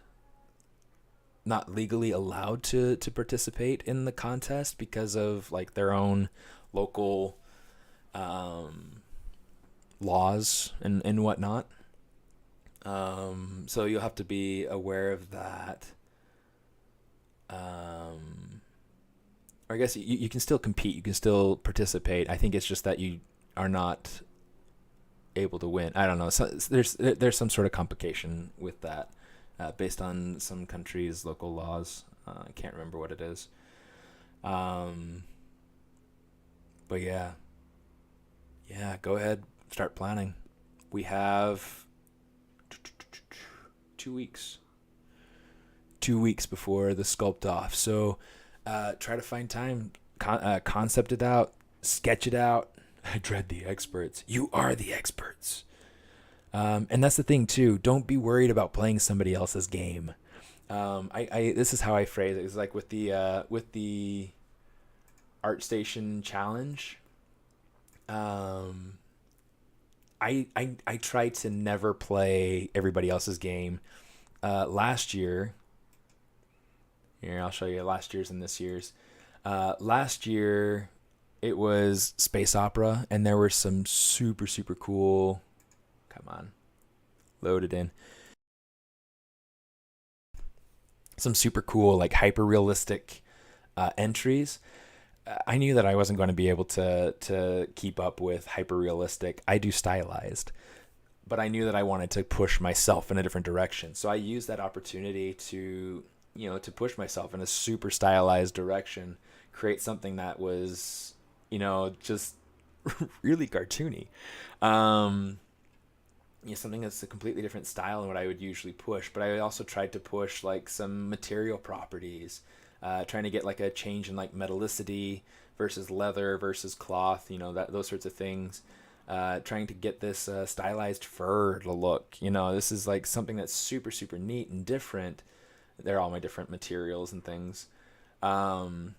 Speaker 1: not legally allowed to participate in the contest because of like their own local um, laws and whatnot. So you'll have to be aware of that. Um, or I guess you can still compete, you can still participate. I think it's just that you are not able to win. I don't know. So there's some sort of complication with that, based on some countries' local laws. I can't remember what it is. Um, but yeah, go ahead, start planning. We have 2 weeks, 2 weeks before the sculpt off. So try to find time, concept it out, sketch it out. I dread the experts. You are the experts. And that's the thing too. Don't be worried about playing somebody else's game. I this is how I phrase it. It's like with the ArtStation challenge. Um, I try to never play everybody else's game. Last year, here I'll show you last year's and this year's. Last year, it was space opera, and there were some super super cool. Come on, load it in. Some super cool like hyper realistic entries. I knew that I wasn't going to be able to keep up with hyper realistic. I do stylized, but I knew that I wanted to push myself in a different direction. So I used that opportunity to push myself in a super stylized direction, create something that was, just really cartoony. Um, Something that's a completely different style than what I would usually push. But I also tried to push like some material properties, trying to get like a change in like metallicity versus leather versus cloth, those sorts of things. Trying to get this stylized fur to look. This is like something that's super super neat and different. They're all my different materials and things. Um,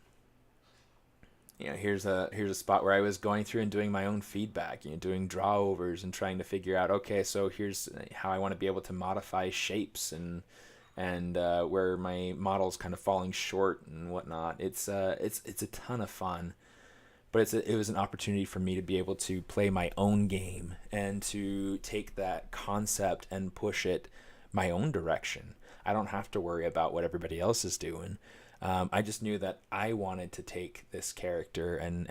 Speaker 1: here's a spot where I was going through and doing my own feedback, doing draw overs and trying to figure out, okay, so here's how I want to be able to modify shapes and where my model's kind of falling short and whatnot. It's a ton of fun, but it was an opportunity for me to be able to play my own game and to take that concept and push it my own direction. I don't have to worry about what everybody else is doing. I just knew that I wanted to take this character and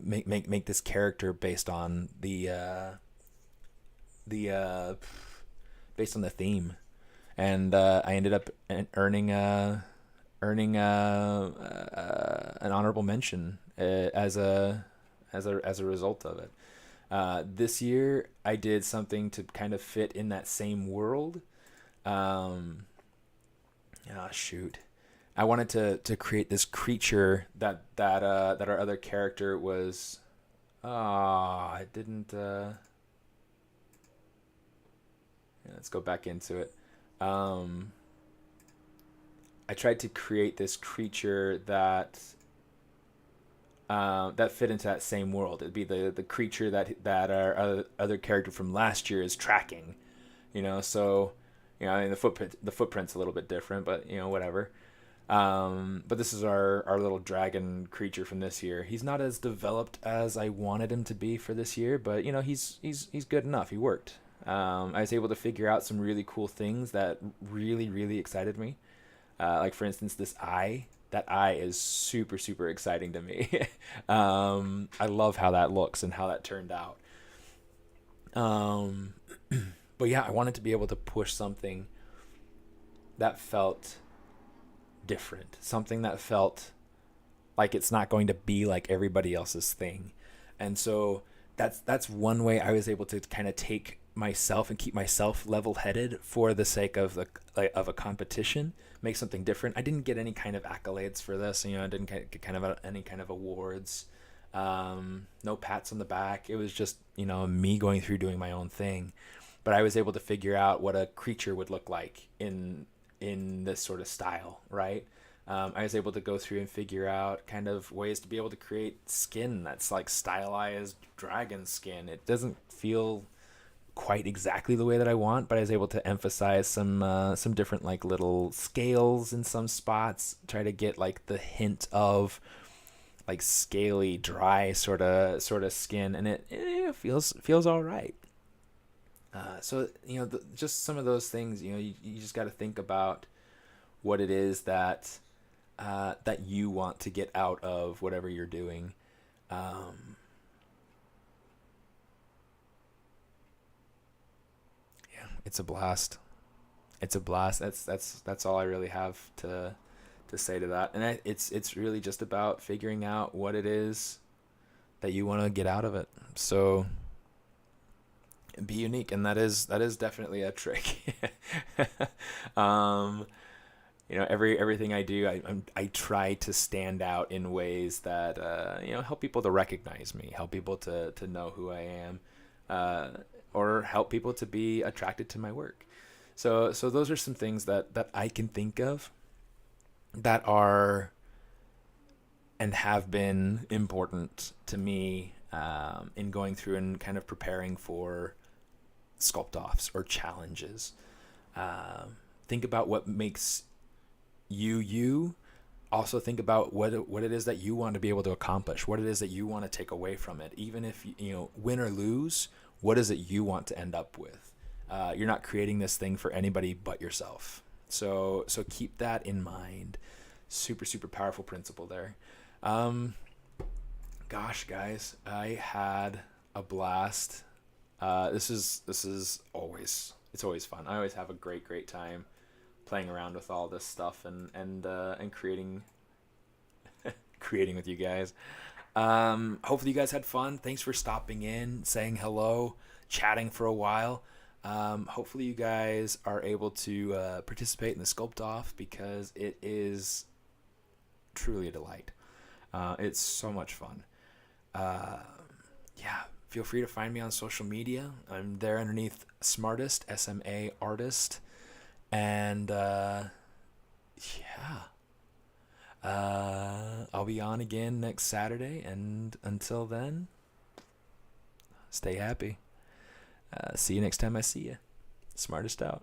Speaker 1: make this character the based on the theme, and I ended up earning an honorable mention as a result of it. This year, I did something to kind of fit in that same world. Um, Shoot. I wanted to create this creature that our other character was. I didn't. Let's go back into it. Um, I tried to create this creature that fit into that same world. It'd be the creature that our other character from last year is tracking. So I mean the footprint's a little bit different, but whatever. But this is our little dragon creature from this year. He's not as developed as I wanted him to be for this year, but you know, he's good enough. He worked. I was able to figure out some really cool things that really excited me. Like for instance, this eye. That eye is super exciting to me. I love how that looks and how that turned out. Um, but yeah, I wanted to be able to push something that felt different, something that felt like it's not going to be like everybody else's thing. And so that's one way I was able to kind of take myself and keep myself level-headed for the sake of the of a competition, make something different. I didn't get any kind of accolades for this, you know. I didn't get kind of any kind of awards, no pats on the back. It was just, you know, me going through doing my own thing. But I was able to figure out what a creature would look like in this sort of style, right? I was able to go through and figure out kind of ways to be able to create skin that's like stylized dragon skin. It doesn't feel quite exactly the way that I want, but I was able to emphasize some different like little scales in some spots, try to get like the hint of like scaly, dry sort of skin, and it feels all right. So you know, just some of those things. You know, you just got to think about what it is that that you want to get out of whatever you're doing. Um, yeah, it's a blast. It's a blast. That's all I really have to say to that. And it's really just about figuring out what it is that you want to get out of it. So be unique, and that is definitely a trick. um, you know, everything I do, I try to stand out in ways that you know, help people to recognize me, help people to know who I am, uh, or help people to be attracted to my work. So those are some things that I can think of that are and have been important to me, in going through and kind of preparing for sculpt offs or challenges. Think about what makes you. Also think about what it is that you want to be able to accomplish, what it is that you want to take away from it, even if you know, win or lose. What is it you want to end up with? You're not creating this thing for anybody but yourself. So keep that in mind. Super powerful principle there. um Gosh, guys, I had a blast. This is always, it's always fun. I always have a great time playing around with all this stuff and creating creating with you guys. Hopefully you guys had fun. Thanks for stopping in, saying hello, chatting for a while. Hopefully you guys are able to participate in the sculpt off, because it is truly a delight. It's so much fun. Uh, yeah, feel free to find me on social media. I'm there underneath SMAARTIST, SMAARTIST, and yeah, I'll be on again next Saturday. And until then, stay happy. See you next time I see you. SMAARTIST out.